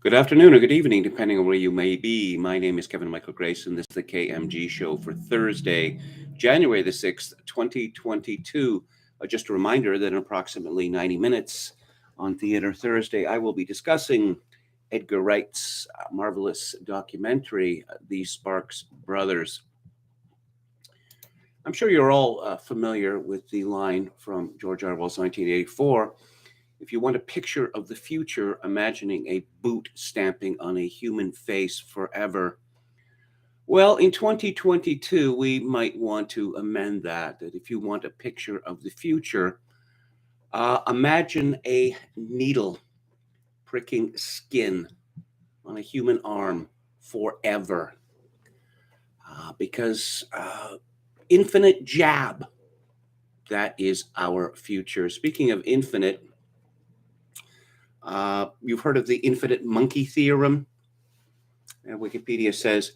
Good afternoon or good evening, depending on where you may be. My name is Kevin Michael Grace, and this is the KMG show for Thursday, January the 6th, 2022. Just a reminder that in approximately 90 minutes on Theater Thursday, I will be discussing Edgar Wright's marvelous documentary, The Sparks Brothers. I'm sure you're all familiar with the line from George Orwell's 1984. If you want a picture of the future, imagining a boot stamping on a human face forever. Well, in 2022, we might want to amend that if you want a picture of the future, imagine a needle pricking skin on a human arm forever. Because infinite jab, that is our future. Speaking of infinite, you've heard of the infinite monkey theorem. Wikipedia says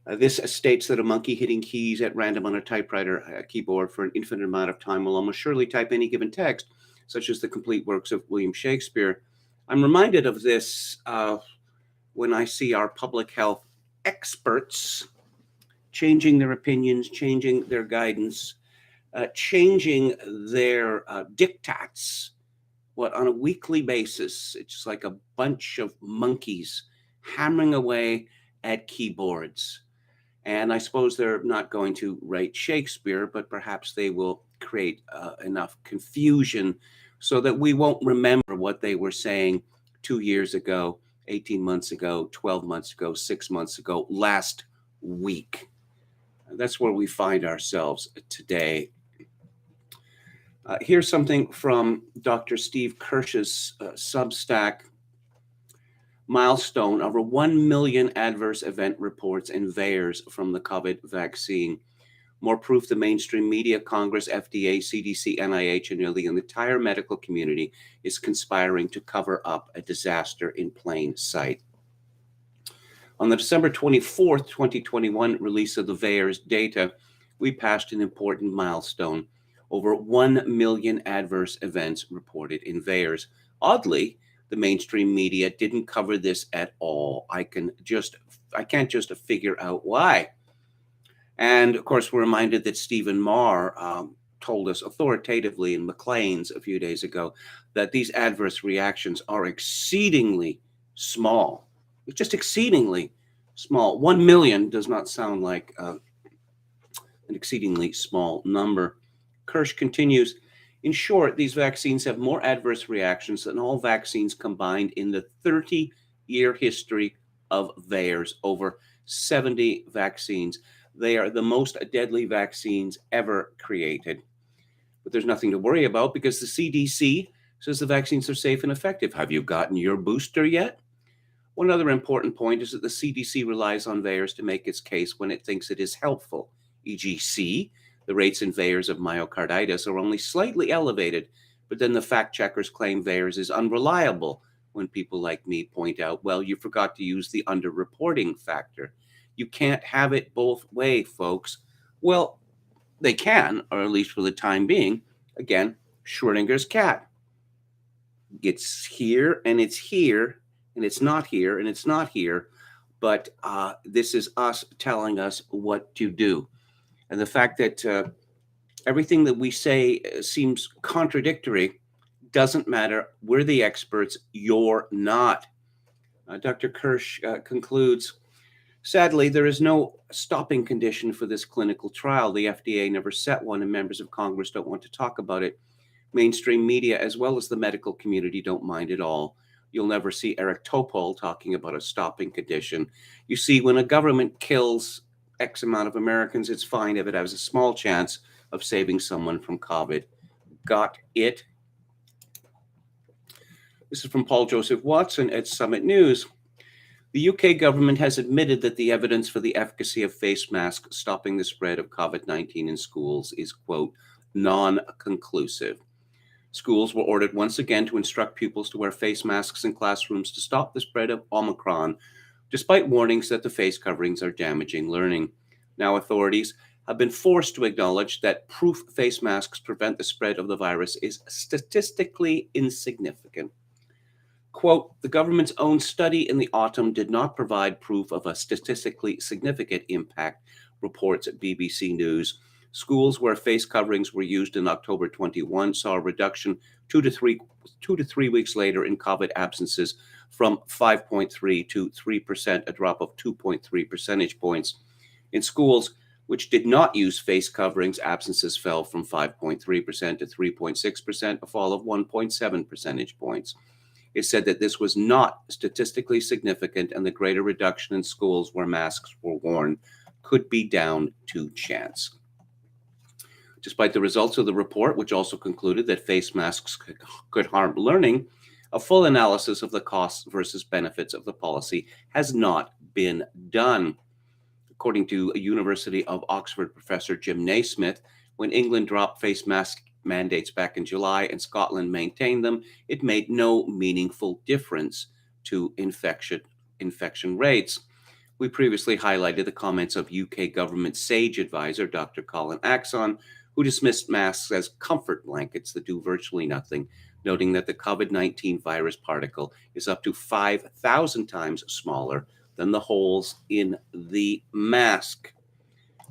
this states that a monkey hitting keys at random on a typewriter keyboard for an infinite amount of time will almost surely type any given text, such as the complete works of William Shakespeare. I'm reminded of this when I see our public health experts changing their opinions, changing their guidance, changing their diktats. On a weekly basis, it's just like a bunch of monkeys hammering away at keyboards. And I suppose they're not going to write Shakespeare, but perhaps they will create enough confusion so that we won't remember what they were saying 2 years ago, 18 months ago, 12 months ago, 6 months ago, last week. That's where we find ourselves today. Here's something from Dr. Steve Kirsch's Substack. Milestone: over 1 million adverse event reports and VAERS from the COVID vaccine. More proof the mainstream media, Congress, FDA, CDC, NIH, and nearly the entire medical community is conspiring to cover up a disaster in plain sight. On the December 24th, 2021 release of the VAERS data, we passed an important milestone. Over 1 million adverse events reported in VAERS. Oddly, the mainstream media didn't cover this at all. I can't just figure out why. And of course, we're reminded that Stephen Marr told us authoritatively in Maclean's a few days ago that these adverse reactions are exceedingly small. It's just exceedingly small. 1 million does not sound like an exceedingly small number. Kirsch continues, in short, these vaccines have more adverse reactions than all vaccines combined in the 30-year history of VAERS, over 70 vaccines. They are the most deadly vaccines ever created. But there's nothing to worry about because the CDC says the vaccines are safe and effective. Have you gotten your booster yet? One other important point is that the CDC relies on VAERS to make its case when it thinks it is helpful, e.g., the rates in VAERS of myocarditis are only slightly elevated, but then the fact checkers claim VAERS is unreliable when people like me point out, well, you forgot to use the underreporting factor. You can't have it both ways, folks. Well, they can, or at least for the time being. Again, Schrodinger's cat. It's here, and it's here, and it's not here, and it's not here. But this is us telling us what to do. And the fact that everything that we say seems contradictory doesn't matter. We're the experts. You're not. Dr. Kirsch concludes, sadly, there is no stopping condition for this clinical trial. The FDA never set one, and members of Congress don't want to talk about it. Mainstream media, as well as the medical community, don't mind at all. You'll never see Eric Topol talking about a stopping condition. You see, when a government kills X amount of Americans, it's fine if it has a small chance of saving someone from COVID. Got it? This is from Paul Joseph Watson at Summit News. The UK government has admitted that the evidence for the efficacy of face masks stopping the spread of COVID-19 in schools is, quote, non-conclusive. Schools were ordered once again to instruct pupils to wear face masks in classrooms to stop the spread of Omicron, despite warnings that the face coverings are damaging learning. Now authorities have been forced to acknowledge that proof face masks prevent the spread of the virus is statistically insignificant. Quote, the government's own study in the autumn did not provide proof of a statistically significant impact, reports at BBC News. Schools where face coverings were used in October 21 saw a reduction 2 to 3 weeks later in COVID absences from 5.3 to 3%, a drop of 2.3 percentage points. In schools which did not use face coverings, absences fell from 5.3% to 3.6%, a fall of 1.7 percentage points. It said that this was not statistically significant and the greater reduction in schools where masks were worn could be down to chance. Despite the results of the report, which also concluded that face masks could harm learning, a full analysis of the costs versus benefits of the policy has not been done. According to a University of Oxford professor Jim Naismith, when England dropped face mask mandates back in July and Scotland maintained them, it made no meaningful difference to infection rates. We previously highlighted the comments of UK government SAGE advisor Dr. Colin Axon, who dismissed masks as comfort blankets that do virtually nothing, noting that the COVID-19 virus particle is up to 5,000 times smaller than the holes in the mask.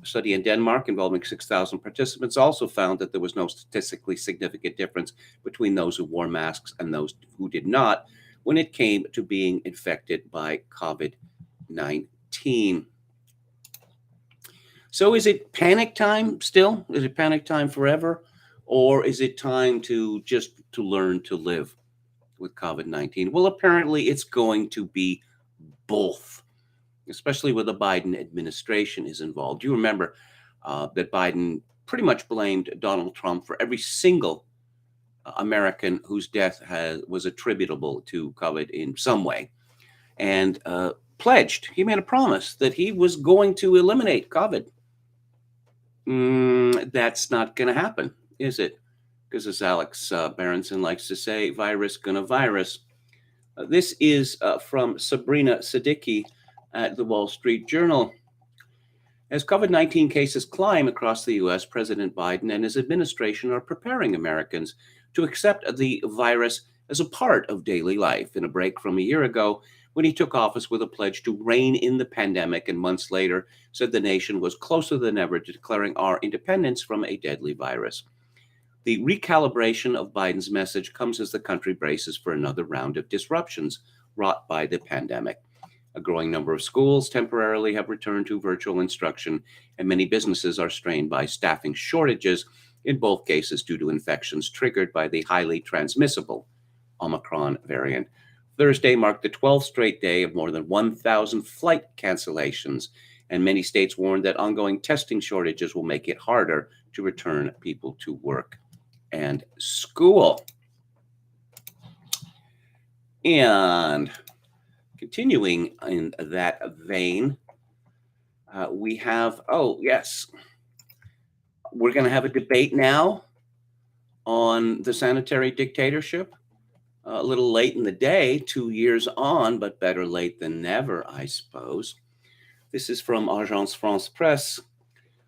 A study in Denmark involving 6,000 participants also found that there was no statistically significant difference between those who wore masks and those who did not when it came to being infected by COVID-19. So is it panic time still? Is it panic time forever? Or is it time to learn to live with COVID-19? Well, apparently it's going to be both, especially where the Biden administration is involved. You remember that Biden pretty much blamed Donald Trump for every single American whose death was attributable to COVID in some way, and he made a promise that he was going to eliminate COVID. That's not going to happen, is it? Because as Alex Berenson likes to say, virus gonna virus. This is from Sabrina Siddiqui at the Wall Street Journal. As COVID-19 cases climb across the U.S., President Biden and his administration are preparing Americans to accept the virus as a part of daily life, in a break from a year ago when he took office with a pledge to rein in the pandemic and months later said the nation was closer than ever to declaring our independence from a deadly virus. The recalibration of Biden's message comes as the country braces for another round of disruptions wrought by the pandemic. A growing number of schools temporarily have returned to virtual instruction, and many businesses are strained by staffing shortages, in both cases due to infections triggered by the highly transmissible Omicron variant. Thursday marked the 12th straight day of more than 1,000 flight cancellations, and many states warned that ongoing testing shortages will make it harder to return people to work and school. And continuing in that vein, we have, we're going to have a debate now on the sanitary dictatorship. A little late in the day, 2 years on, but better late than never, I suppose. This is from Agence France Presse.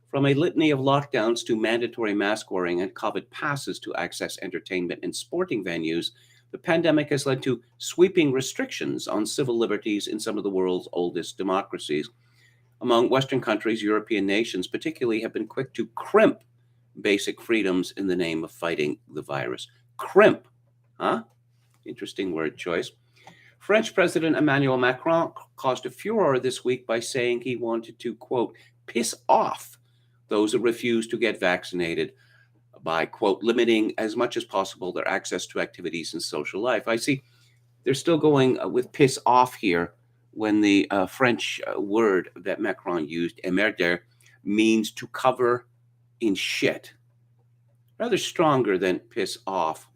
From a litany of lockdowns to mandatory mask wearing and COVID passes to access entertainment and sporting venues, the pandemic has led to sweeping restrictions on civil liberties in some of the world's oldest democracies. Among Western countries, European nations particularly have been quick to crimp basic freedoms in the name of fighting the virus. Crimp, huh? Interesting word choice. French President Emmanuel Macron caused a furor this week by saying he wanted to, quote, piss off those who refuse to get vaccinated by, quote, limiting as much as possible their access to activities and social life. I see they're still going with piss off here when the French word that Macron used, emmerder, means to cover in shit. Rather stronger than piss off.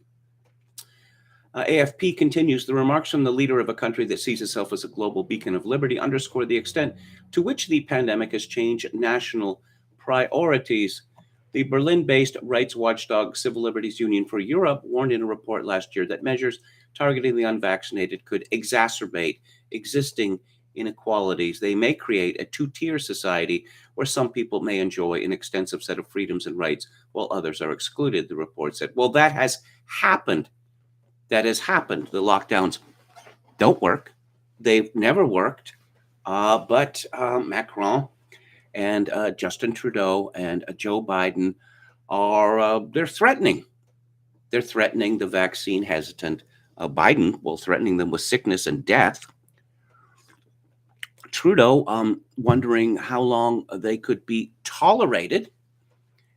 AFP continues, the remarks from the leader of a country that sees itself as a global beacon of liberty underscore the extent to which the pandemic has changed national priorities. The Berlin-based rights watchdog Civil Liberties Union for Europe warned in a report last year that measures targeting the unvaccinated could exacerbate existing inequalities. They may create a two-tier society where some people may enjoy an extensive set of freedoms and rights while others are excluded, the report said. Well, that has happened. The lockdowns don't work. They've never worked. But Macron and Justin Trudeau and Joe Biden are they're threatening. They're threatening the vaccine hesitant Biden, well, threatening them with sickness and death. Trudeau wondering how long they could be tolerated.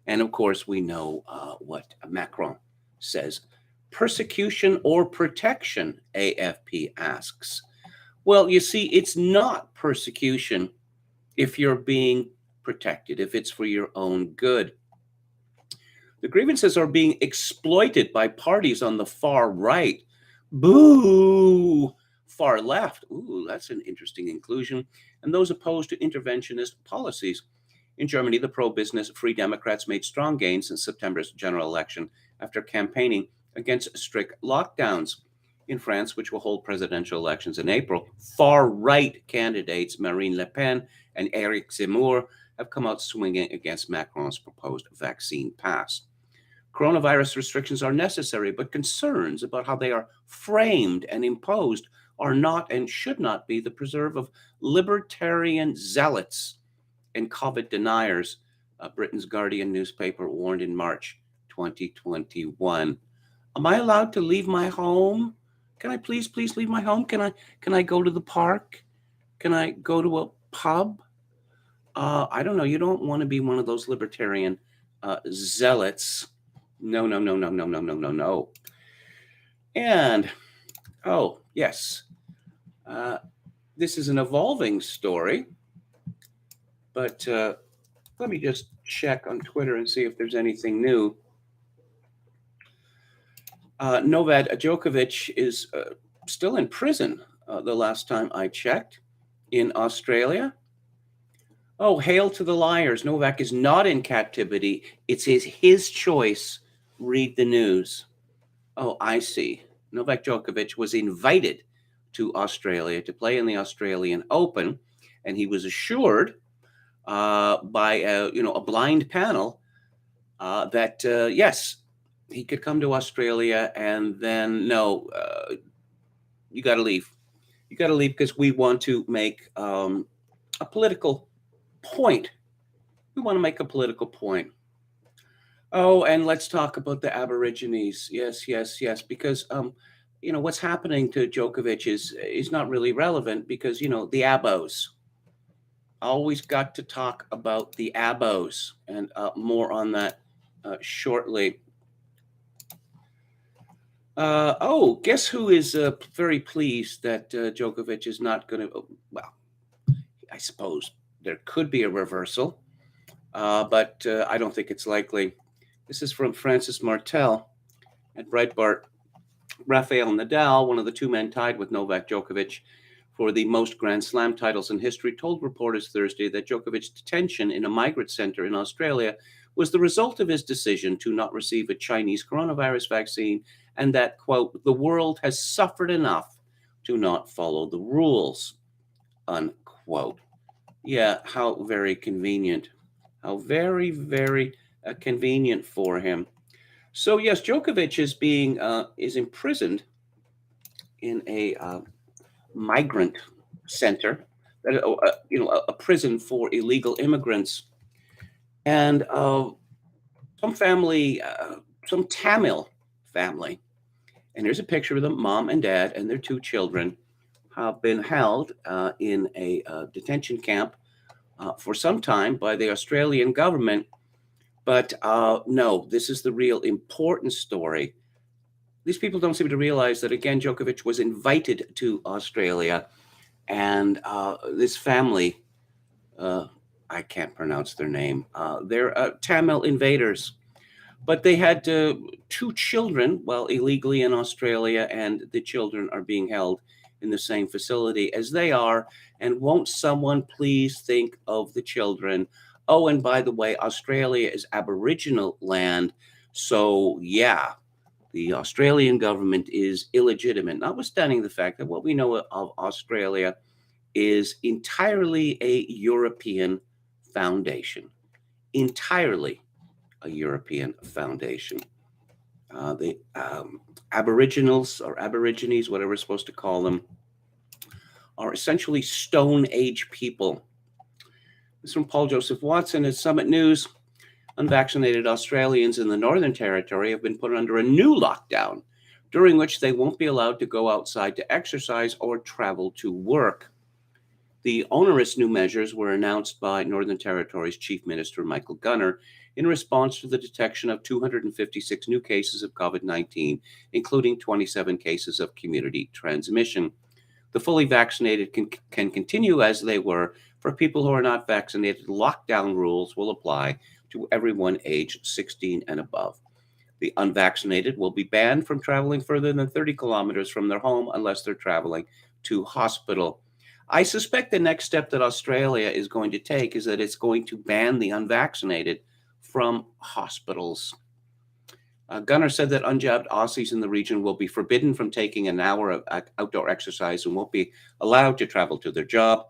And of course, we know what Macron says. Persecution or protection, AFP asks. Well, you see, it's not persecution if you're being protected, if it's for your own good. The grievances are being exploited by parties on the far right. Boo! Far left. Ooh, that's an interesting inclusion. And those opposed to interventionist policies. In Germany, the pro-business Free Democrats made strong gains in September's general election after campaigning against strict lockdowns. In France, which will hold presidential elections in April, far-right candidates Marine Le Pen and Eric Zemmour have come out swinging against Macron's proposed vaccine pass. Coronavirus restrictions are necessary, but concerns about how they are framed and imposed are not and should not be the preserve of libertarian zealots and COVID deniers, Britain's Guardian newspaper warned in March 2021. Am I allowed to leave my home? Can I please leave my home? Can I go to the park? Can I go to a pub? I don't know. You don't want to be one of those libertarian zealots. No. And, oh, yes, this is an evolving story, but let me just check on Twitter and see if there's anything new. Novak Djokovic is still in prison, the last time I checked, in Australia. Oh, hail to the liars. Novak is not in captivity. It's his choice. Read the news. Oh, I see. Novak Djokovic was invited to Australia to play in the Australian Open, and he was assured by a blind panel that yes, he could come to Australia, and then no, you got to leave. You got to leave because we want to make a political point. We want to make a political point. Oh, and let's talk about the Aborigines. Yes, because what's happening to Djokovic is not really relevant because the Abos. Always got to talk about the Abos, and more on that shortly. Guess who is very pleased that Djokovic is not going to? Well, I suppose there could be a reversal, but I don't think it's likely. This is from Francis Martel at Breitbart. Raphael Nadal, one of the two men tied with Novak Djokovic for the most Grand Slam titles in history, told reporters Thursday that Djokovic's detention in a migrant center in Australia was the result of his decision to not receive a Chinese coronavirus vaccine, and that, quote, the world has suffered enough to not follow the rules, unquote. Yeah, how very convenient. How very, very convenient for him. So yes, Djokovic is imprisoned in a migrant center, a prison for illegal immigrants, and some Tamil family, and here's a picture of them, mom and dad and their two children, have been held in a detention camp for some time by the Australian government. But no, this is the real important story. These people don't seem to realize that, again, Djokovic was invited to Australia, and this family, I can't pronounce their name, they're Tamil invaders, but they had two children, illegally in Australia, and the children are being held in the same facility as they are, and won't someone please think of the children? Oh, and by the way, Australia is Aboriginal land, so yeah, the Australian government is illegitimate, notwithstanding the fact that what we know of Australia is entirely a European foundation. Entirely a European foundation. The Aboriginals or Aborigines, whatever we're supposed to call them, are essentially Stone Age people. This is from Paul Joseph Watson at Summit News. Unvaccinated Australians in the Northern Territory have been put under a new lockdown, during which they won't be allowed to go outside to exercise or travel to work. The onerous new measures were announced by Northern Territory's Chief Minister Michael Gunner in response to the detection of 256 new cases of COVID-19, including 27 cases of community transmission. The fully vaccinated can continue as they were. For people who are not vaccinated, lockdown rules will apply to everyone aged 16 and above. The unvaccinated will be banned from traveling further than 30 kilometers from their home unless they're traveling to hospital. I suspect the next step that Australia is going to take is that it's going to ban the unvaccinated from hospitals. Gunner said that unjabbed Aussies in the region will be forbidden from taking an hour of outdoor exercise and won't be allowed to travel to their job.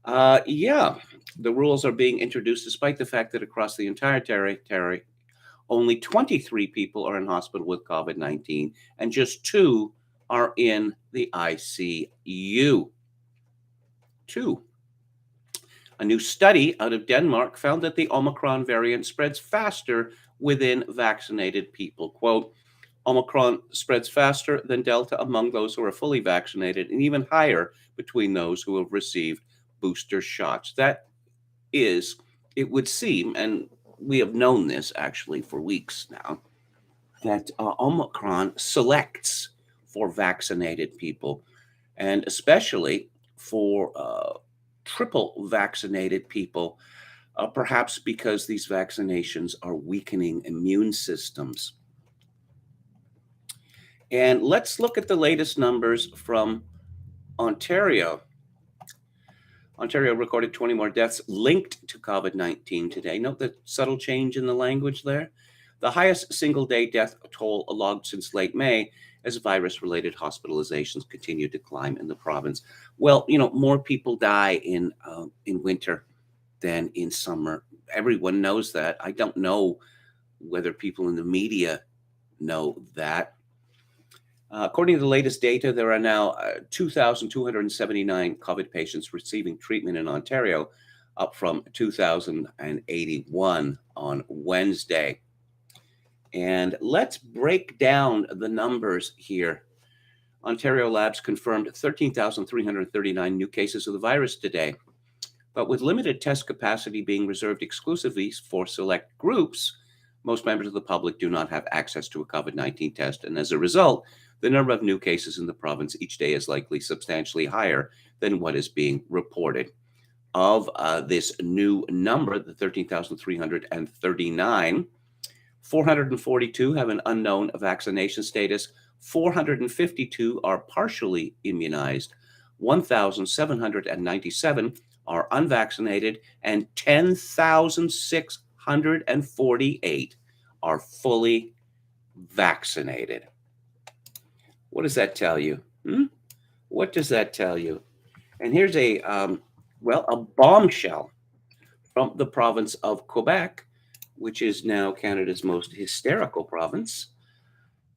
The rules are being introduced despite the fact that across the entire territory, only 23 people are in hospital with COVID-19 and just 2 are in the ICU. 2. A new study out of Denmark found that the Omicron variant spreads faster within vaccinated people. Quote, Omicron spreads faster than Delta among those who are fully vaccinated and even higher between those who have received booster shots. That is, it would seem, and we have known this actually for weeks now, that Omicron selects for vaccinated people, and especially for triple vaccinated people, perhaps because these vaccinations are weakening immune systems. And let's look at the latest numbers from Ontario. Ontario recorded 20 more deaths linked to COVID-19 today. Note the subtle change in the language there. The highest single-day death toll logged since late May as virus-related hospitalizations continue to climb in the province. Well, more people die in winter than in summer. Everyone knows that. I don't know whether people in the media know that. According to the latest data, there are now 2,279 COVID patients receiving treatment in Ontario, up from 2,081 on Wednesday. And let's break down the numbers here. Ontario labs confirmed 13,339 new cases of the virus today. But with limited test capacity being reserved exclusively for select groups, most members of the public do not have access to a COVID-19 test. And as a result, the number of new cases in the province each day is likely substantially higher than what is being reported. Of this new number, the 13,339, 442 have an unknown vaccination status, 452 are partially immunized, 1,797 are unvaccinated, and 10,648 are fully vaccinated. What does that tell you? What does that tell you? And here's a bombshell from the province of Quebec, which is now Canada's most hysterical province.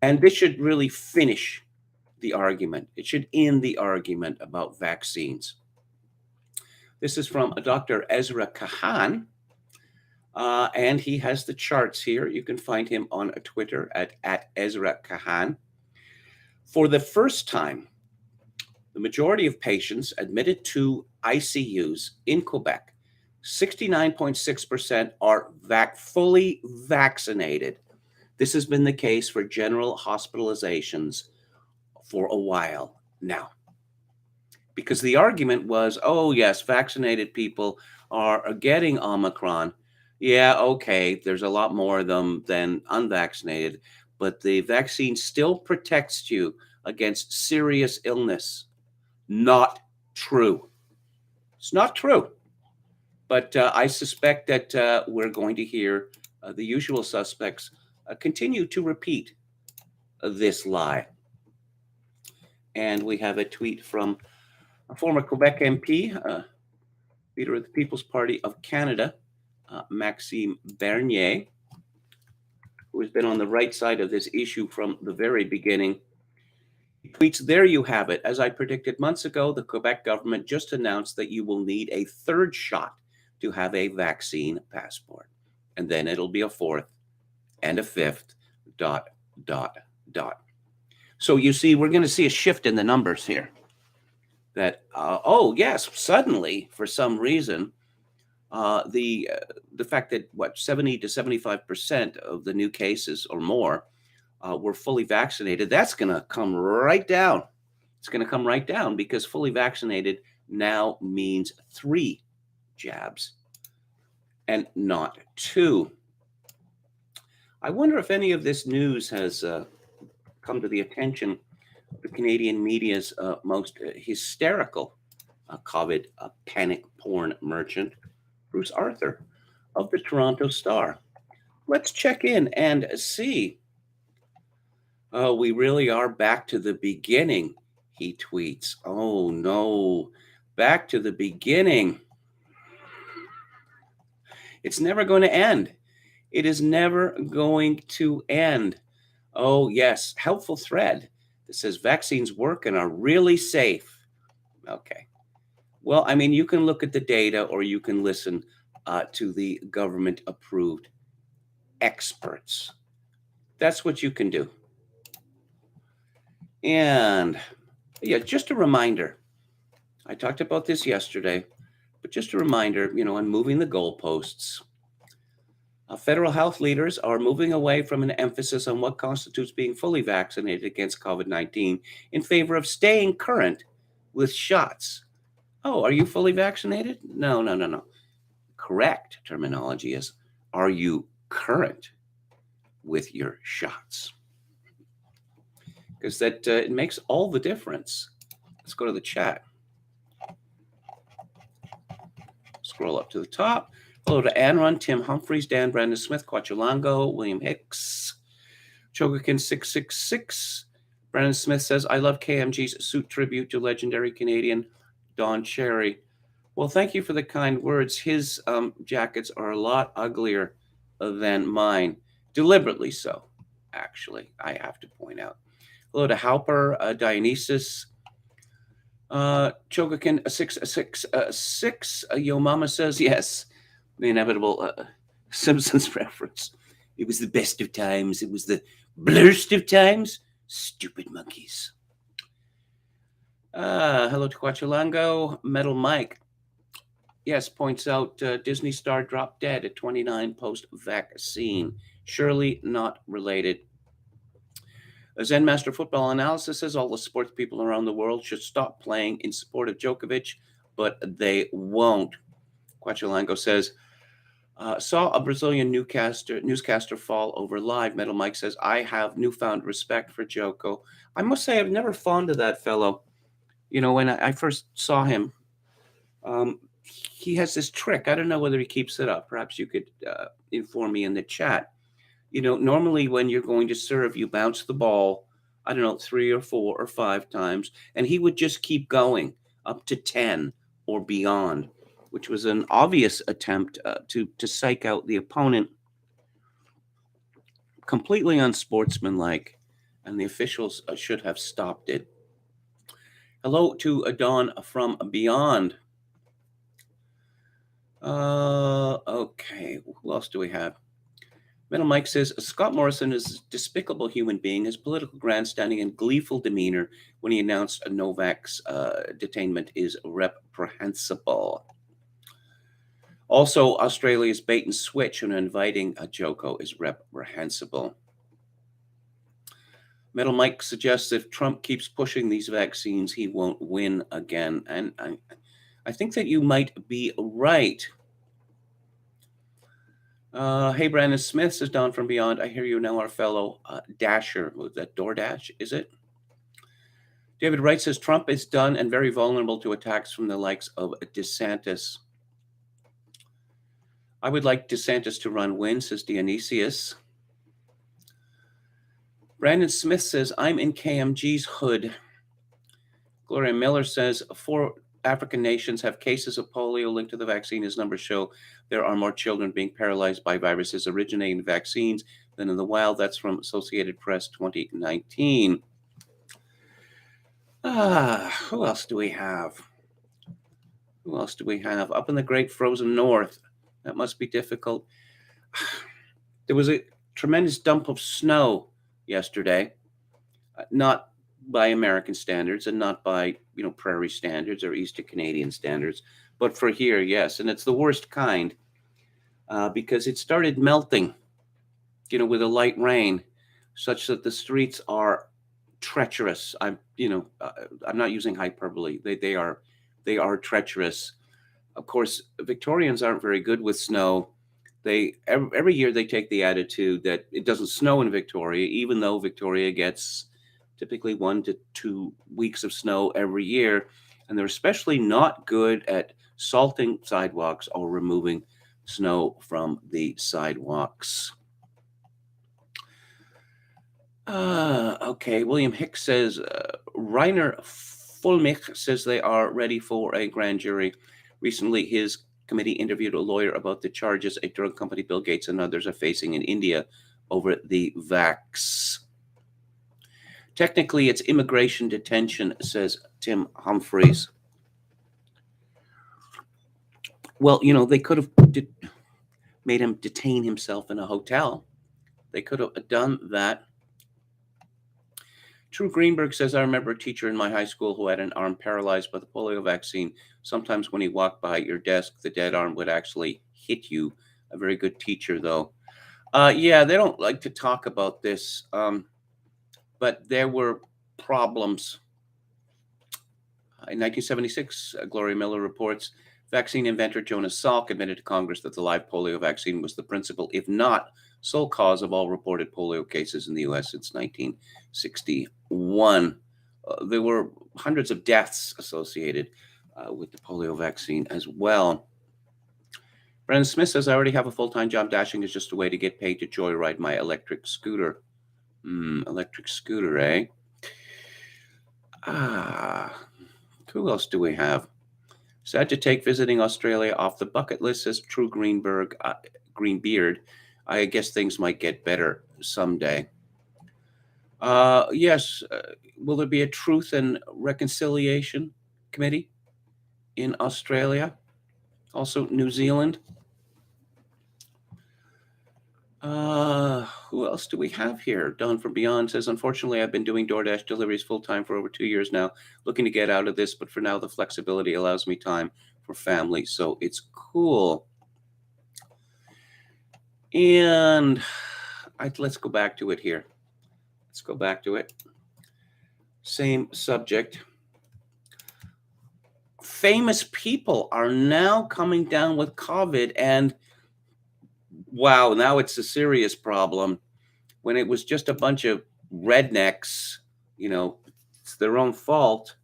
And this should really finish the argument. It should end the argument about vaccines. This is from Dr. Ezra Kahan, and he has the charts here. You can find him on Twitter at Ezra Kahan. For the first time, the majority of patients admitted to ICUs in Quebec, 69.6% are fully vaccinated. This has been the case for general hospitalizations for a while now. Because the argument was, oh, yes, vaccinated people are getting Omicron. Yeah, okay, there's a lot more of them than unvaccinated, but the vaccine still protects you against serious illness. Not true. It's not true. But I suspect that we're going to hear the usual suspects continue to repeat this lie. And we have a tweet from a former Quebec MP, leader of the People's Party of Canada, Maxime Bernier, who has been on the right side of this issue from the very beginning. Tweets, there you have it. As I predicted months ago, the Quebec government just announced that you will need a third shot to have a vaccine passport. And then it'll be a fourth and a fifth, dot, dot, dot. So you see, we're going to see a shift in the numbers here. That, oh, yes, suddenly, for some reason, the fact that, 70 to 75% of the new cases or more were fully vaccinated, that's going to come right down. It's going to come right down because fully vaccinated now means 3 jabs and not 2. I wonder if any of this news has come to the attention of the Canadian media's most hysterical COVID panic porn merchant, Bruce Arthur of the Toronto Star. Let's check in and see. Oh, we really are back to the beginning, he tweets. Oh, no. Back to the beginning. It's never going to end. It is never going to end. Oh, yes. Helpful thread that says vaccines work and are really safe. Okay. Well, I mean, you can look at the data or you can listen to the government-approved experts. That's what you can do. And yeah, just a reminder. I talked about this yesterday, but just a reminder, I'm moving the goalposts. Federal health leaders are moving away from an emphasis on what constitutes being fully vaccinated against COVID-19 in favor of staying current with shots. Oh, are you fully vaccinated? No. Correct terminology is, are you current with your shots? Because that it makes all the difference. Let's go to the chat. Scroll up to the top. Hello to Anron, Tim Humphreys, Dan Brandon Smith, Quachulango, William Hicks, Chogakin666. Brandon Smith says, I love KMG's suit tribute to legendary Canadian Don Cherry. Well, thank you for the kind words. His jackets are a lot uglier than mine. Deliberately so, actually, I have to point out. Hello to Halper, Dionysus, Chogakin666. Yo Mama says, yes, the inevitable Simpsons reference. It was the best of times. It was the blurst of times. Stupid monkeys. Hello to Quachulango, Metal Mike. Yes, points out Disney star dropped dead at 29 post-vaccine. Surely not related. Zen Master Football Analysis says all the sports people around the world should stop playing in support of Djokovic, but they won't. Quachulango says, saw a Brazilian newscaster fall over live. Metal Mike says, I have newfound respect for Joko. I must say, I've never fond of that fellow. When I first saw him, he has this trick. I don't know whether he keeps it up. Perhaps you could inform me in the chat. Normally when you're going to serve, you bounce the ball, 3 or 4 or 5 times, and he would just keep going up to 10 or beyond, which was an obvious attempt to psych out the opponent. Completely unsportsmanlike, and the officials should have stopped it. Hello to Dawn from Beyond. Okay, who else do we have? Metal Mike says, Scott Morrison is a despicable human being. His political grandstanding and gleeful demeanor when he announced Novak's detainment is reprehensible. Also, Australia's bait and switch on inviting Joko is reprehensible. Metal Mike suggests if Trump keeps pushing these vaccines, he won't win again. And I think that you might be right. Hey, Brandon Smith, says Don from Beyond. I hear you now, our fellow Dasher. Was that DoorDash, is it? David Wright says Trump is done and very vulnerable to attacks from the likes of DeSantis. I would like DeSantis to win, says Dionysius. Brandon Smith says, I'm in KMG's hood. Gloria Miller says, 4 African nations have cases of polio linked to the vaccine. As numbers show, there are more children being paralyzed by viruses originating in vaccines than in the wild. That's from Associated Press 2019. Who else do we have? Who else do we have? Up in the great frozen north. That must be difficult. There was a tremendous dump of snow yesterday, not by American standards and not by, prairie standards or Eastern Canadian standards, but for here, yes. And it's the worst kind because it started melting, with a light rain, such that the streets are treacherous. I'm not using hyperbole. They are treacherous. Of course, Victorians aren't very good with snow. They every year they take the attitude that it doesn't snow in Victoria, even though Victoria gets typically 1 to 2 weeks of snow every year, and they're especially not good at salting sidewalks or removing snow from the sidewalks. Okay, William Hicks says Rainer Fulmich says they are ready for a grand jury. Recently, his committee interviewed a lawyer about the charges a drug company, Bill Gates, and others are facing in India over the vax. Technically, it's immigration detention, says Tim Humphreys. Well, they could have made him detain himself in a hotel. They could have done that. True Greenberg says, I remember a teacher in my high school who had an arm paralyzed by the polio vaccine. Sometimes when he walked by your desk, the dead arm would actually hit you. A very good teacher, though. Yeah, they don't like to talk about this, but there were problems. In 1976, Gloria Miller reports, vaccine inventor Jonas Salk admitted to Congress that the live polio vaccine was the principal, if not sole cause of all reported polio cases in the U.S. since 1961. There were hundreds of deaths associated with the polio vaccine as well. Brennan Smith says, I already have a full-time job. Dashing is just a way to get paid to joyride my electric scooter. Electric scooter, eh? Who else do we have? Sad to take visiting Australia off the bucket list, says True Greenbeard. I guess things might get better someday. Yes. Will there be a Truth and Reconciliation Committee in Australia? Also New Zealand? Who else do we have here? Don from Beyond says, unfortunately, I've been doing DoorDash deliveries full-time for over 2 years now, looking to get out of this, but for now, the flexibility allows me time for family, so it's cool. And let's go back to it here. Let's go back to it. Same subject. Famous people are now coming down with COVID, and wow, now it's a serious problem. When it was just a bunch of rednecks, it's their own fault.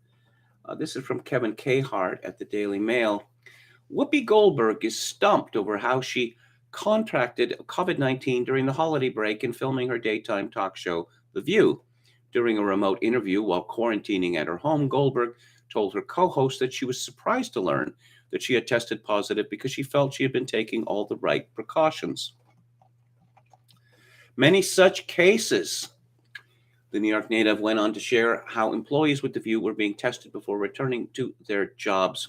This is from Kevin Cahart at the Daily Mail. Whoopi Goldberg is stumped over how she contracted COVID-19 during the holiday break in filming her daytime talk show, The View. During a remote interview while quarantining at her home, Goldberg told her co-host that she was surprised to learn that she had tested positive because she felt she had been taking all the right precautions. Many such cases. The New York native went on to share how employees with The View were being tested before returning to their jobs.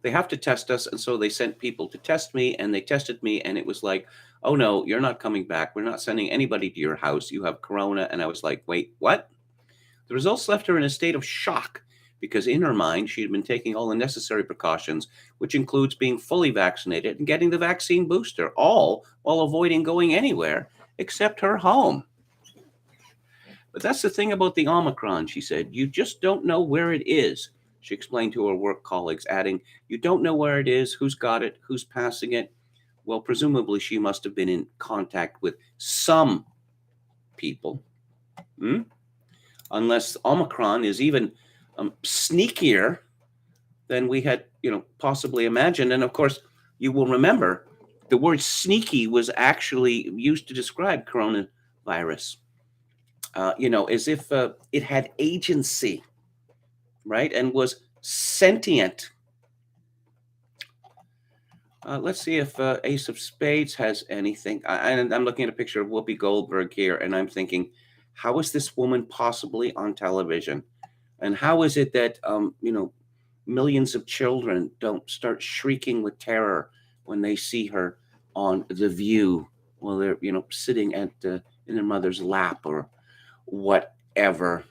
They have to test us, and so they sent people to test me, and they tested me, and it was like, oh no, you're not coming back. We're not sending anybody to your house. You have corona. And I was like, wait, what? The results left her in a state of shock because in her mind, she had been taking all the necessary precautions, which includes being fully vaccinated and getting the vaccine booster, all while avoiding going anywhere except her home. But that's the thing about the Omicron, she said. You just don't know where it is, she explained to her work colleagues, adding, you don't know where it is, who's got it, who's passing it. Well, presumably she must have been in contact with some people. Unless Omicron is even sneakier than we had, possibly imagined. And of course, you will remember the word sneaky was actually used to describe coronavirus, as if it had agency, right? And was sentient. Let's see if Ace of Spades has anything. I'm looking at a picture of Whoopi Goldberg here, and I'm thinking, how is this woman possibly on television? And how is it that, millions of children don't start shrieking with terror when they see her on The View while they're, sitting in their mother's lap or whatever?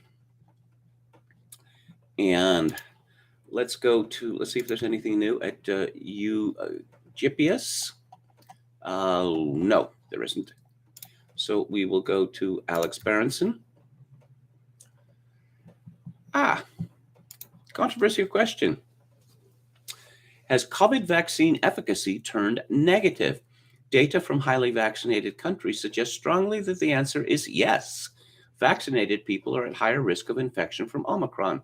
And let's see if there's anything new at GPS. No, there isn't. So we will go to Alex Berenson. Controversial question. Has COVID vaccine efficacy turned negative? Data from highly vaccinated countries suggests strongly that the answer is yes. Vaccinated people are at higher risk of infection from Omicron.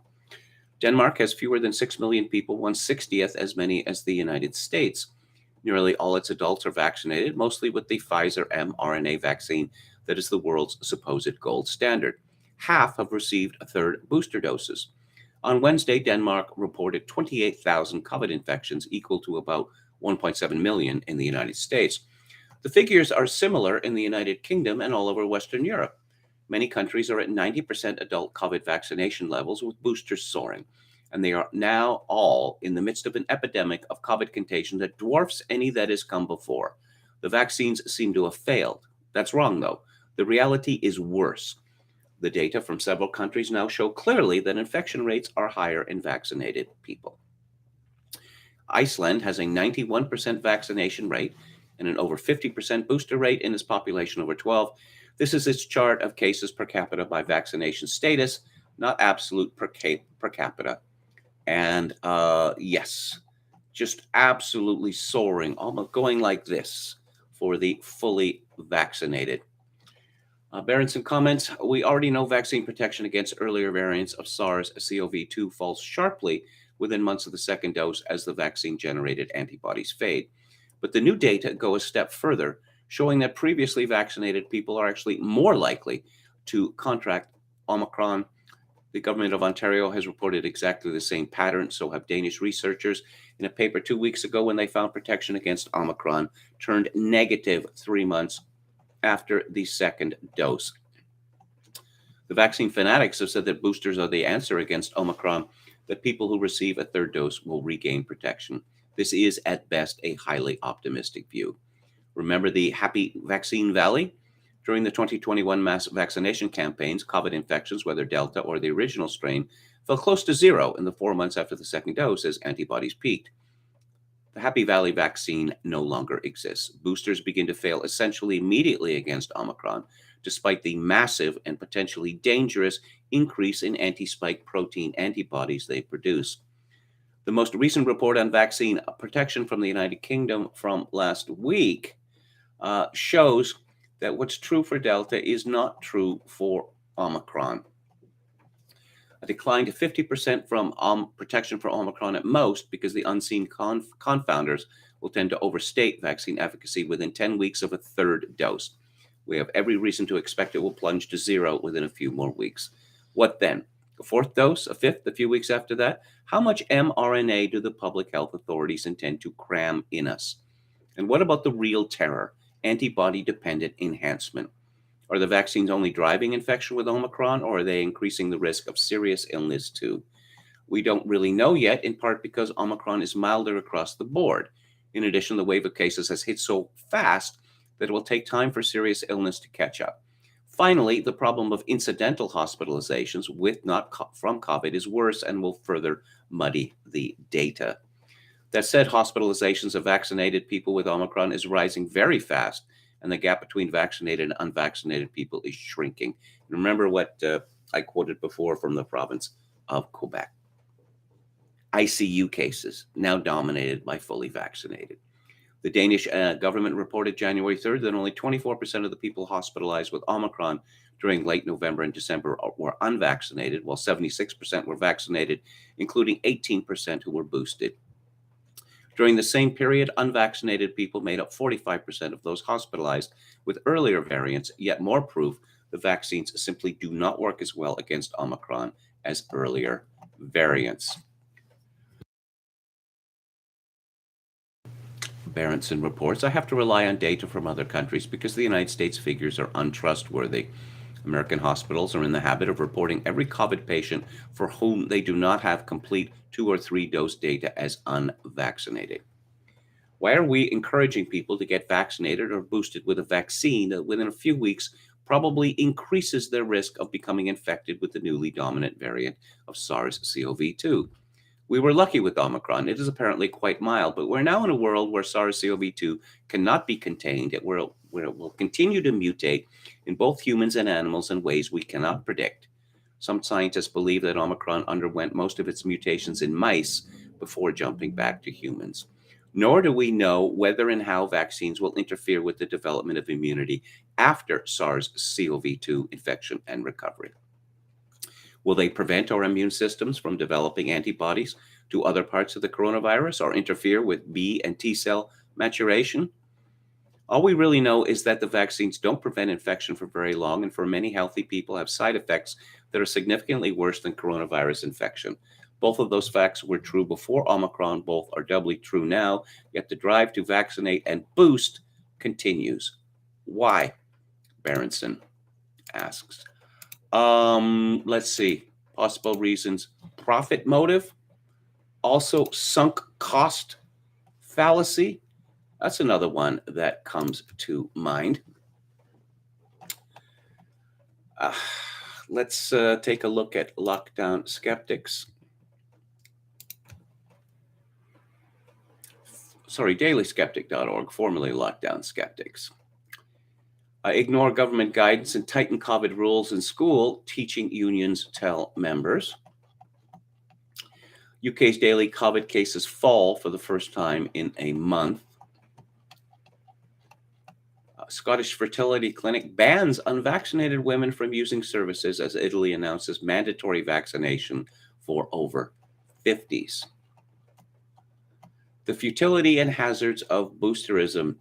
Denmark has fewer than 6 million people, 1/60th as many as the United States. Nearly all its adults are vaccinated, mostly with the Pfizer mRNA vaccine that is the world's supposed gold standard. Half have received third booster doses. On Wednesday, Denmark reported 28,000 COVID infections, equal to about 1.7 million in the United States. The figures are similar in the United Kingdom and all over Western Europe. Many countries are at 90% adult COVID vaccination levels, with boosters soaring, and they are now all in the midst of an epidemic of COVID contagion that dwarfs any that has come before. The vaccines seem to have failed. That's wrong, though. The reality is worse. The data from several countries now show clearly that infection rates are higher in vaccinated people. Iceland has a 91% vaccination rate and an over 50% booster rate in its population over 12. This is its chart of cases per capita by vaccination status, not absolute per capita. And yes, just absolutely soaring, almost going like this for the fully vaccinated. Berenson comments, we already know vaccine protection against earlier variants of SARS-CoV-2 falls sharply within months of the second dose as the vaccine-generated antibodies fade. But the new data go a step further, showing that previously vaccinated people are actually more likely to contract Omicron. The government of Ontario has reported exactly the same pattern, so have Danish researchers. In a paper 2 weeks ago, when they found protection against Omicron turned negative 3 months after the second dose. The vaccine fanatics have said that boosters are the answer against Omicron, that people who receive a third dose will regain protection. This is, at best, a highly optimistic view. Remember the Happy Vaccine Valley? During the 2021 mass vaccination campaigns, COVID infections, whether Delta or the original strain, fell close to zero in the 4 months after the second dose as antibodies peaked. The Happy Valley vaccine no longer exists. Boosters begin to fail essentially immediately against Omicron, despite the massive and potentially dangerous increase in anti-spike protein antibodies they produce. The most recent report on vaccine protection from the United Kingdom from last week shows that what's true for Delta is not true for Omicron. A decline to 50% from protection for Omicron at most, because the unseen confounders will tend to overstate vaccine efficacy within 10 weeks of a third dose. We have every reason to expect it will plunge to zero within a few more weeks. What then? A fourth dose? A fifth? A few weeks after that? How much mRNA do the public health authorities intend to cram in us? And what about the real terror? Antibody-dependent enhancement. Are the vaccines only driving infection with Omicron, or are they increasing the risk of serious illness too? We don't really know yet, in part because Omicron is milder across the board. In addition, the wave of cases has hit so fast that it will take time for serious illness to catch up. Finally, the problem of incidental hospitalizations from COVID is worse and will further muddy the data. That said, hospitalizations of vaccinated people with Omicron is rising very fast, and the gap between vaccinated and unvaccinated people is shrinking. Remember what I quoted before from the province of Quebec. ICU cases now dominated by fully vaccinated. The Danish government reported January 3rd that only 24% of the people hospitalized with Omicron during late November and December were unvaccinated, while 76% were vaccinated, including 18% who were boosted. During the same period, unvaccinated people made up 45% of those hospitalized with earlier variants, yet more proof the vaccines simply do not work as well against Omicron as earlier variants. Berenson reports, I have to rely on data from other countries because the United States figures are untrustworthy. American hospitals are in the habit of reporting every COVID patient for whom they do not have complete 2 or 3 dose data as unvaccinated. Why are we encouraging people to get vaccinated or boosted with a vaccine that within a few weeks probably increases their risk of becoming infected with the newly dominant variant of SARS-CoV-2? We were lucky with Omicron. It is apparently quite mild, but we're now in a world where SARS-CoV-2 cannot be contained. Where it will continue to mutate in both humans and animals in ways we cannot predict. Some scientists believe that Omicron underwent most of its mutations in mice before jumping back to humans. Nor do we know whether and how vaccines will interfere with the development of immunity after SARS-CoV-2 infection and recovery. Will they prevent our immune systems from developing antibodies to other parts of the coronavirus or interfere with B and T cell maturation? All we really know is that the vaccines don't prevent infection for very long, and for many healthy people have side effects that are significantly worse than coronavirus infection. Both of those facts were true before Omicron. Both are doubly true now, yet the drive to vaccinate and boost continues. Why? Berenson asks. Let's see. Possible reasons. Profit motive. Also, sunk cost fallacy. That's another one that comes to mind. Let's take a look at lockdown skeptics. DailySkeptic.org, formerly Lockdown Skeptics. Ignore government guidance and tighten COVID rules in school, teaching unions tell members. UK's daily COVID cases fall for the first time in a month. Scottish fertility clinic bans unvaccinated women from using services as Italy announces mandatory vaccination for over 50s. The futility and hazards of boosterism.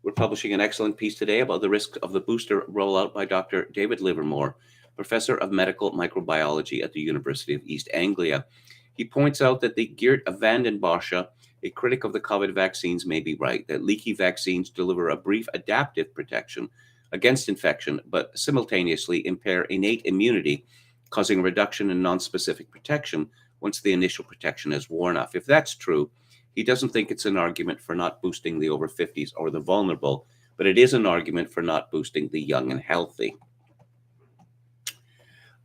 We're publishing an excellent piece today about the risks of the booster rollout by Dr. David Livermore, professor of medical microbiology at the University of East Anglia. He points out that the Geert van den Bossche, a critic of the COVID vaccines, may be right, that leaky vaccines deliver a brief adaptive protection against infection, but simultaneously impair innate immunity, causing a reduction in nonspecific protection once the initial protection has worn off. If that's true, he doesn't think it's an argument for not boosting the over 50s or the vulnerable, but it is an argument for not boosting the young and healthy.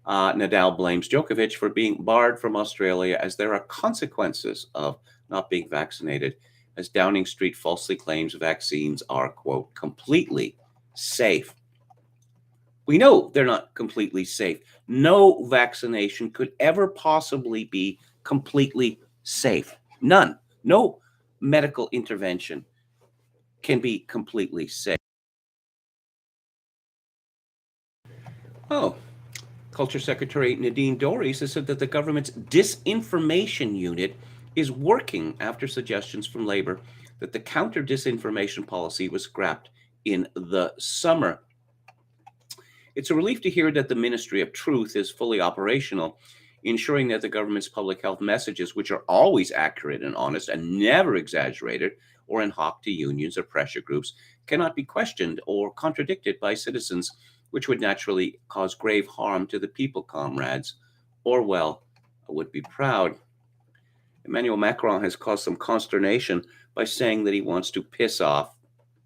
Nadal blames Djokovic for being barred from Australia as there are consequences of not being vaccinated, as Downing Street falsely claims vaccines are, quote, completely safe. We know they're not completely safe. No vaccination could ever possibly be completely safe. None. No medical intervention can be completely safe. Culture Secretary Nadine Dorries has said that the government's disinformation unit is working after suggestions from Labour that the counter-disinformation policy was scrapped in the summer. It's a relief to hear that the Ministry of Truth is fully operational, ensuring that the government's public health messages, which are always accurate and honest and never exaggerated or in hock to unions or pressure groups, cannot be questioned or contradicted by citizens, which would naturally cause grave harm to the people, comrades. Orwell would be proud. Emmanuel Macron has caused some consternation by saying that he wants to piss off,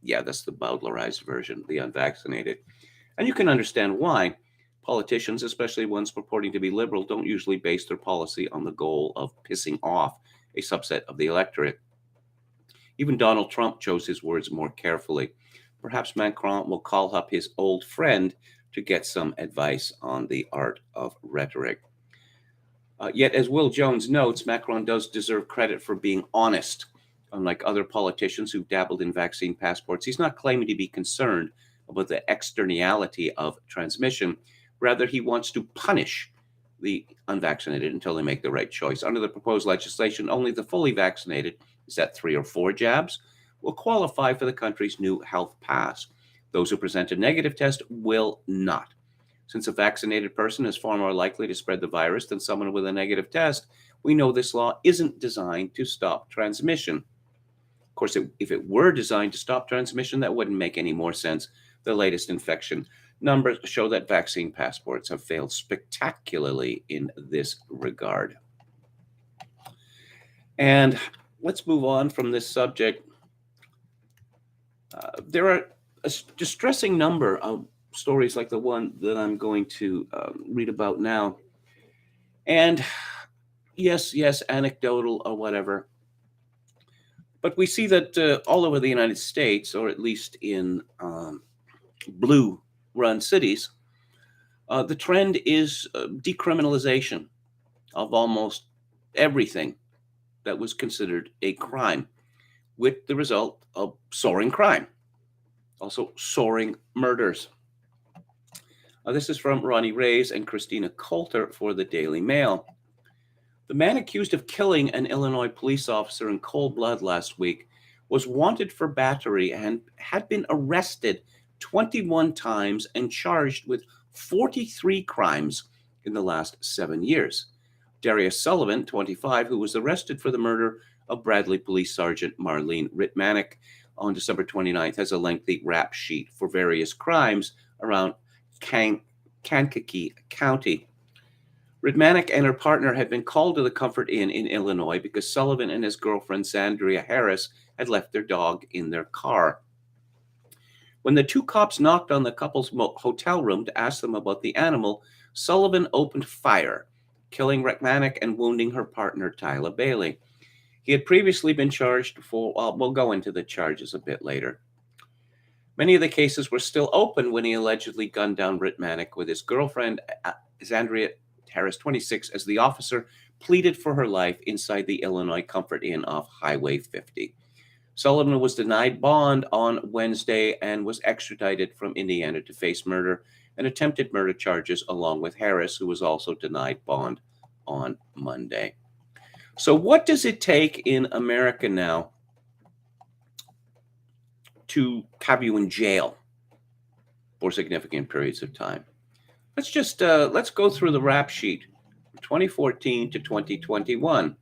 that's the Bowdlerized version, the unvaccinated. And you can understand why. Politicians, especially ones purporting to be liberal, don't usually base their policy on the goal of pissing off a subset of the electorate. Even Donald Trump chose his words more carefully. Perhaps Macron will call up his old friend to get some advice on the art of rhetoric. Yet, as Will Jones notes, Macron does deserve credit for being honest. Unlike other politicians who've dabbled in vaccine passports, he's not claiming to be concerned about the externality of transmission. Rather, he wants to punish the unvaccinated until they make the right choice. Under the proposed legislation, only the fully vaccinated, is that 3 or 4 jabs, will qualify for the country's new health pass. Those who present a negative test will not. Since a vaccinated person is far more likely to spread the virus than someone with a negative test, we know this law isn't designed to stop transmission. Of course, if it were designed to stop transmission, that wouldn't make any more sense. The latest infection Numbers show that vaccine passports have failed spectacularly in this regard. And let's move on from this subject. There are a distressing number of stories like the one that I'm going to read about now. And yes, anecdotal or whatever. But we see that all over the United States, or at least in blue run cities, the trend is decriminalization of almost everything that was considered a crime, with the result of soaring crime, also soaring murders. This is from Ronnie Reyes and Christina Coulter for the Daily Mail. The man accused of killing an Illinois police officer in cold blood last week was wanted for battery and had been arrested 21 times and charged with 43 crimes in the last 7 years. Darius Sullivan, 25, who was arrested for the murder of Bradley Police Sergeant Marlene Ritmanick on December 29th, has a lengthy rap sheet for various crimes around Kankakee County. Ritmanick and her partner had been called to the Comfort Inn in Illinois because Sullivan and his girlfriend, Zandria Harris, had left their dog in their car. When the two cops knocked on the couple's hotel room to ask them about the animal, Sullivan opened fire, killing Ritmanick and wounding her partner, Tyler Bailey. He had previously been charged for, we'll go into the charges a bit later. Many of the cases were still open when he allegedly gunned down Ritmanick with his girlfriend, Zandria Harris, 26, as the officer pleaded for her life inside the Illinois Comfort Inn off Highway 50. Sullivan was denied bond on Wednesday and was extradited from Indiana to face murder and attempted murder charges, along with Harris, who was also denied bond on Monday. So what does it take in America now to have you in jail for significant periods of time? Let's go through the rap sheet from 2014 to 2021.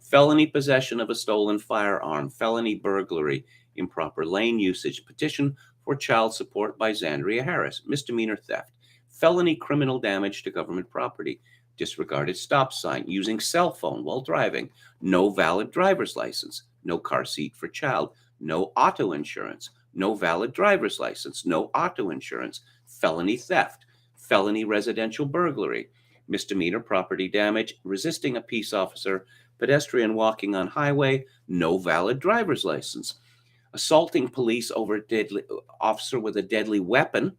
Felony possession of a stolen firearm, felony burglary, improper lane usage, petition for child support by Zandria Harris, misdemeanor theft, felony criminal damage to government property, disregarded stop sign, using cell phone while driving, no valid driver's license, no car seat for child, no auto insurance, no valid driver's license, no auto insurance, felony theft, felony residential burglary, misdemeanor property damage, resisting a peace officer, pedestrian walking on highway, no valid driver's license, assaulting police over deadly officer with a deadly weapon,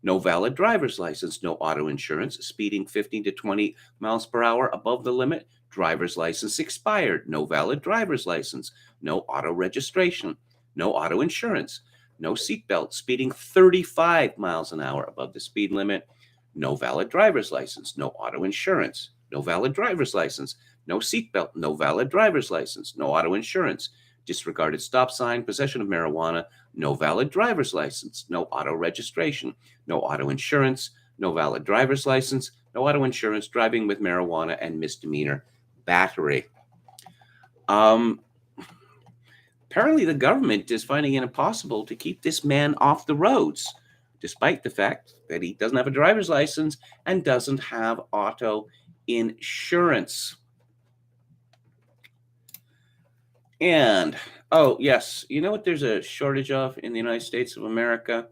no valid driver's license, no auto insurance, speeding 15 to 20 miles per hour above the limit, driver's license expired, no valid driver's license, no auto registration, no auto insurance, no seatbelt, speeding 35 miles an hour above the speed limit, no valid driver's license, no auto insurance, no valid driver's license, no seatbelt, no valid driver's license, no auto insurance, disregarded stop sign, possession of marijuana, no valid driver's license, no auto registration, no auto insurance, no valid driver's license, no auto insurance, driving with marijuana, and misdemeanor battery. Apparently, the government is finding it impossible to keep this man off the roads, despite the fact that he doesn't have a driver's license and doesn't have auto insurance. And, oh, yes, you know what there's a shortage of in the United States of America?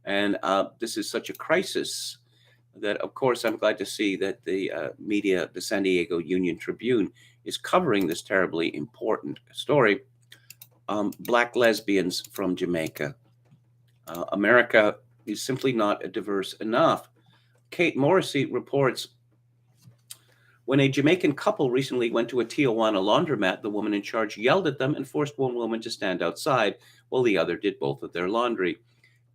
And this is such a crisis that, of course, I'm glad to see that the media, the San Diego Union Tribune, is covering this terribly important story. Black lesbians from Jamaica. America is simply not diverse enough. Kate Morrissey reports, when a Jamaican couple recently went to a Tijuana laundromat, the woman in charge yelled at them and forced one woman to stand outside while the other did both of their laundry.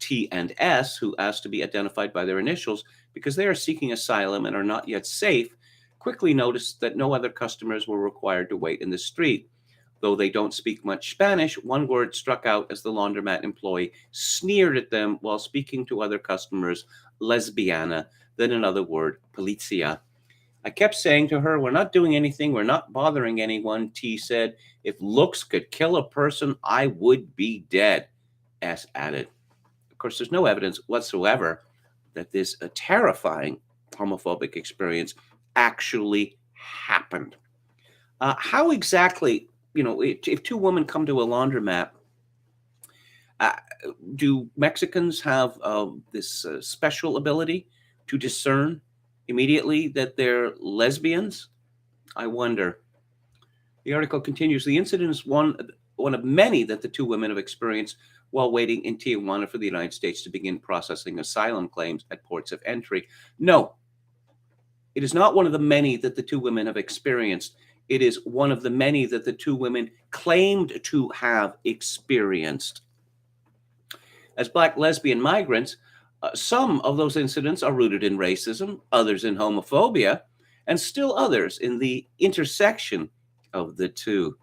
T and S, who asked to be identified by their initials because they are seeking asylum and are not yet safe, quickly noticed that no other customers were required to wait in the street. Though they don't speak much Spanish, one word struck out as the laundromat employee sneered at them while speaking to other customers, lesbiana, then another word, policia. I kept saying to her, we're not doing anything, we're not bothering anyone, T said. If looks could kill a person, I would be dead, S added. Of course, there's no evidence whatsoever that this terrifying homophobic experience actually happened. How exactly, if two women come to a laundromat, do Mexicans have this special ability to discern immediately that they're lesbians? I wonder. The article continues. The incident is one of many that the two women have experienced while waiting in Tijuana for the United States to begin processing asylum claims at ports of entry. No, it is not one of the many that the two women have experienced. It is one of the many that the two women claimed to have experienced. As Black lesbian migrants, some of those incidents are rooted in racism, others in homophobia, and still others in the intersection of the two.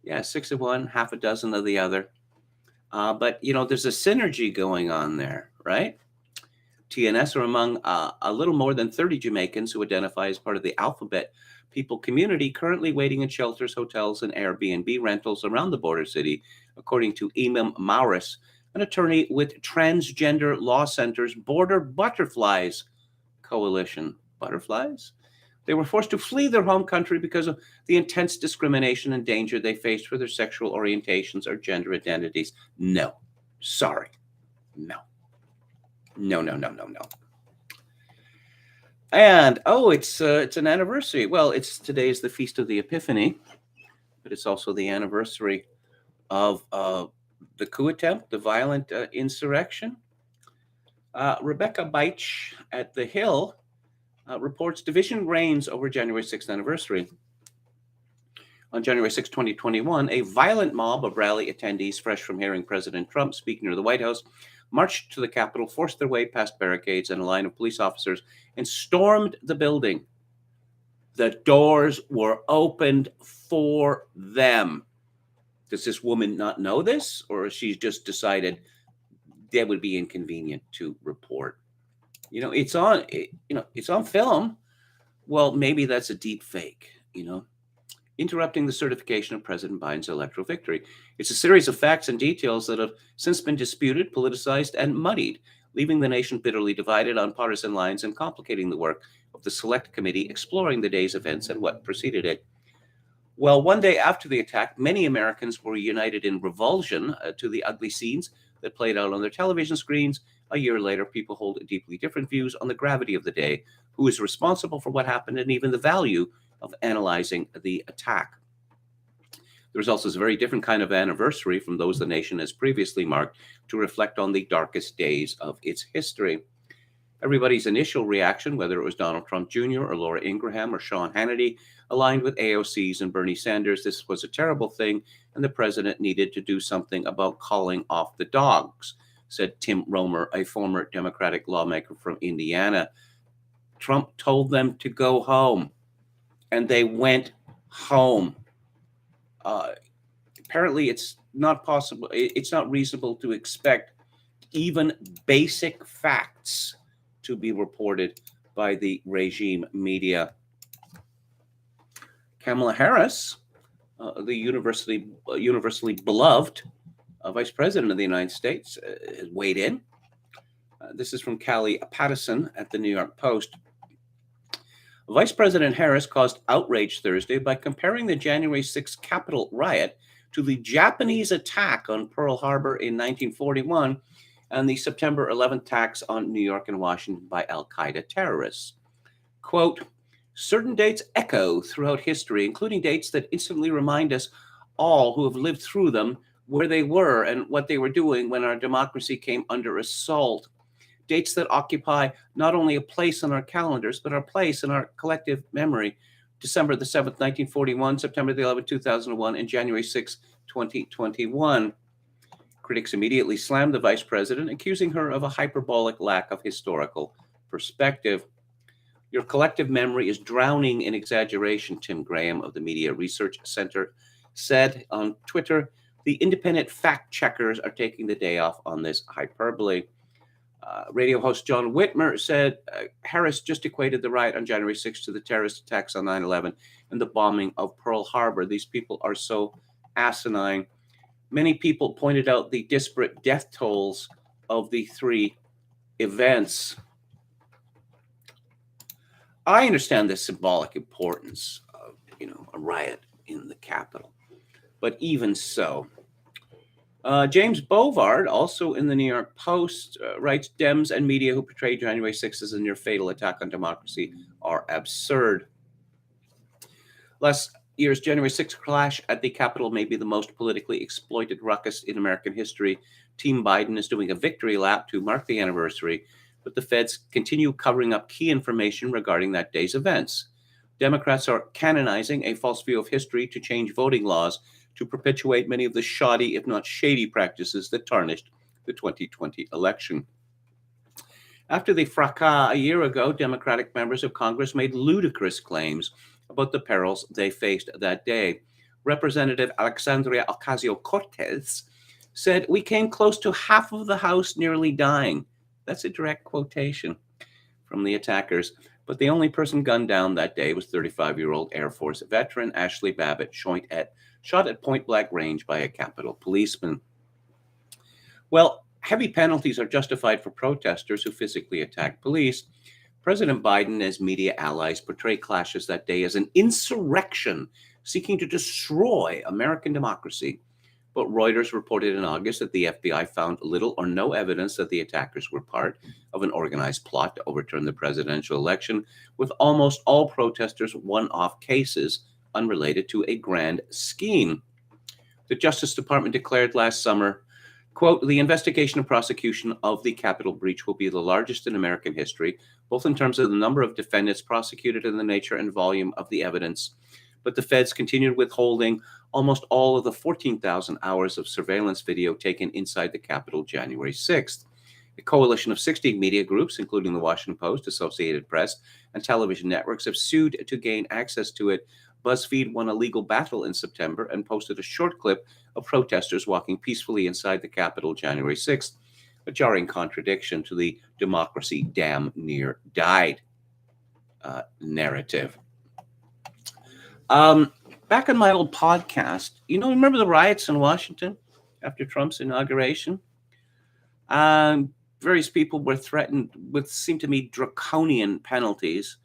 Yeah, 6 of one, half a dozen of the other. But, there's a synergy going on there, right? TNS are among a little more than 30 Jamaicans who identify as part of the alphabet people community currently waiting in shelters, hotels, and Airbnb rentals around the border city, according to Imam Maurice, an attorney with Transgender Law Center's Border Butterflies Coalition. Butterflies? They were forced to flee their home country because of the intense discrimination and danger they faced for their sexual orientations or gender identities. No. Sorry. No. No. And, it's an anniversary. Well, today is the Feast of the Epiphany, but it's also the anniversary of the coup attempt, the violent insurrection. Rebecca Beich at The Hill reports division reigns over January 6th anniversary. On January 6, 2021, a violent mob of rally attendees fresh from hearing President Trump speak near the White House marched to the Capitol, forced their way past barricades and a line of police officers, and stormed the building. The doors were opened for them. Does this woman not know this, or she's just decided that would be inconvenient to report? It's on film. Well, maybe that's a deep fake, interrupting the certification of President Biden's electoral victory. It's a series of facts and details that have since been disputed, politicized, and muddied, leaving the nation bitterly divided on partisan lines and complicating the work of the Select Committee exploring the day's events and what preceded it. Well, one day after the attack, many Americans were united in revulsion to the ugly scenes that played out on their television screens. A year later, people hold deeply different views on the gravity of the day, who is responsible for what happened, and even the value of analyzing the attack. The result is a very different kind of anniversary from those the nation has previously marked to reflect on the darkest days of its history. Everybody's initial reaction, whether it was Donald Trump Jr. or Laura Ingraham or Sean Hannity, aligned with AOC's and Bernie Sanders. This was a terrible thing, and the president needed to do something about calling off the dogs, said Tim Romer, a former Democratic lawmaker from Indiana. Trump told them to go home, and they went home. Apparently, it's not possible. It's not reasonable to expect even basic facts to be reported by the regime media. Kamala Harris, the universally beloved Vice President of the United States, has weighed in. This is from Callie Pattison at the New York Post. Vice President Harris caused outrage Thursday by comparing the January 6th Capitol riot to the Japanese attack on Pearl Harbor in 1941 and the September 11th attacks on New York and Washington by al-Qaeda terrorists. Quote, certain dates echo throughout history, including dates that instantly remind us all who have lived through them where they were and what they were doing when our democracy came under assault. Dates that occupy not only a place on our calendars, but our place in our collective memory. December the 7th, 1941, September the 11th, 2001, and January 6th, 2021. Critics immediately slammed the vice president, accusing her of a hyperbolic lack of historical perspective. Your collective memory is drowning in exaggeration, Tim Graham of the Media Research Center said on Twitter. The independent fact checkers are taking the day off on this hyperbole. Radio host John Whitmer said Harris just equated the riot on January 6th to the terrorist attacks on 9/11 and the bombing of Pearl Harbor. These people are so asinine. Many people pointed out the disparate death tolls of the three events. I understand the symbolic importance of, a riot in the Capitol, but even so, James Bovard, also in the New York Post, writes Dems and media who portray January 6th as a near fatal attack on democracy are absurd. Last year's January 6th clash at the Capitol may be the most politically exploited ruckus in American history. Team Biden is doing a victory lap to mark the anniversary, but the feds continue covering up key information regarding that day's events. Democrats are canonizing a false view of history to change voting laws to perpetuate many of the shoddy, if not shady, practices that tarnished the 2020 election. After the fracas a year ago, Democratic members of Congress made ludicrous claims about the perils they faced that day. Representative Alexandria Ocasio-Cortez said, "We came close to half of the House nearly dying." That's a direct quotation from the attackers. But the only person gunned down that day was 35-year-old Air Force veteran Ashley Babbitt, shot at point-blank range by a Capitol policeman. Well, heavy penalties are justified for protesters who physically attack police. President Biden and his media allies portray clashes that day as an insurrection seeking to destroy American democracy. But Reuters reported in August that the FBI found little or no evidence that the attackers were part of an organized plot to overturn the presidential election, with almost all protesters one-off cases unrelated to a grand scheme. The Justice Department declared last summer, quote, "The investigation and prosecution of the Capitol breach will be the largest in American history, both in terms of the number of defendants prosecuted and the nature and volume of the evidence." But the feds continued withholding almost all of the 14,000 hours of surveillance video taken inside the Capitol January 6th. A coalition of 60 media groups, including the Washington Post, Associated Press, and television networks, have sued to gain access to it. BuzzFeed won a legal battle in September and posted a short clip of protesters walking peacefully inside the Capitol January 6th, a jarring contradiction to the democracy damn near died narrative. Back on my old podcast, remember the riots in Washington after Trump's inauguration? Various people were threatened with, seemed to me, draconian penalties.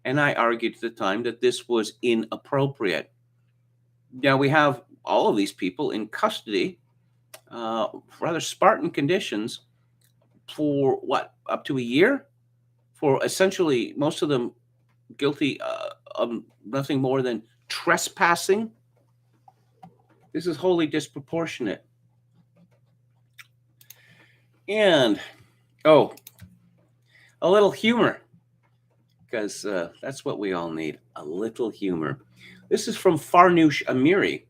And I argued at the time that this was inappropriate. Now we have all of these people in custody, rather Spartan conditions, for up to a year, for essentially most of them guilty of nothing more than trespassing. This is wholly disproportionate. And, a little humor, because that's what we all need, a little humor. This is from Farnoosh Amiri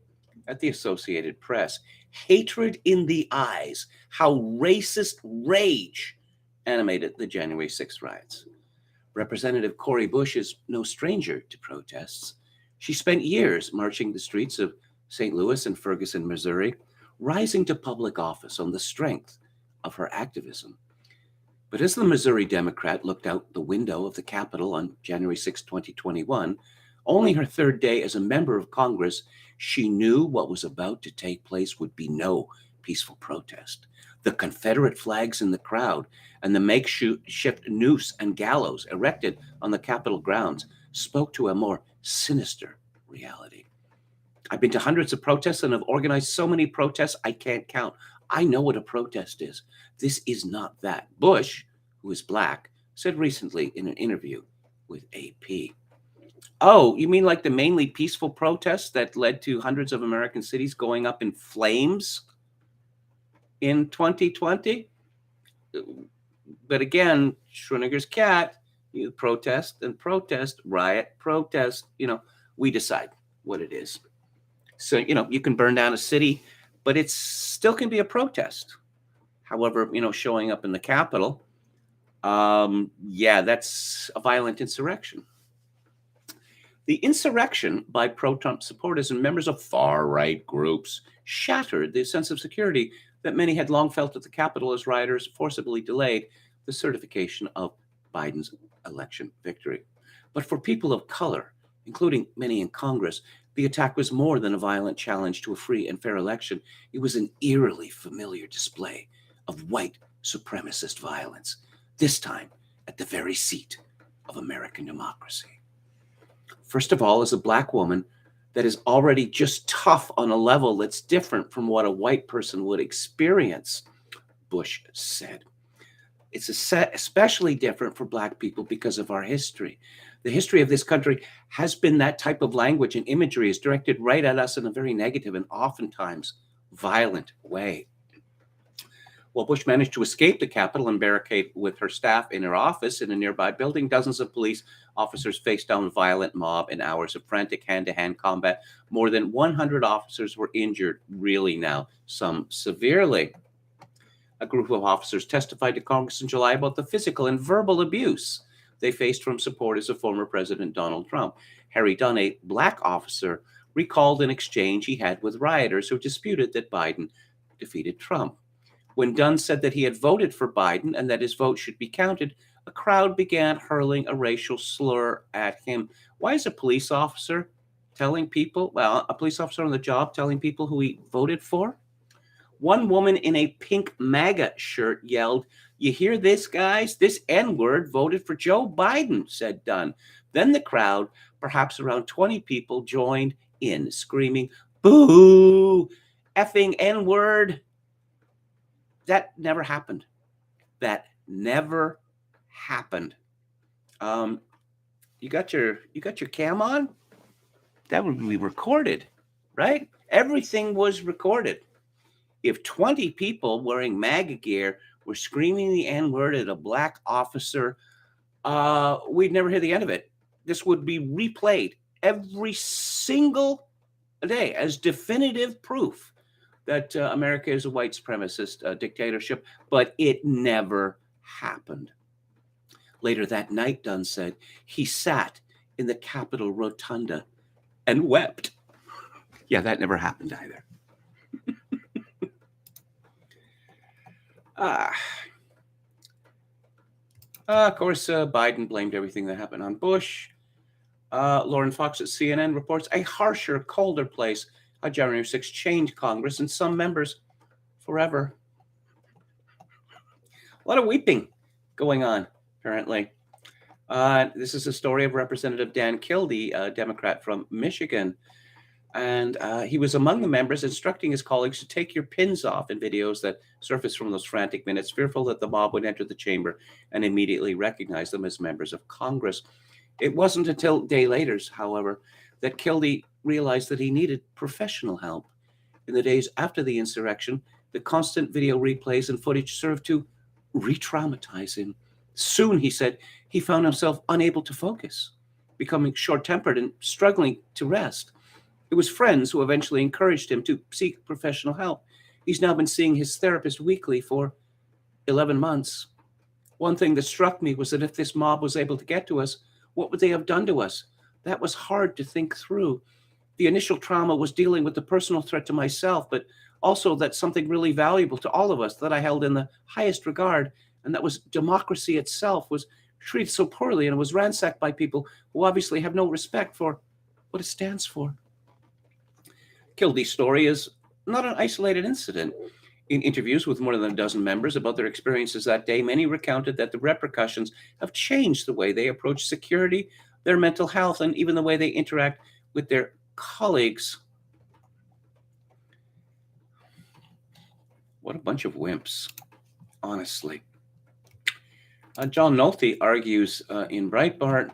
at the Associated Press. Hatred in the eyes, how racist rage animated the January 6th riots. Representative Cori Bush is no stranger to protests. She spent years marching the streets of St. Louis and Ferguson, Missouri, rising to public office on the strength of her activism. But as the Missouri Democrat looked out the window of the Capitol on January 6, 2021, only her third day as a member of Congress, she knew what was about to take place would be no peaceful protest. The Confederate flags in the crowd and the makeshift noose and gallows erected on the Capitol grounds spoke to a more sinister reality. I've been to hundreds of protests and have organized so many protests I can't count. I know what a protest is. This is not that. Bush, who is black, said recently in an interview with AP. Oh, you mean like the mainly peaceful protests that led to hundreds of American cities going up in flames in 2020? But again, Schrodinger's cat, you protest and protest, riot, protest, we decide what it is. So, you can burn down a city, but it still can be a protest. However, showing up in the Capitol, that's a violent insurrection. The insurrection by pro-Trump supporters and members of far-right groups shattered the sense of security that many had long felt at the Capitol as rioters forcibly delayed the certification of Biden's election victory. But for people of color, including many in Congress, the attack was more than a violent challenge to a free and fair election. It was an eerily familiar display of white supremacist violence, this time at the very seat of American democracy. First of all, as a black woman, that is already just tough on a level that's different from what a white person would experience, Bush said. It's especially different for black people because of our history. The history of this country has been that type of language and imagery is directed right at us in a very negative and oftentimes violent way. While Bush managed to escape the Capitol and barricade with her staff in her office in a nearby building, dozens of police officers faced down a violent mob in hours of frantic hand-to-hand combat. More than 100 officers were injured, really now, some severely. A group of officers testified to Congress in July about the physical and verbal abuse they faced from supporters of former President Donald Trump. Harry Dunn, a black officer, recalled an exchange he had with rioters who disputed that Biden defeated Trump. When Dunn said that he had voted for Biden and that his vote should be counted, a crowd began hurling a racial slur at him. Why is a police officer telling people, a police officer on the job telling people who he voted for? One woman in a pink MAGA shirt yelled, "You hear this, guys? This N-word voted for Joe Biden," said Dunn. Then the crowd, perhaps around 20 people, joined in, screaming, "Boo! Effing N-word!" That never happened. That never happened. You got your cam on? That would be recorded, right? Everything was recorded. If 20 people wearing MAGA gear were screaming the N-word at a black officer, we'd never hear the end of it. This would be replayed every single day as definitive proof that America is a white supremacist dictatorship, but it never happened. Later that night, Dunn said, he sat in the Capitol Rotunda and wept. Yeah, that never happened either. Of course, Biden blamed everything that happened on Bush. Lauren Fox at CNN reports a harsher, colder place on January 6th changed Congress and some members forever. A lot of weeping going on, apparently. This is a story of Representative Dan Kildee, a Democrat from Michigan. And he was among the members instructing his colleagues to take your pins off in videos that surfaced from those frantic minutes, fearful that the mob would enter the chamber and immediately recognize them as members of Congress. It wasn't until a day later, however, that Kildee realized that he needed professional help. In the days after the insurrection, the constant video replays and footage served to re-traumatize him. Soon, he said, he found himself unable to focus, becoming short-tempered and struggling to rest. It was friends who eventually encouraged him to seek professional help. He's now been seeing his therapist weekly for 11 months. One thing that struck me was that if this mob was able to get to us, what would they have done to us? That was hard to think through. The initial trauma was dealing with the personal threat to myself, but also that something really valuable to all of us that I held in the highest regard, and that was democracy itself, was treated so poorly and was ransacked by people who obviously have no respect for what it stands for. Kildee's story is not an isolated incident. In interviews with more than a dozen members about their experiences that day, many recounted that the repercussions have changed the way they approach security, their mental health, and even the way they interact with their colleagues. What a bunch of wimps, honestly. John Nolte argues in Breitbart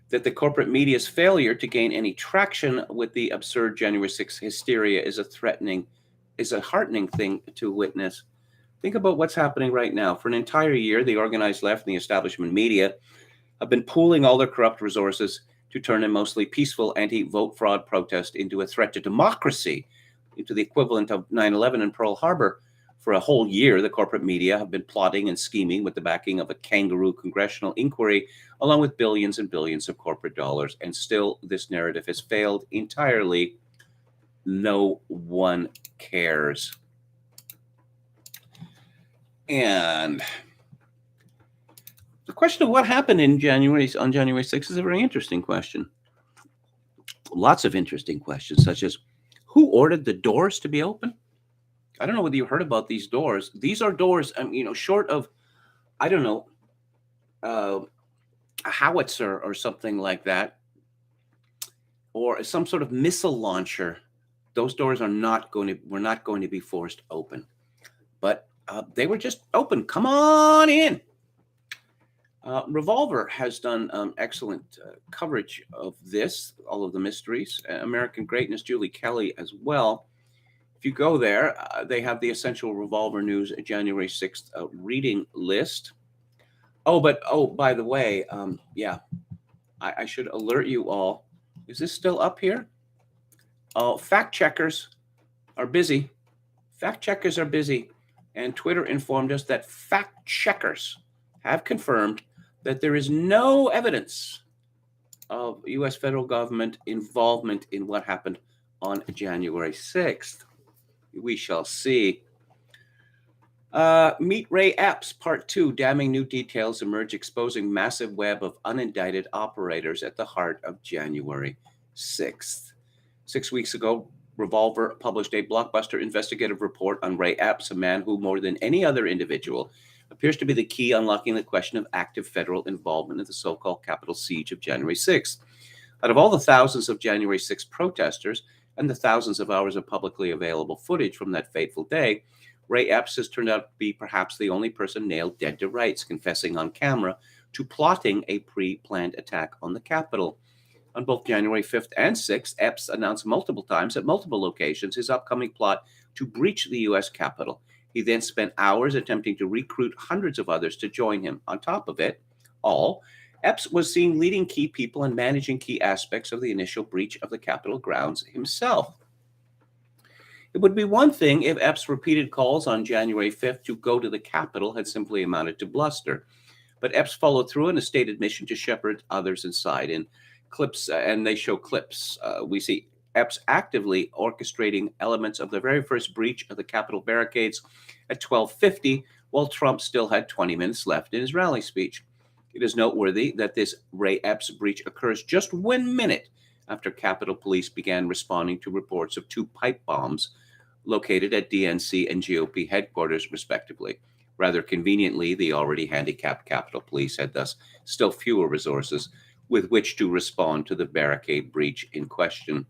that the corporate media's failure to gain any traction with the absurd January 6th hysteria is a heartening thing to witness. Think about what's happening right now. For an entire year, the organized left and the establishment media have been pooling all their corrupt resources to turn a mostly peaceful anti-vote fraud protest into a threat to democracy, into the equivalent of 9/11 and Pearl Harbor. For a whole year, the corporate media have been plotting and scheming with the backing of a kangaroo congressional inquiry, along with billions and billions of corporate dollars. And still, this narrative has failed entirely. No one cares. And the question of what happened on January 6th is a very interesting question. Lots of interesting questions, such as who ordered the doors to be open? I don't know whether you heard about these doors. These are doors, short of, a howitzer or something like that, or some sort of missile launcher, those doors were not going to be forced open. But they were just open. Come on in. Revolver has done excellent coverage of this, all of the mysteries. American Greatness, Julie Kelly as well. If you go there, they have the Essential Revolver News January 6th reading list. Oh, by the way, I should alert you all. Is this still up here? Oh, fact checkers are busy. Fact checkers are busy. And Twitter informed us that fact checkers have confirmed that there is no evidence of U.S. federal government involvement in what happened on January 6th. We shall see. Meet Ray Epps, Part 2. Damning new details emerge exposing massive web of unindicted operators at the heart of January 6th. 6 weeks ago, Revolver published a blockbuster investigative report on Ray Epps, a man who, more than any other individual, appears to be the key unlocking the question of active federal involvement in the so-called Capitol siege of January 6th. Out of all the thousands of January 6th protesters and the thousands of hours of publicly available footage from that fateful day, Ray Epps has turned out to be perhaps the only person nailed dead to rights, confessing on camera to plotting a pre-planned attack on the Capitol. On both January 5th and 6th, Epps announced multiple times at multiple locations his upcoming plot to breach the U.S. Capitol. He then spent hours attempting to recruit hundreds of others to join him. On top of it all, Epps was seen leading key people and managing key aspects of the initial breach of the Capitol grounds himself. It would be one thing if Epps' repeated calls on January 5th to go to the Capitol had simply amounted to bluster. But Epps followed through on a stated mission to shepherd others inside. In clips, and they show clips, we see Epps actively orchestrating elements of the very first breach of the Capitol barricades at 12:50, while Trump still had 20 minutes left in his rally speech. It is noteworthy that this Ray Epps breach occurs just 1 minute after Capitol Police began responding to reports of 2 pipe bombs located at DNC and GOP headquarters, respectively. Rather conveniently, the already handicapped Capitol Police had thus still fewer resources with which to respond to the barricade breach in question.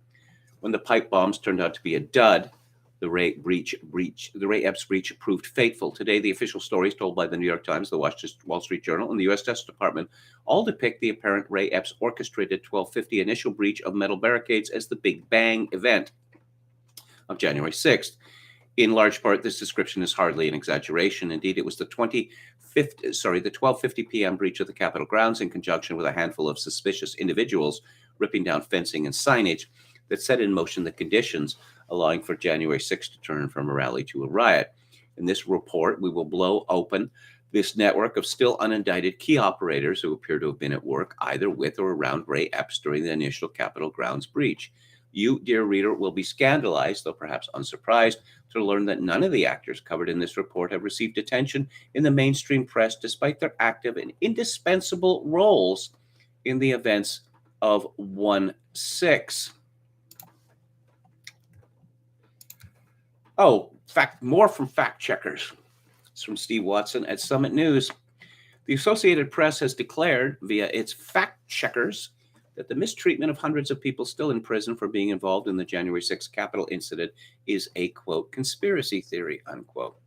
When the pipe bombs turned out to be a dud, the Ray Epps breach proved fateful. Today, the official stories told by the New York Times, the Wall Street Journal, and the U.S. Justice Department all depict the apparent Ray Epps orchestrated 12:50 initial breach of metal barricades as the Big Bang event of January 6th. In large part, this description is hardly an exaggeration. Indeed, it was the 12:50 p.m. breach of the Capitol grounds in conjunction with a handful of suspicious individuals ripping down fencing and signage that set in motion the conditions allowing for January 6th to turn from a rally to a riot. In this report, we will blow open this network of still unindicted key operators who appear to have been at work either with or around Ray Epps during the initial Capitol grounds breach. You, dear reader, will be scandalized, though perhaps unsurprised, to learn that none of the actors covered in this report have received attention in the mainstream press despite their active and indispensable roles in the events of 1/6. Oh, more from fact checkers. It's from Steve Watson at Summit News. The Associated Press has declared via its fact checkers that the mistreatment of hundreds of people still in prison for being involved in the January 6th Capitol incident is a, quote, conspiracy theory, unquote.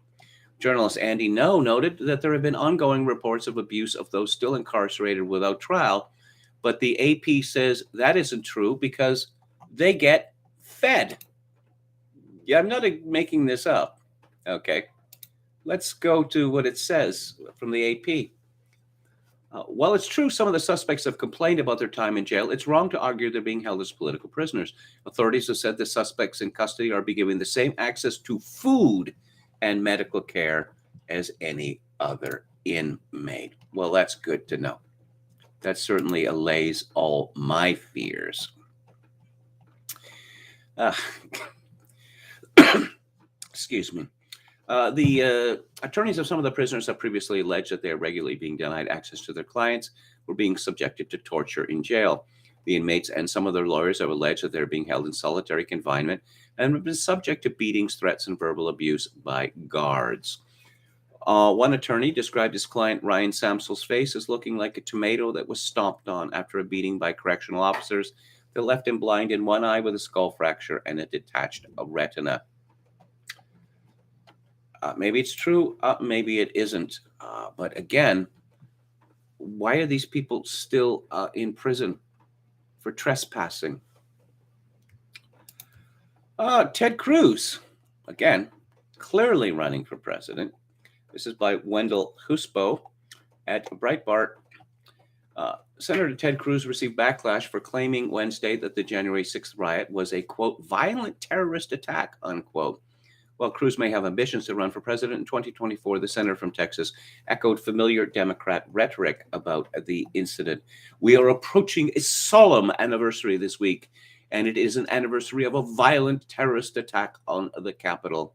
Journalist Andy No noted that there have been ongoing reports of abuse of those still incarcerated without trial, but the AP says that isn't true because they get fed. Yeah, I'm not making this up. Okay. Let's go to what it says from the AP. While it's true some of the suspects have complained about their time in jail, it's wrong to argue they're being held as political prisoners. Authorities have said the suspects in custody are being given the same access to food and medical care as any other inmate. Well, that's good to know. That certainly allays all my fears. Excuse me. The attorneys of some of the prisoners have previously alleged that they are regularly being denied access to their clients or being subjected to torture in jail. The inmates and some of their lawyers have alleged that they're being held in solitary confinement and have been subject to beatings, threats, and verbal abuse by guards. One attorney described his client Ryan Samsel's face as looking like a tomato that was stomped on after a beating by correctional officers that left him blind in one eye with a skull fracture and a detached retina. Maybe it's true, maybe it isn't. But again, why are these people still in prison for trespassing? Ted Cruz, again, clearly running for president. This is by Wendell Husbo at Breitbart. Senator Ted Cruz received backlash for claiming Wednesday that the January 6th riot was a, quote, violent terrorist attack, unquote. While Cruz may have ambitions to run for president in 2024, the senator from Texas echoed familiar Democrat rhetoric about the incident. We are approaching a solemn anniversary this week, and it is an anniversary of a violent terrorist attack on the Capitol.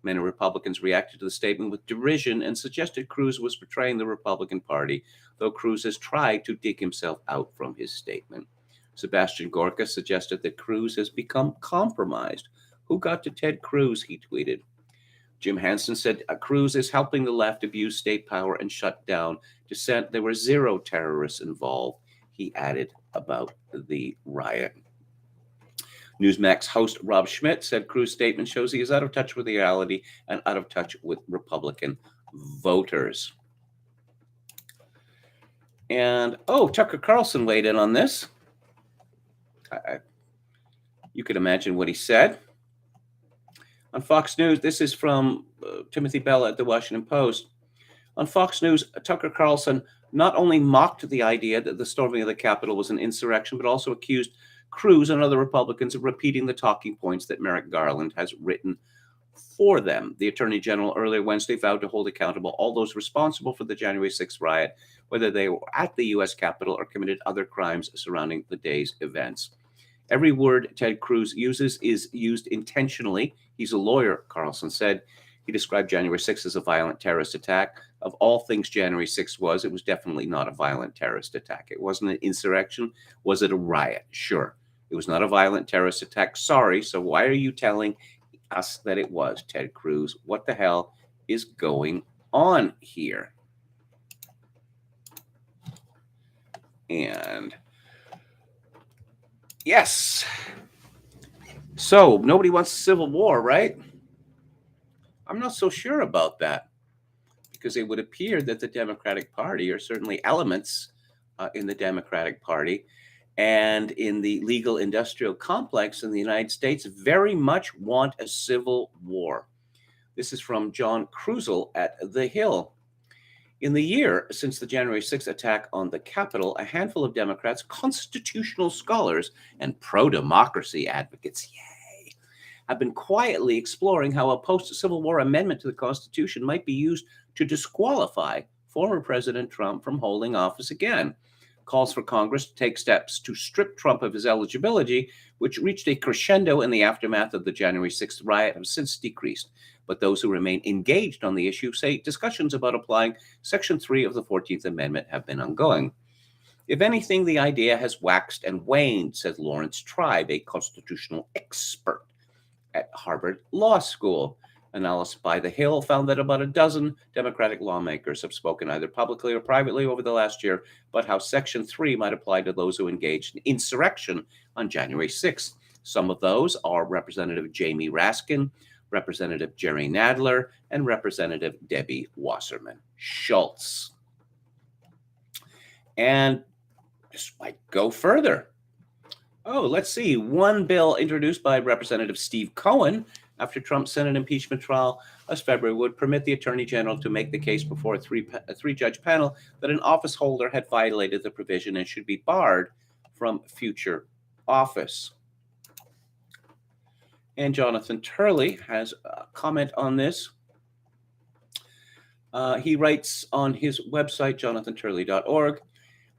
Many Republicans reacted to the statement with derision and suggested Cruz was betraying the Republican Party, though Cruz has tried to dig himself out from his statement. Sebastian Gorka suggested that Cruz has become compromised. Who got to Ted Cruz, he tweeted. Jim Hansen said Cruz is helping the left abuse state power and shut down dissent. There were 0 terrorists involved, he added about the riot. Newsmax host Rob Schmidt said Cruz's statement shows he is out of touch with reality and out of touch with Republican voters. And, Tucker Carlson weighed in on this. You could imagine what he said. On Fox News, this is from Timothy Bell at the Washington Post. On Fox News, Tucker Carlson not only mocked the idea that the storming of the Capitol was an insurrection, but also accused Cruz and other Republicans of repeating the talking points that Merrick Garland has written for them. The Attorney General earlier Wednesday vowed to hold accountable all those responsible for the January 6th riot, whether they were at the U.S. Capitol or committed other crimes surrounding the day's events. Every word Ted Cruz uses is used intentionally. He's a lawyer, Carlson said. He described January 6th as a violent terrorist attack. Of all things January 6th was, it was definitely not a violent terrorist attack. It wasn't an insurrection. Was it a riot? Sure. It was not a violent terrorist attack. Sorry. So why are you telling us that it was, Ted Cruz? What the hell is going on here? And yes. So nobody wants a civil war, right? I'm not so sure about that, because it would appear that the Democratic Party, or certainly elements in the Democratic Party and in the legal industrial complex in the United States, very much want a civil war. This is from John Krusel at The Hill. In the year since the January 6th attack on the Capitol, a handful of Democrats, constitutional scholars, and pro-democracy advocates, have been quietly exploring how a post-Civil War amendment to the Constitution might be used to disqualify former President Trump from holding office again. Calls for Congress to take steps to strip Trump of his eligibility, which reached a crescendo in the aftermath of the January 6th riot, have since decreased. But those who remain engaged on the issue say discussions about applying Section 3 of the 14th Amendment have been ongoing. If anything, the idea has waxed and waned, said Lawrence Tribe, a constitutional expert at Harvard Law School. Analysis by The Hill found that about a dozen Democratic lawmakers have spoken either publicly or privately over the last year about how Section 3 might apply to those who engaged in insurrection on January 6th. Some of those are Representative Jamie Raskin, Representative Jerry Nadler, and Representative Debbie Wasserman Schultz. And this might go further. Let's see. One bill introduced by Representative Steve Cohen after Trump's Senate impeachment trial last February would permit the Attorney General to make the case before a three-judge panel that an office holder had violated the provision and should be barred from future office. And Jonathan Turley has a comment on this. He writes on his website, jonathanturley.org,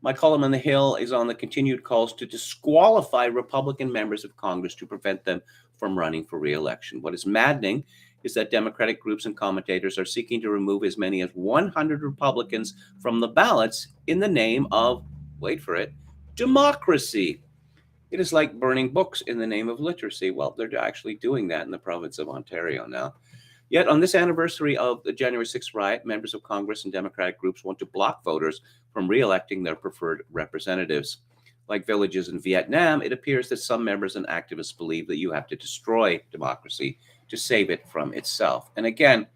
my column on The Hill is on the continued calls to disqualify Republican members of Congress to prevent them from running for re-election. What is maddening is that Democratic groups and commentators are seeking to remove as many as 100 Republicans from the ballots in the name of, wait for it, democracy. It is like burning books in the name of literacy. Well, they're actually doing that in the province of Ontario now. Yet on this anniversary of the January 6th riot, members of Congress and Democratic groups want to block voters from re-electing their preferred representatives. Like villages in Vietnam, it appears that some members and activists believe that you have to destroy democracy to save it from itself. And again,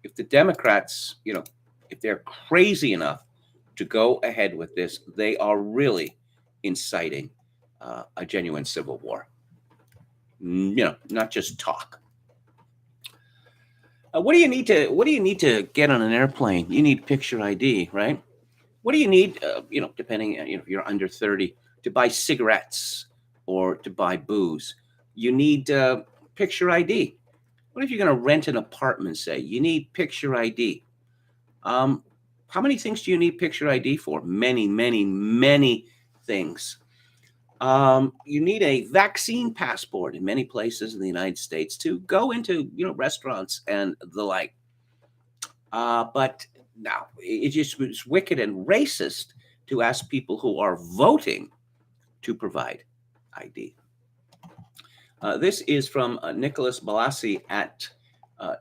if the Democrats, if they're crazy enough to go ahead with this, they are really inciting a genuine civil war. Not just talk. What do you need to get on an airplane? You need picture ID, right? What do you need, depending, if you're under 30, to buy cigarettes or to buy booze? You need picture ID. What if you're going to rent an apartment, say? You need picture ID. How many things do you need picture ID for? Many, many, many things. You need a vaccine passport in many places in the United States to go into, restaurants and the like. But now it's wicked and racist to ask people who are voting to provide ID. This is from Nicholas Balassi at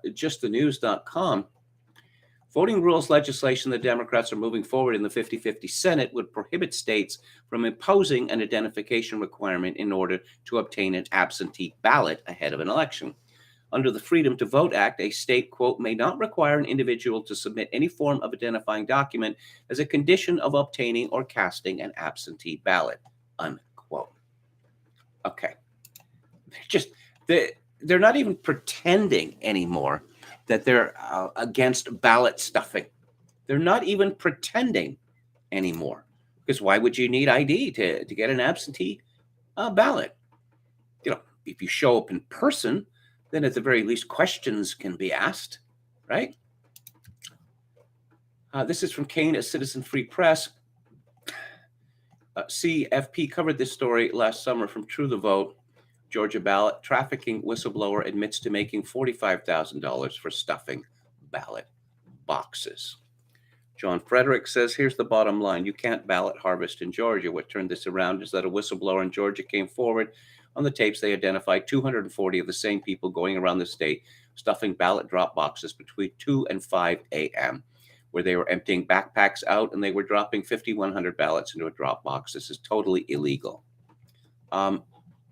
justthenews.com. Voting rules legislation the Democrats are moving forward in the 50-50 Senate would prohibit states from imposing an identification requirement in order to obtain an absentee ballot ahead of an election. Under the Freedom to Vote Act, a state, quote, may not require an individual to submit any form of identifying document as a condition of obtaining or casting an absentee ballot, unquote. Okay. They're not even pretending anymore that they're against ballot stuffing. They're not even pretending anymore. Because why would you need ID to get an absentee ballot? If you show up in person, then at the very least questions can be asked, right? This is from Kane at Citizen Free Press. CFP covered this story last summer from True the Vote. Georgia ballot, trafficking whistleblower admits to making $45,000 for stuffing ballot boxes. John Frederick says, here's the bottom line. You can't ballot harvest in Georgia. What turned this around is that a whistleblower in Georgia came forward. On the tapes, they identified 240 of the same people going around the state, stuffing ballot drop boxes between 2 and 5 a.m., where they were emptying backpacks out and they were dropping 5,100 ballots into a drop box. This is totally illegal.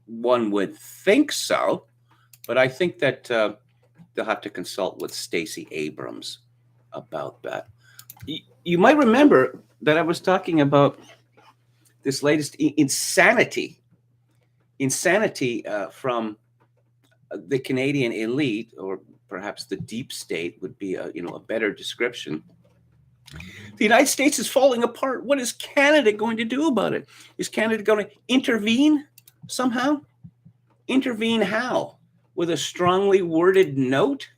One would think so, but I think that they'll have to consult with Stacey Abrams about that. You might remember that I was talking about this latest insanity from the Canadian elite, or perhaps the deep state would be a better description. The United States is falling apart. What is Canada going to do about it? Is Canada going to intervene somehow? Intervene how? With a strongly worded note?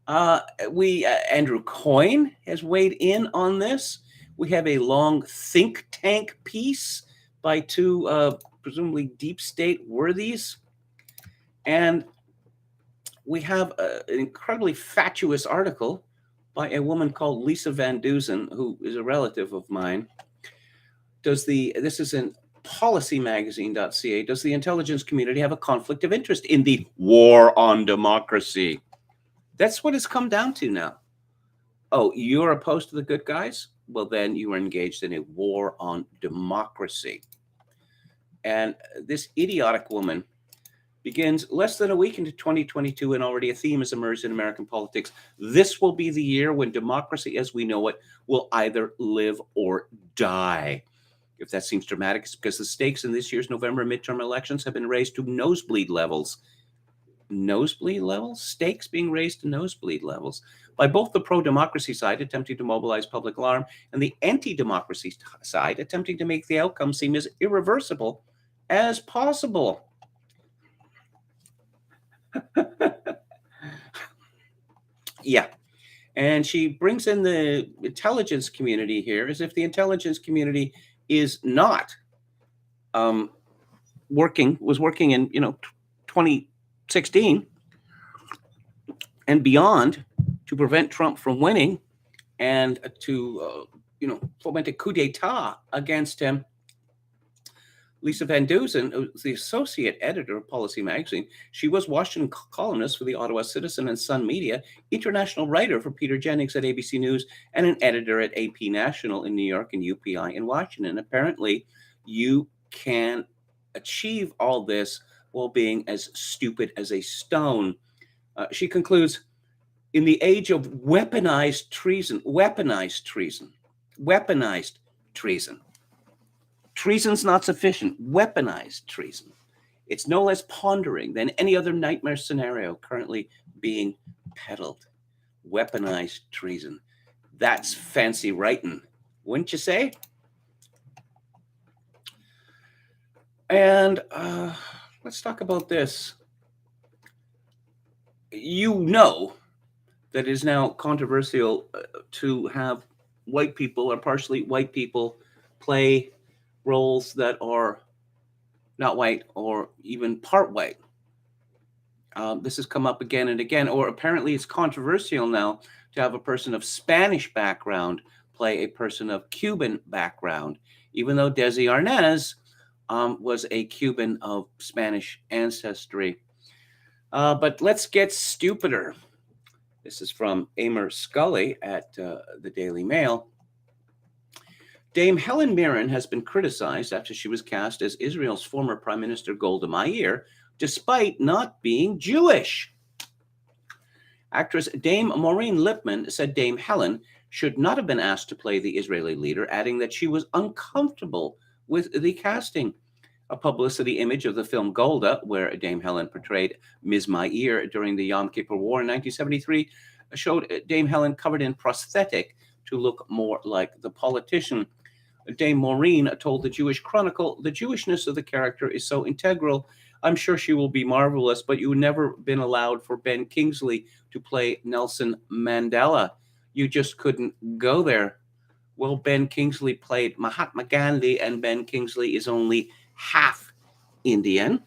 Andrew Coyne has weighed in on this. We have a long think tank piece by two presumably deep state worthies. And we have an incredibly fatuous article by a woman called Lisa Van Dusen, who is a relative of mine. This is in policymagazine.ca. Does the intelligence community have a conflict of interest in the war on democracy? That's what it's come down to now. Oh, you're opposed to the good guys? Well, then you are engaged in a war on democracy. And this idiotic woman begins less than a week into 2022, and already a theme has emerged in American politics. This will be the year when democracy as we know it will either live or die. If that seems dramatic, it's because the stakes in this year's November midterm elections have been raised to nosebleed levels. Nosebleed levels? Stakes being raised to nosebleed levels by both the pro-democracy side attempting to mobilize public alarm and the anti-democracy side attempting to make the outcome seem as irreversible as possible. Yeah. And she brings in the intelligence community here as if the intelligence community is not was working in 2016 and beyond to prevent Trump from winning and to foment a coup d'etat against him. Lisa Van Dusen, the associate editor of Policy Magazine. She was Washington columnist for the Ottawa Citizen and Sun Media, international writer for Peter Jennings at ABC News, and an editor at AP National in New York and UPI in Washington. Apparently, you can achieve all this while being as stupid as a stone. She concludes, in the age of weaponized treason, treason's not sufficient, weaponized treason. It's no less pondering than any other nightmare scenario currently being peddled. Weaponized treason. That's fancy writing, wouldn't you say? And let's talk about this. You know that it is now controversial to have white people or partially white people play roles that are not white or even part white. This has come up again and again, or apparently it's controversial now to have a person of Spanish background play a person of Cuban background, even though Desi Arnaz was a Cuban of Spanish ancestry. But let's get stupider. This is from Emer Scully at the Daily Mail. Dame Helen Mirren has been criticized after she was cast as Israel's former Prime Minister Golda Meir, despite not being Jewish. Actress Dame Maureen Lipman said Dame Helen should not have been asked to play the Israeli leader, adding that she was uncomfortable with the casting. A publicity image of the film Golda, where Dame Helen portrayed Ms. Meir during the Yom Kippur War in 1973, showed Dame Helen covered in prosthetic to look more like the politician. Dame Maureen told the Jewish Chronicle, the Jewishness of the character is so integral. I'm sure she will be marvelous, but you've never been allowed for Ben Kingsley to play Nelson Mandela. You just couldn't go there. Well, Ben Kingsley played Mahatma Gandhi, and Ben Kingsley is only half Indian.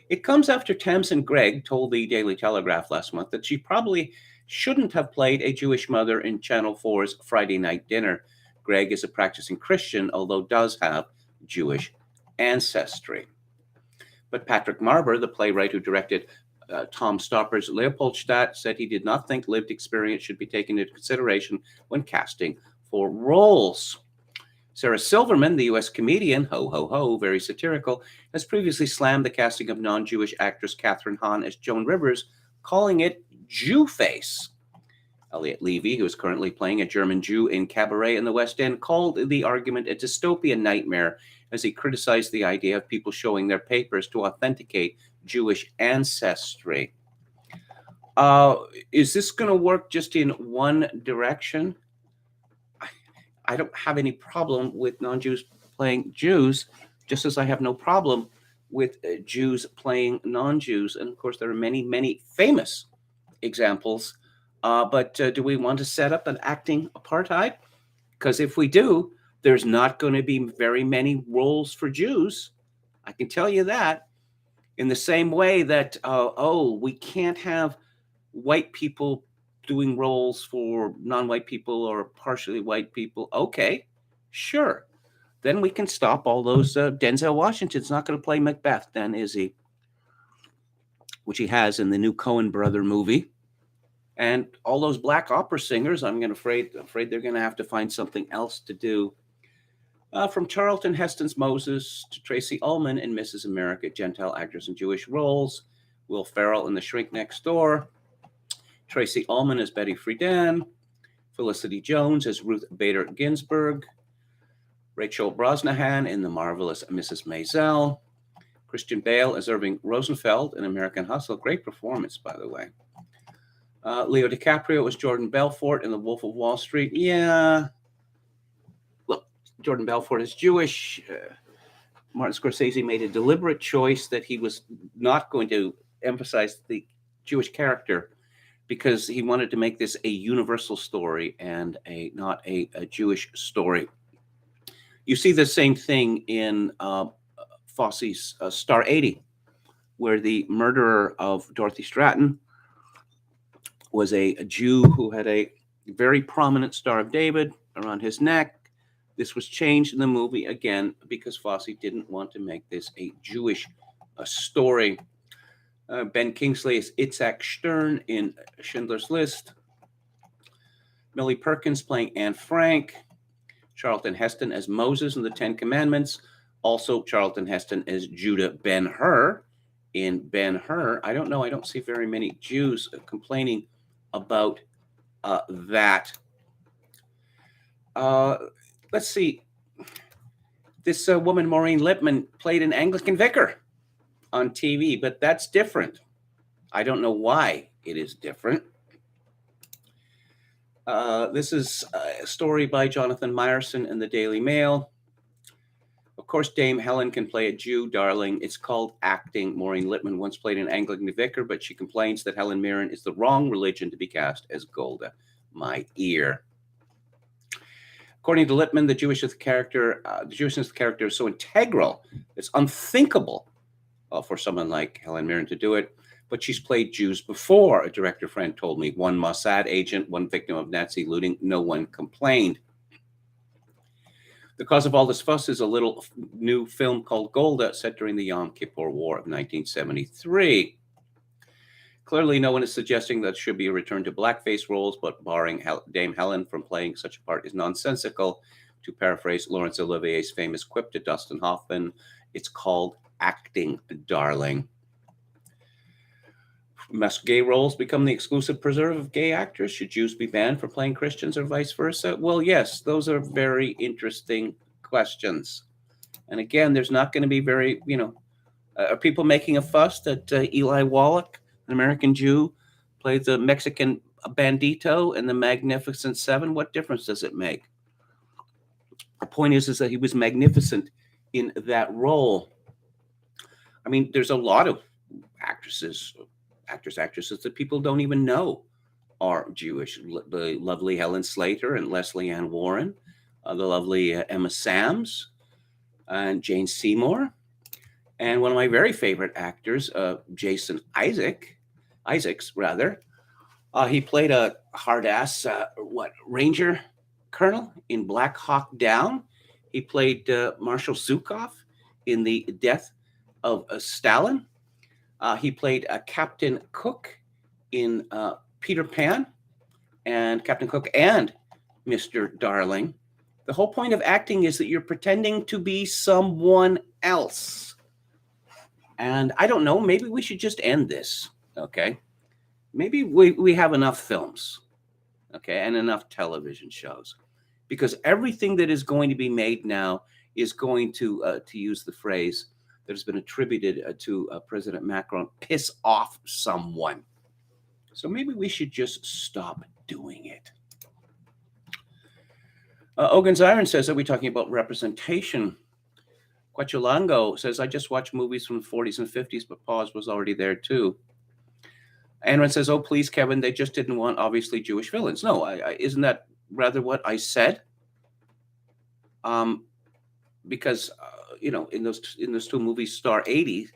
It comes after Tamsin Greig told the Daily Telegraph last month that she probably shouldn't have played a Jewish mother in Channel 4's Friday Night Dinner. Greig is a practicing Christian, although does have Jewish ancestry. But Patrick Marber, the playwright who directed Tom Stopper's Leopoldstadt, said he did not think lived experience should be taken into consideration when casting for roles. Sarah Silverman, the U.S. comedian, ho, ho, ho, very satirical, has previously slammed the casting of non-Jewish actress Catherine Hahn as Joan Rivers, calling it Jew face. Elliot Levy, who is currently playing a German Jew in Cabaret in the West End, called the argument a dystopian nightmare as he criticized the idea of people showing their papers to authenticate Jewish ancestry. Is this going to work just in one direction? I don't have any problem with non-Jews playing Jews, just as I have no problem with Jews playing non-Jews. And of course, there are many, many famous examples. But do we want to set up an acting apartheid? Because if we do, there's not going to be very many roles for Jews. I can tell you that. In the same way that, we can't have white people doing roles for non-white people or partially white people. Okay, sure. Then we can stop all those. Denzel Washington's not going to play Macbeth then, is he? Which he has in the new Coen brother movie. And all those black opera singers, I'm afraid they're going to have to find something else to do. From Charlton Heston's Moses to Tracy Ullman in Mrs. America, Gentile actors in Jewish roles. Will Ferrell in The Shrink Next Door. Tracy Ullman as Betty Friedan. Felicity Jones as Ruth Bader Ginsburg. Rachel Brosnahan in The Marvelous Mrs. Maisel. Christian Bale as Irving Rosenfeld in American Hustle. Great performance, by the way. Leo DiCaprio as Jordan Belfort in The Wolf of Wall Street. Yeah. Look, Jordan Belfort is Jewish. Martin Scorsese made a deliberate choice that he was not going to emphasize the Jewish character because he wanted to make this a universal story and not a Jewish story. You see the same thing in Fosse's Star 80, where the murderer of Dorothy Stratton was a Jew who had a very prominent Star of David around his neck. This was changed in the movie again because Fosse didn't want to make this a Jewish story. Ben Kingsley is Itzhak Stern in Schindler's List. Millie Perkins playing Anne Frank. Charlton Heston as Moses in the Ten Commandments. Also Charlton Heston as Judah Ben-Hur in Ben-Hur. I don't know. I don't see very many Jews complaining about that. Let's see. This woman, Maureen Lipman, played an Anglican vicar on TV, but that's different. I don't know why it is different. This is a story by Jonathan Meyerson in the Daily Mail. Of course, Dame Helen can play a Jew, darling. It's called acting. Maureen Lipman once played an Anglican vicar, but she complains that Helen Mirren is the wrong religion to be cast as Golda Meir. According to Lipman, the Jewishness of the character is so integral, it's unthinkable for someone like Helen Mirren to do it. But she's played Jews before, a director friend told me. One Mossad agent, one victim of Nazi looting. No one complained. The cause of all this fuss is a little new film called Golda, set during the Yom Kippur War of 1973. Clearly, no one is suggesting that should be a return to blackface roles, but barring Dame Helen from playing such a part is nonsensical. To paraphrase Laurence Olivier's famous quip to Dustin Hoffman, it's called acting, darling. Must gay roles become the exclusive preserve of gay actors? Should Jews be banned for playing Christians or vice versa? Well, yes, those are very interesting questions. And again, there's not going to be very, are people making a fuss that Eli Wallach, an American Jew, played the Mexican bandito in The Magnificent Seven? What difference does it make? The point is that he was magnificent in that role. I mean, there's a lot of actresses that people don't even know are Jewish. The lovely Helen Slater and Leslie Ann Warren, the lovely Emma Sams, and Jane Seymour, and one of my very favorite actors, Jason Isaacs. He played a hard-ass, Ranger Colonel in Black Hawk Down. He played Marshal Zhukov in The Death of Stalin. He played Captain Cook in Peter Pan, and Captain Cook and Mr. Darling. The whole point of acting is that you're pretending to be someone else. And I don't know, maybe we should just end this, okay? Maybe we have enough films, okay, and enough television shows. Because everything that is going to be made now is going to use the phrase that has been attributed to President Macron, piss off someone. So maybe we should just stop doing it. Ogan's Iron says, are we talking about representation? Quachulango says, I just watched movies from the 40s and 50s, but Pause was already there too. Anwar says, oh, please, Kevin, they just didn't want obviously Jewish villains. No, isn't that rather what I said? Because in those two movies, Star 80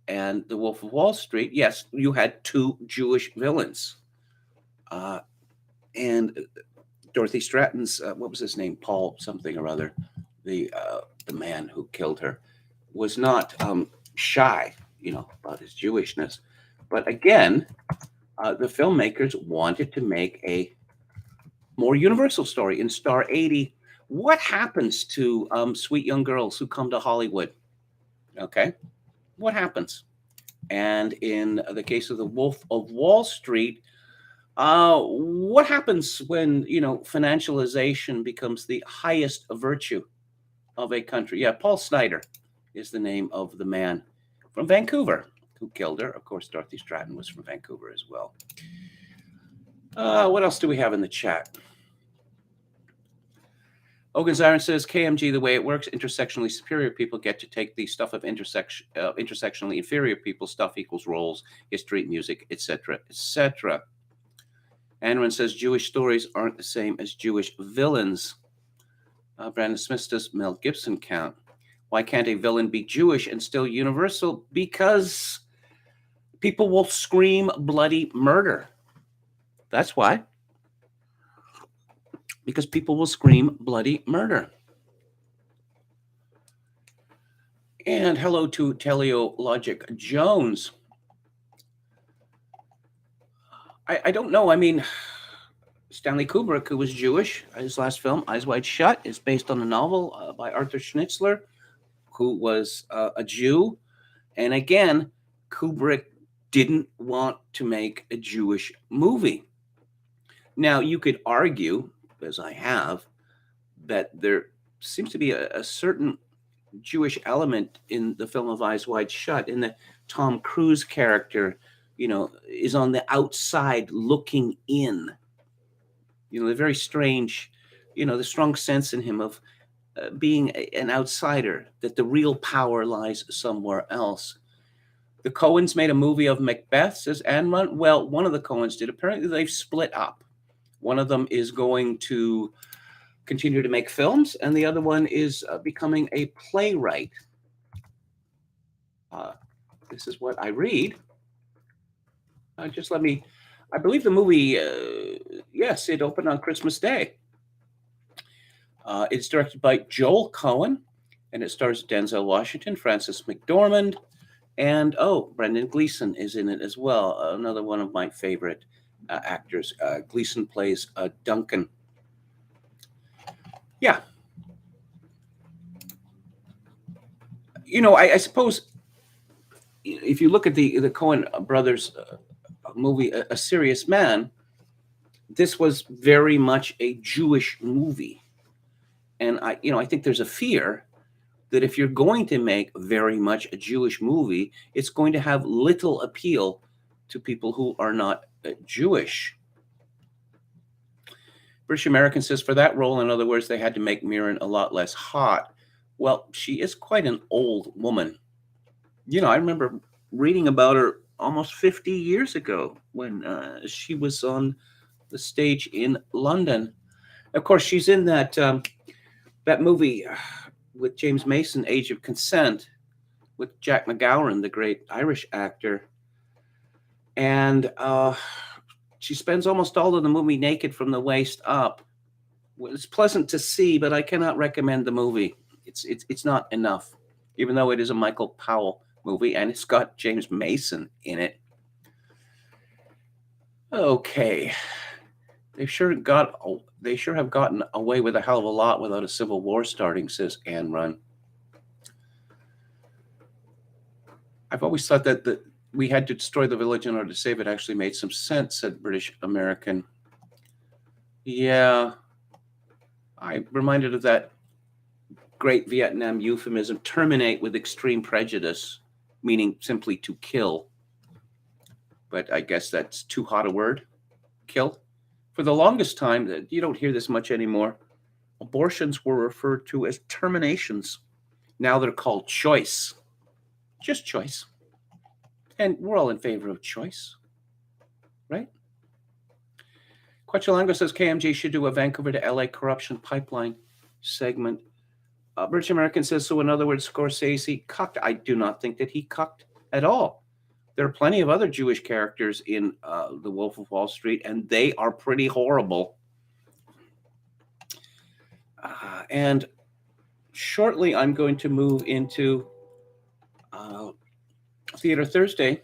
and The Wolf of Wall Street, yes, you had two Jewish villains. And Dorothy Stratton's, what was his name? Paul something or other, the man who killed her, was not shy, about his Jewishness. But again, the filmmakers wanted to make a more universal story. In Star 80, what happens to sweet young girls who come to Hollywood? Okay, what happens? And in the case of The Wolf of Wall Street, what happens when, financialization becomes the highest virtue of a country? Yeah, Paul Snider is the name of the man from Vancouver who killed her. Of course, Dorothy Stratton was from Vancouver as well. What else do we have in the chat? Ogan's Iron says, KMG, the way it works, intersectionally superior people get to take the stuff of intersectionally inferior people. Stuff equals roles, history, music, etc., etc. Anwar says, Jewish stories aren't the same as Jewish villains. Brandon Smith does Mel Gibson count? Why can't a villain be Jewish and still universal? Because people will scream bloody murder. That's why. Because people will scream bloody murder. And hello to Teleologic Jones. I don't know. I mean, Stanley Kubrick, who was Jewish, his last film, Eyes Wide Shut, is based on a novel by Arthur Schnitzler, who was a Jew. And again, Kubrick didn't want to make a Jewish movie. Now, you could argue, as I have, that there seems to be a certain Jewish element in the film of Eyes Wide Shut, in that Tom Cruise character, is on the outside looking in. The very strange, the strong sense in him of being an outsider, that the real power lies somewhere else. The Coens made a movie of Macbeth, says Anman. Well, one of the Coens did. Apparently, they've split up. One of them is going to continue to make films, and the other one is becoming a playwright. This is what I read. Just let me. I believe the movie, yes, it opened on Christmas Day. It's directed by Joel Coen, and it stars Denzel Washington, Frances McDormand, and Brendan Gleeson is in it as well. Another one of my favorite actors. Gleeson plays Duncan. Yeah. I suppose if you look at the Coen brothers movie, A Serious Man, this was very much a Jewish movie. And I think there's a fear that if you're going to make very much a Jewish movie, it's going to have little appeal to people who are not Jewish. British American says, for that role, in other words, they had to make Mirren a lot less hot. Well, she is quite an old woman. I remember reading about her almost 50 years ago when she was on the stage in London. Of course, she's in that movie with James Mason, Age of Consent, with Jack McGowan, the great Irish actor. And she spends almost all of the movie naked from the waist up. It's pleasant to see, but I cannot recommend the movie. It's not enough, even though it is a Michael Powell movie and it's got James Mason in it. Okay. They sure have gotten away with a hell of a lot without a civil war starting, says Anne Run. I've always thought that we had to destroy the village in order to save it actually made some sense, said British American. Yeah. I'm reminded of that great Vietnam euphemism, terminate with extreme prejudice, meaning simply to kill. But I guess that's too hot a word, kill. For the longest time, you don't hear this much anymore, abortions were referred to as terminations. Now they're called choice. Just choice. And we're all in favor of choice, right? Quechalango says KMG should do a Vancouver to LA corruption pipeline segment. British American says, so in other words, Scorsese cucked. I do not think that he cucked at all. There are plenty of other Jewish characters in The Wolf of Wall Street, and they are pretty horrible. And shortly, I'm going to move into Theater Thursday.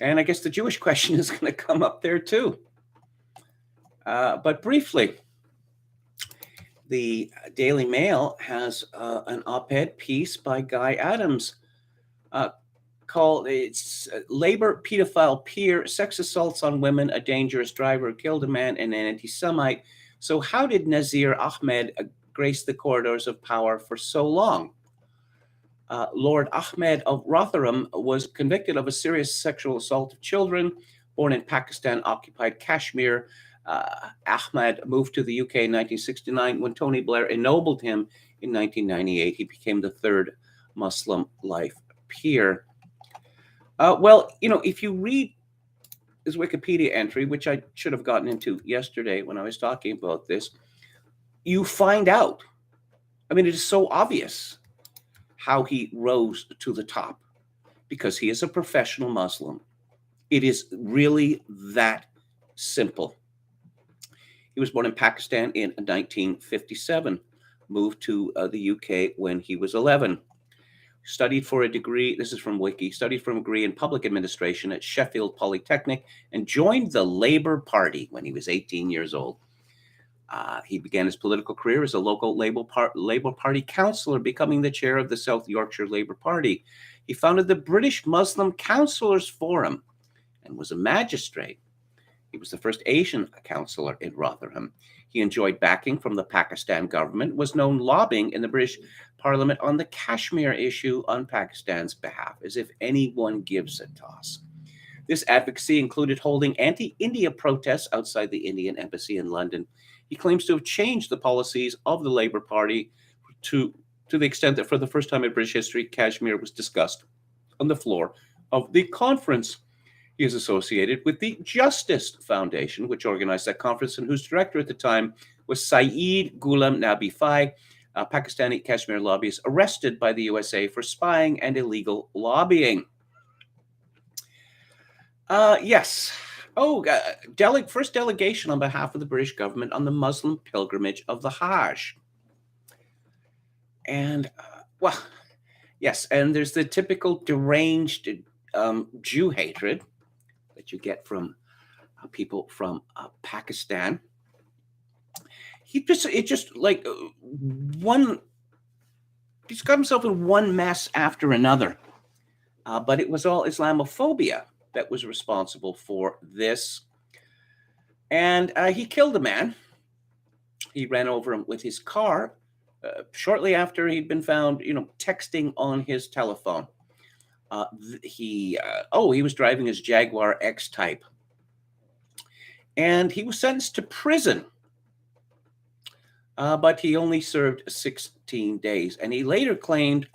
And I guess the Jewish question is going to come up there too. But briefly, the Daily Mail has an op-ed piece by Guy Adams called it's Labor Pedophile Peer, Sex Assaults on Women, a Dangerous Driver Killed a Man and an Anti-Semite. So how did Nazir Ahmed grace the corridors of power for so long? Lord Ahmed of Rotherham was convicted of a serious sexual assault of children. Born in Pakistan-occupied Kashmir, Ahmed moved to the UK in 1969. When Tony Blair ennobled him in 1998, he became the third Muslim life peer. Well, if you read his Wikipedia entry, which I should have gotten into yesterday when I was talking about this, you find out. I mean, it is so obvious how he rose to the top because he is a professional Muslim. It is really that simple. He was born in Pakistan in 1957, moved to the UK when he was 11. Studied for a degree, this is from Wiki, studied for a degree in public administration at Sheffield Polytechnic and joined the Labour Party when he was 18 years old. He began his political career as a local Labour Party councillor, becoming the chair of the South Yorkshire Labour Party. He founded the British Muslim Councillors Forum and was a magistrate. He was the first Asian councillor in Rotherham. He enjoyed backing from the Pakistan government, was known lobbying in the British Parliament on the Kashmir issue on Pakistan's behalf, as if anyone gives a toss. This advocacy included holding anti-India protests outside the Indian embassy in London. He claims to have changed the policies of the Labour Party to the extent that for the first time in British history, Kashmir was discussed on the floor of the conference. He is associated with the Justice Foundation, which organized that conference and whose director at the time was Saeed Ghulam Nabi Fai, a Pakistani Kashmir lobbyist arrested by the USA for spying and illegal lobbying. Yes. First delegation on behalf of the British government on the Muslim pilgrimage of the Hajj. And, yes, and there's the typical deranged Jew hatred that you get from people from Pakistan. He's got himself in one mess after another. But it was all Islamophobia that was responsible for this. And he killed a man. He ran over him with his car shortly after he'd been found, texting on his telephone. He was driving his Jaguar X-Type. And he was sentenced to prison. But he only served 16 days. And he later claimed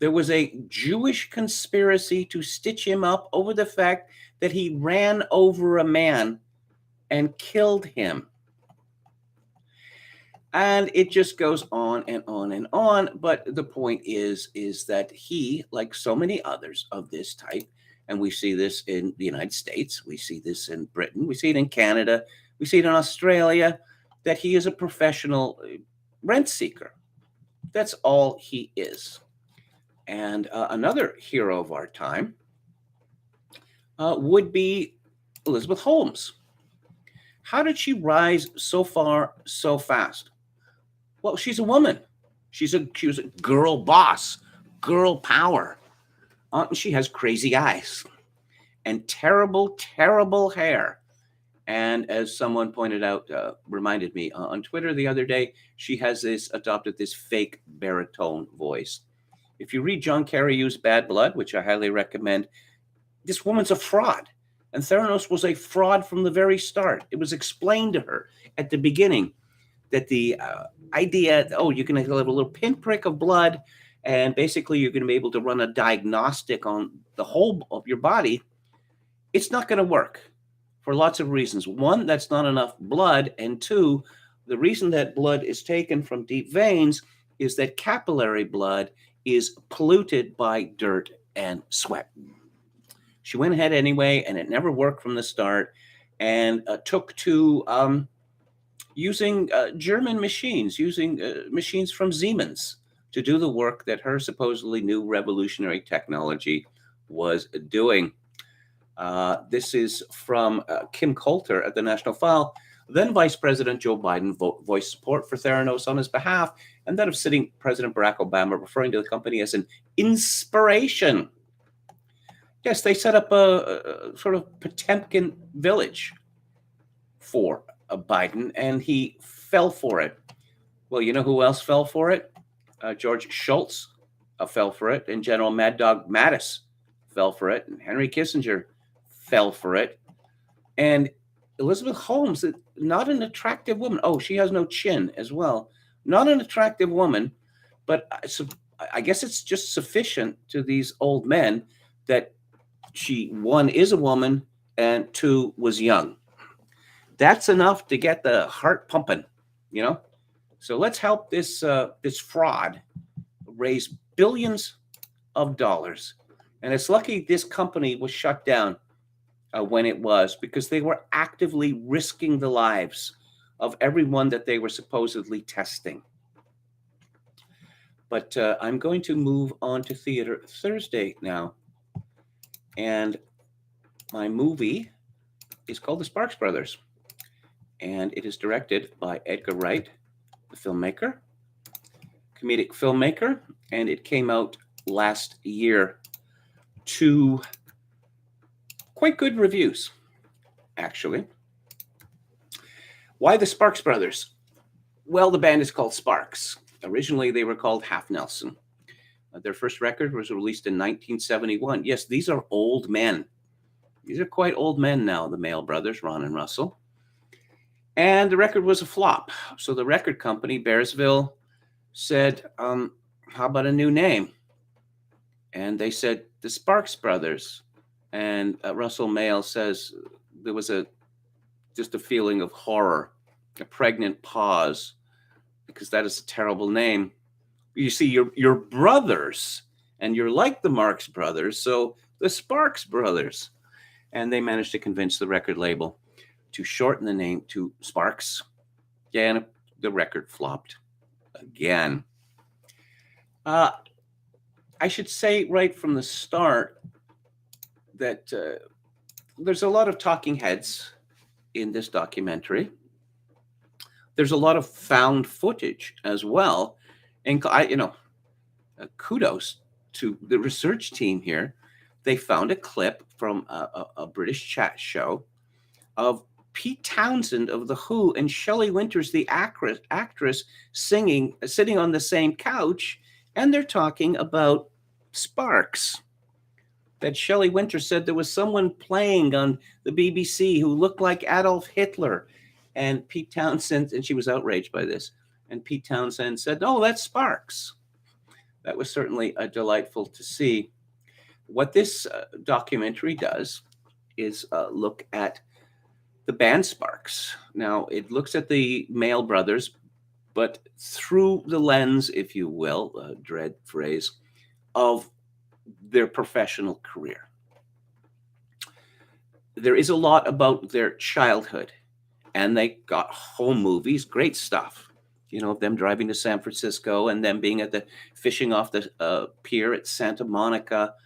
there was a Jewish conspiracy to stitch him up over the fact that he ran over a man and killed him. And it just goes on and on and on. But the point is that he, like so many others of this type, and we see this in the United States, we see this in Britain, we see it in Canada, we see it in Australia, that he is a professional rent seeker. That's all he is. And another hero of our time would be Elizabeth Holmes. How did she rise so far so fast? Well, she's a woman. She was a girl boss, girl power. And she has crazy eyes and terrible, terrible hair. And as someone pointed out, reminded me on Twitter the other day, she has adopted this fake baritone voice. If you read John Carreyrou's Bad Blood, which I highly recommend, this woman's a fraud. And Theranos was a fraud from the very start. It was explained to her at the beginning that the idea, you're going to have a little pinprick of blood, and basically you're going to be able to run a diagnostic on the whole of your body. It's not going to work for lots of reasons. One, that's not enough blood. And two, the reason that blood is taken from deep veins is that capillary blood is polluted by dirt and sweat. She went ahead anyway, and it never worked from the start, and took to using German machines, using machines from Siemens to do the work that her supposedly new revolutionary technology was doing. This is from Kim Coulter at the National File. Then Vice President Joe Biden voiced support for Theranos on his behalf, and that of sitting President Barack Obama, referring to the company as an inspiration. Yes, they set up a sort of Potemkin village for Biden, and he fell for it. Well, you know who else fell for it? George Shultz fell for it, and General Mad Dog Mattis fell for it, and Henry Kissinger fell for it. And Elizabeth Holmes, not an attractive woman. Oh, she has no chin as well. Not an attractive woman, but I guess it's just sufficient to these old men that she, one, is a woman, and two, was young. That's enough to get the heart pumping, So let's help this fraud raise billions of dollars. And it's lucky this company was shut down when it was, because they were actively risking the lives of everyone that they were supposedly testing. But I'm going to move on to Theater Thursday now. And my movie is called The Sparks Brothers. And it is directed by Edgar Wright, the filmmaker, comedic filmmaker. And it came out last year to quite good reviews, actually. Why the Sparks Brothers? Well, the band is called Sparks. Originally, they were called Half Nelson. Their first record was released in 1971. Yes, these are old men. These are quite old men now, the Mail brothers, Ron and Russell. And the record was a flop. So the record company, Bearsville, said, how about a new name? And they said, the Sparks Brothers. And Russell Mail says there was just a feeling of horror, a pregnant pause, because that is a terrible name. You see, you're brothers, and you're like the Marx Brothers, so the Sparks Brothers. And they managed to convince the record label to shorten the name to Sparks. Yeah, and the record flopped again. I should say right from the start that there's a lot of talking heads in this documentary. There's a lot of found footage as well. And kudos to the research team here. They found a clip from a British chat show of Pete Townsend of The Who and Shelley Winters, the actress, sitting on the same couch, and they're talking about Sparks. That Shelley Winters said there was someone playing on the BBC who looked like Adolf Hitler. And Pete Townsend, and she was outraged by this, and Pete Townsend said, "No, that's Sparks." That was certainly delightful to see. What this documentary does is look at the band Sparks. Now, it looks at the Mail brothers, but through the lens, if you will, a dread phrase, of their professional career. There is a lot about their childhood. And they got home movies, great stuff. You know, them driving to San Francisco and them being at the fishing off the pier at Santa Monica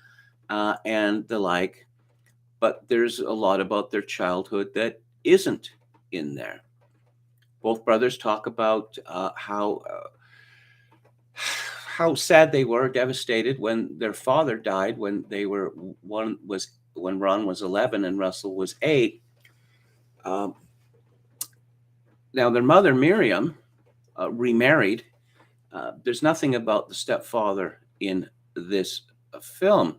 and the like. But there's a lot about their childhood that isn't in there. Both brothers talk about how sad they were, devastated when their father died when when Ron was 11 and Russell was 8. Now, their mother, Miriam, remarried. There's nothing about the stepfather in this film.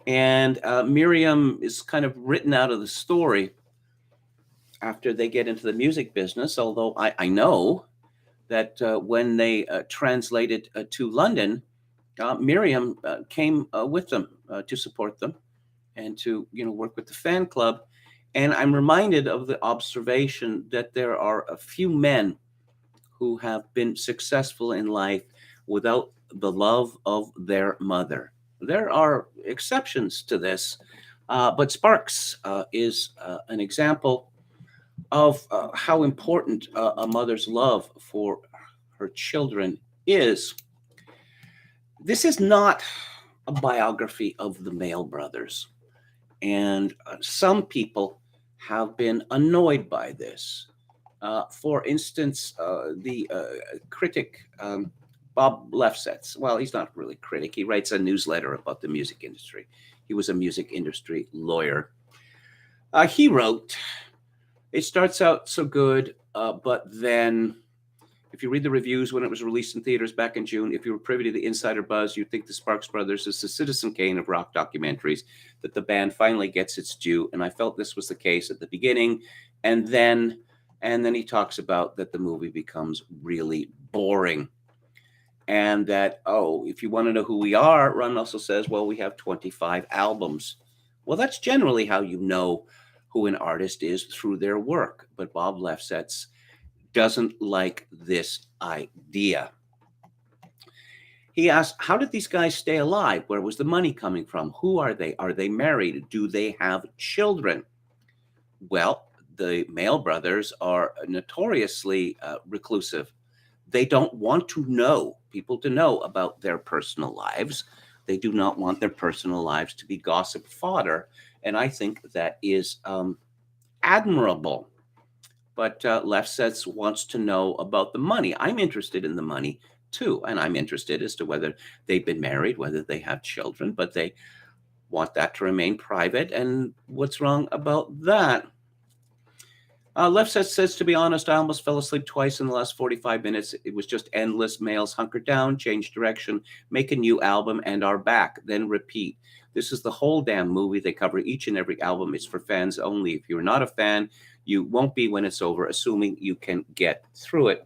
And Miriam is kind of written out of the story after they get into the music business, although I know that when they translated to London, Miriam came with them to support them and to work with the fan club. And I'm reminded of the observation that there are a few men who have been successful in life without the love of their mother. There are exceptions to this, but Sparks is an example of how important a mother's love for her children is. This is not a biography of the Mail brothers, and some people have been annoyed by this. For instance, the critic Bob Lefsetz, well, he's not really a critic. He writes a newsletter about the music industry. He was a music industry lawyer. He wrote, "It starts out so good, but then if you read the reviews when it was released in theaters back in June, if you were privy to the insider buzz, you'd think the Sparks Brothers is the Citizen Kane of rock documentaries, that the band finally gets its due. And I felt this was the case at the beginning. And then he talks about that the movie becomes really boring. And that, if you want to know who we are, Ron Russell says, well, we have 25 albums. Well, that's generally how you know who an artist is, through their work. But Bob Lefsetz doesn't like this idea. He asked, how did these guys stay alive? Where was the money coming from? Who are they? Are they married? Do they have children? Well, the Mail brothers are notoriously reclusive. They don't want people to know about their personal lives. They do not want their personal lives to be gossip fodder. And I think that is admirable. But Lefsetz wants to know about the money. I'm interested in the money too. And I'm interested as to whether they've been married, whether they have children, but they want that to remain private. And what's wrong about that? Lefsetz says, to be honest, I almost fell asleep twice in the last 45 minutes. It was just endless. Males hunker down, change direction, make a new album, and are back, then repeat. This is the whole damn movie. They cover each and every album. It's for fans only. If you're not a fan, you won't be when it's over, assuming you can get through it.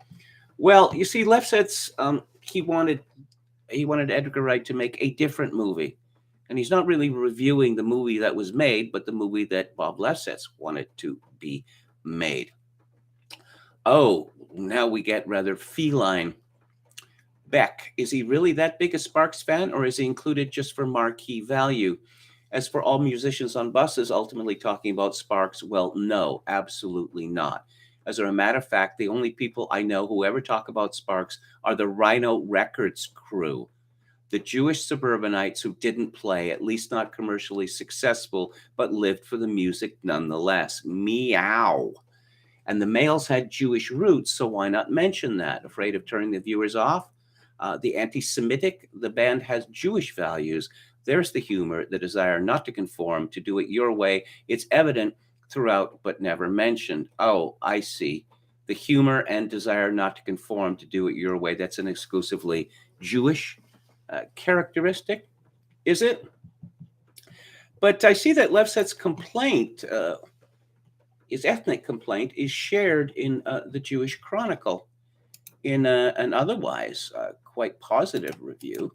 Well, you see, Lefsetz, he wanted Edgar Wright to make a different movie. And he's not really reviewing the movie that was made, but the movie that Bob Lefsetz wanted to be made. Oh, now we get rather feline. Beck, is he really that big a Sparks fan, or is he included just for marquee value? As for all musicians on buses ultimately talking about Sparks, well, no, absolutely not. As a matter of fact, the only people I know who ever talk about Sparks are the Rhino Records crew, the Jewish suburbanites who didn't play, at least not commercially successful, but lived for the music nonetheless. Meow. And the males had Jewish roots, so why not mention that? Afraid of turning the viewers off? The anti-Semitic, the band has Jewish values. There's the humor, the desire not to conform, to do it your way. It's evident throughout, but never mentioned. Oh, I see. The humor and desire not to conform, to do it your way, that's an exclusively Jewish characteristic, is it? But I see that Lefsetz's complaint, his ethnic complaint, is shared in the Jewish Chronicle in an otherwise quite positive review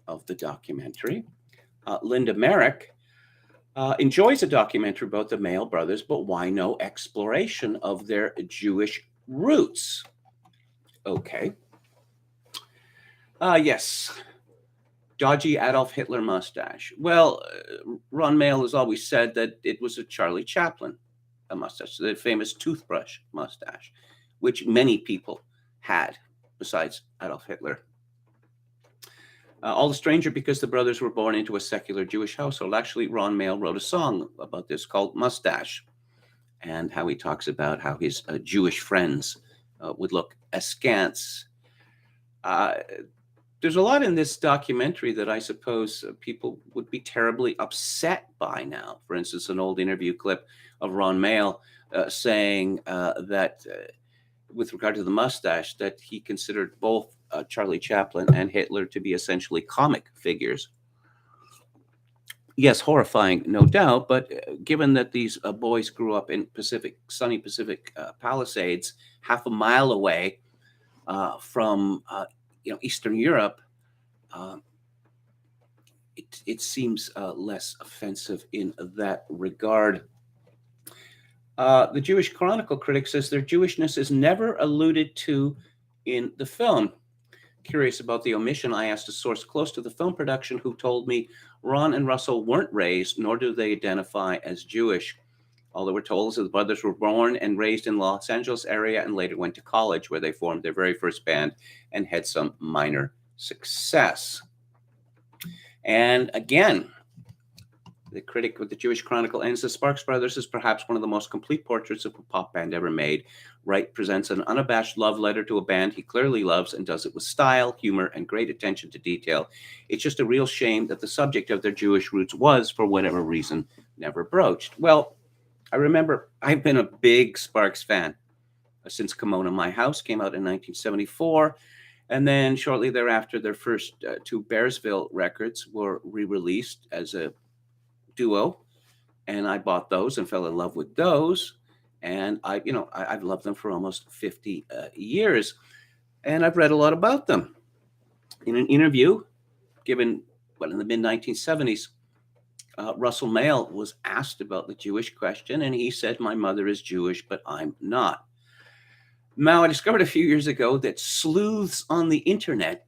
of the documentary. Linda Merrick enjoys a documentary about the Male brothers, but why no exploration of their Jewish roots? Okay. Yes. Dodgy Adolf Hitler mustache. Well, Ron Mael has always said that it was a Charlie Chaplin mustache, the famous toothbrush mustache, which many people had besides Adolf Hitler. All the stranger because the brothers were born into a secular Jewish household. Actually, Ron Mael wrote a song about this called Mustache, and how he talks about how his Jewish friends would look askance. There's a lot in this documentary that I suppose people would be terribly upset by now. For instance, an old interview clip of Ron Mael saying that with regard to the mustache, that he considered both Charlie Chaplin and Hitler to be essentially comic figures. Yes, horrifying, no doubt, but given that these boys grew up in sunny Pacific Palisades, half a mile away from Eastern Europe, it seems less offensive in that regard. The Jewish Chronicle critic says their Jewishness is never alluded to in the film. Curious about the omission, I asked a source close to the film production who told me Ron and Russell weren't raised, nor do they identify as Jewish. All that we're told is that the brothers were born and raised in Los Angeles area and later went to college, where they formed their very first band and had some minor success. And again, the critic with the Jewish Chronicle ends, the Sparks Brothers is perhaps one of the most complete portraits of a pop band ever made. Wright presents an unabashed love letter to a band he clearly loves and does it with style, humor, and great attention to detail. It's just a real shame that the subject of their Jewish roots was, for whatever reason, never broached. Well, I remember I've been a big Sparks fan since Kimona My House came out in 1974. And then shortly thereafter, their first two Bearsville records were re-released as a duo, and I bought those and fell in love with those. And I've loved them for almost 50 years, and I've read a lot about them. In an interview given in the mid 1970s, Russell Mael was asked about the Jewish question, and he said, "My mother is Jewish, but I'm not." Now, I discovered a few years ago that sleuths on the internet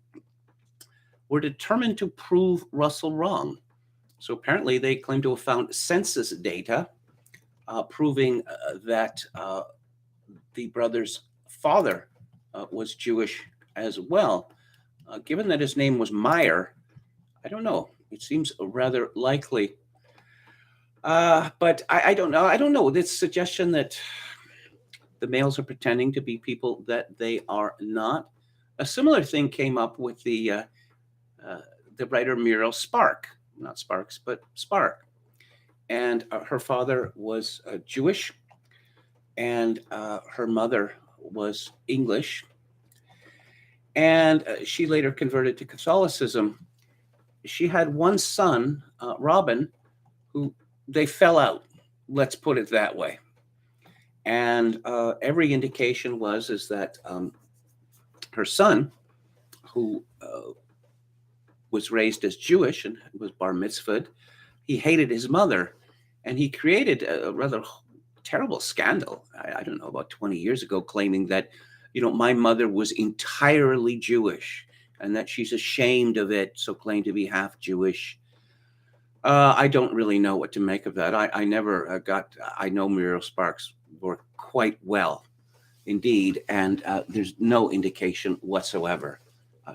were determined to prove Russell wrong. So apparently they claim to have found census data proving that the brother's father was Jewish as well. Given that his name was Meyer, I don't know. It seems rather likely. But I don't know. I don't know. This suggestion that the males are pretending to be people that they are not. A similar thing came up with the writer Muriel Spark, not Sparks, but Spark. And her father was Jewish, and her mother was English. And she later converted to Catholicism. She had one son, Robin, who they fell out. Let's put it that way. And every indication is that her son, who was raised as Jewish and was bar mitzvahed, he hated his mother, and he created a rather terrible scandal. I don't know, about 20 years ago, claiming that, my mother was entirely Jewish and that she's ashamed of it, so claimed to be half Jewish. I don't really know what to make of that. I never I know Muriel Sparks work quite well indeed, and there's no indication whatsoever,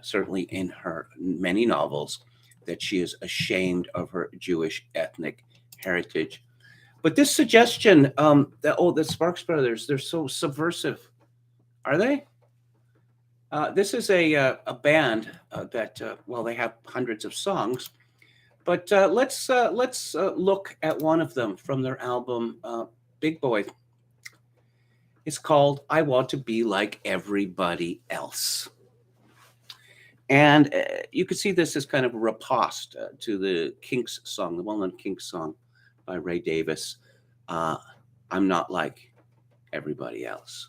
certainly in her many novels, that she is ashamed of her Jewish ethnic heritage. But this suggestion that the Sparks brothers, they're so subversive. Are they? This is a band that they have hundreds of songs, but let's look at one of them from their album Big Boy. It's called "I Want to Be Like Everybody Else." And you could see this as kind of a riposte to the Kinks song, the well-known Kinks song by Ray Davis, "I'm Not Like Everybody Else."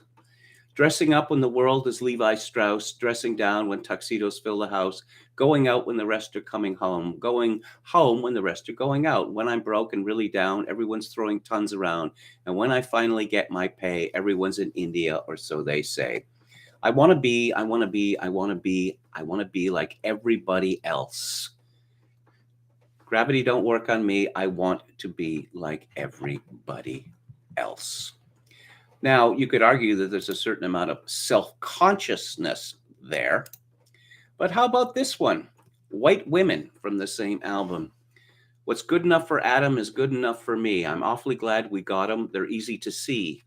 Dressing up when the world is Levi Strauss, dressing down when tuxedos fill the house, going out when the rest are coming home, going home when the rest are going out. When I'm broke and really down, everyone's throwing tons around. And when I finally get my pay, everyone's in India, or so they say. I want to be like everybody else. Gravity don't work on me. I want to be like everybody else. Now, you could argue that there's a certain amount of self-consciousness there. But how about this one? White Women from the same album. What's good enough for Adam is good enough for me. I'm awfully glad we got them. They're easy to see.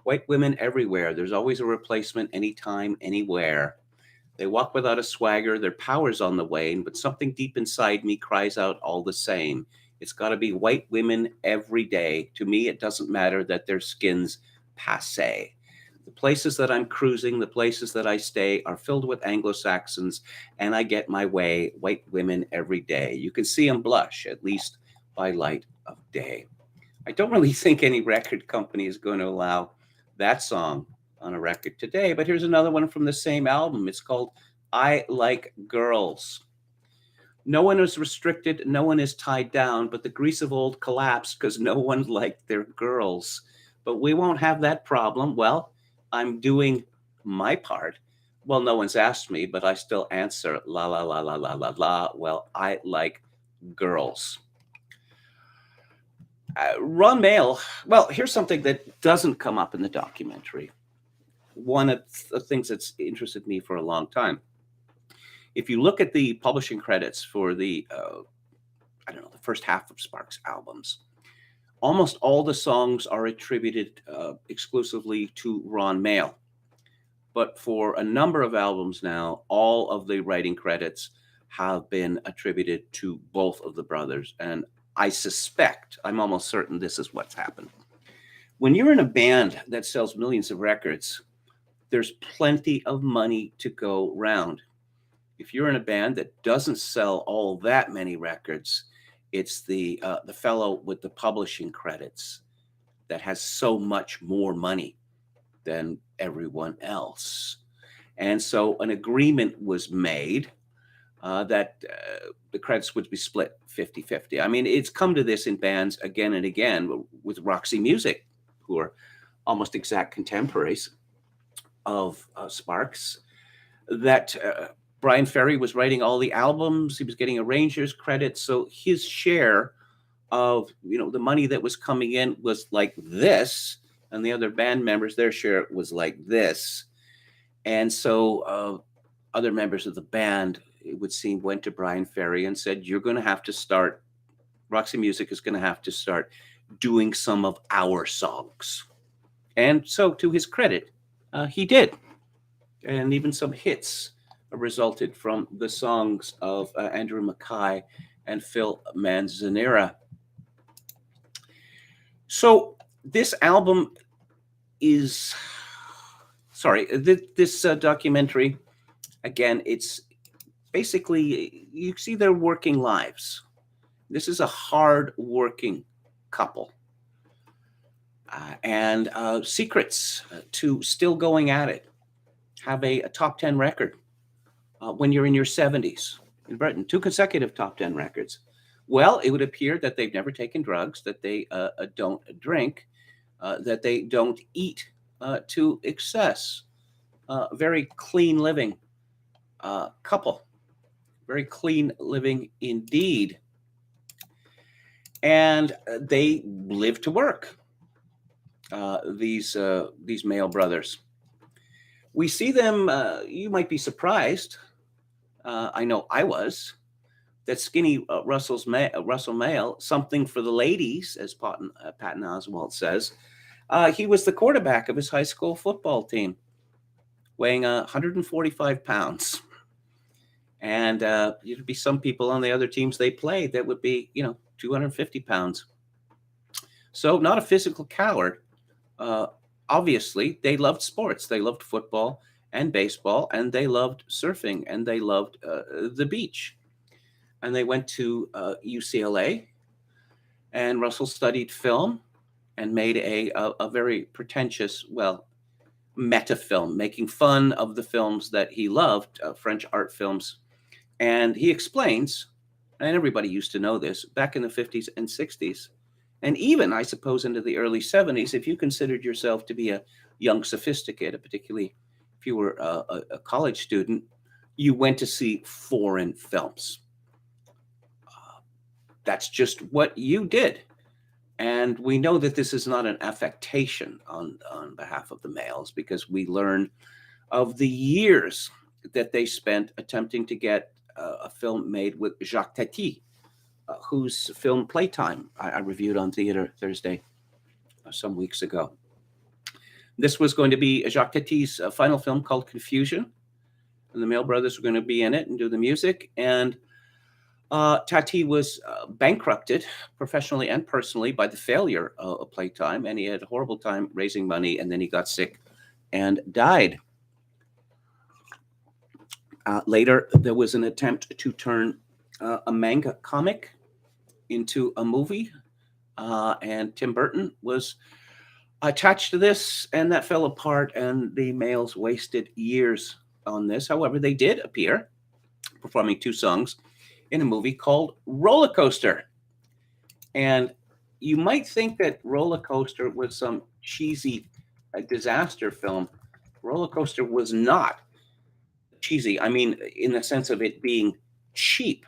White women everywhere. There's always a replacement anytime, anywhere. They walk without a swagger. Their power's on the wane, but something deep inside me cries out all the same. It's got to be white women every day. To me, it doesn't matter that their skin's passé. The places that I'm cruising, the places that I stay are filled with Anglo-Saxons, and I get my way. White women every day. You can see them blush, at least by light of day. I don't really think any record company is going to allow that song on a record today, but here's another one from the same album. It's called "I Like Girls." No one is restricted, no one is tied down, but the grease of old collapsed because no one liked their girls. But we won't have that problem. Well, I'm doing my part. Well, no one's asked me, but I still answer la la la la la la la. Well, I like girls. Ron Mail. Well, here's something that doesn't come up in the documentary. One of the things that's interested me for a long time. If you look at the publishing credits for the first half of Sparks' albums, almost all the songs are attributed exclusively to Ron Mail. But for a number of albums now, all of the writing credits have been attributed to both of the brothers. And I suspect, I'm almost certain this is what's happened. When you're in a band that sells millions of records, there's plenty of money to go round. If you're in a band that doesn't sell all that many records, it's the fellow with the publishing credits that has so much more money than everyone else. And so an agreement was made that the credits would be split 50-50. I mean, it's come to this in bands again and again with Roxy Music, who are almost exact contemporaries of Sparks, that Brian Ferry was writing all the albums. He was getting arrangers credits. So his share of, the money that was coming in was like this, and the other band members, their share was like this. And so other members of the band, it would seem, went to Brian Ferry and said, "You're going to have to start, Roxy Music is going to have to start doing some of our songs." And so, to his credit, he did. And even some hits resulted from the songs of Andrew Mackay and Phil Manzanera. So this album is, this documentary, again, it's basically, you see their working lives. This is a hard-working couple. And secrets to still going at it. Have a top 10 record when you're in your 70s in Britain, 2 consecutive top 10 records. Well, it would appear that they've never taken drugs, that they don't drink, that they don't eat to excess. Very clean living couple. Very clean living indeed. And they live to work, these male brothers. We see them, you might be surprised, I know I was, that skinny Russell Mael, something for the ladies, as Patton Oswalt says. He was the quarterback of his high school football team, weighing 145 pounds. And there'd be some people on the other teams they played that would be, 250 pounds. So not a physical coward. Obviously, they loved sports. They loved football and baseball, and they loved surfing, and they loved the beach. And they went to UCLA, and Russell studied film and made a very pretentious, meta film, making fun of the films that he loved, French art films. And he explains, and everybody used to know this, back in the 50s and 60s, and even, I suppose, into the early 70s, if you considered yourself to be a young sophisticated, particularly if you were a college student, you went to see foreign films. That's just what you did. And we know that this is not an affectation on behalf of the males, because we learn of the years that they spent attempting to get a film made with Jacques Tati, whose film Playtime I reviewed on Theater Thursday some weeks ago. This was going to be Jacques Tati's final film called Confusion, and the Mael brothers were going to be in it and do the music. And Tati was bankrupted professionally and personally by the failure of Playtime, and he had a horrible time raising money, and then he got sick and died. Later, there was an attempt to turn a manga comic into a movie, and Tim Burton was attached to this, and that fell apart, and the males wasted years on this. However, they did appear performing 2 songs in a movie called Roller Coaster. And you might think that Roller Coaster was some cheesy disaster film. Roller Coaster was not cheesy. I mean, in the sense of it being cheap.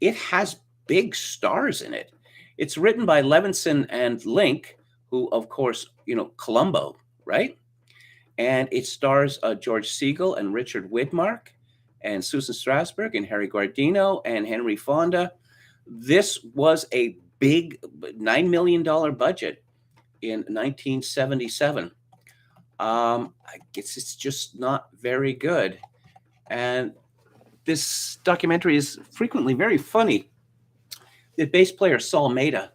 It has big stars in it. It's written by Levinson and Link, who, of course, Columbo, right? And it stars George Segal and Richard Widmark and Susan Strasberg and Harry Guardino and Henry Fonda. This was a big $9 million budget in 1977. I guess it's just not very good. And this documentary is frequently very funny. The bass player Saul Maida,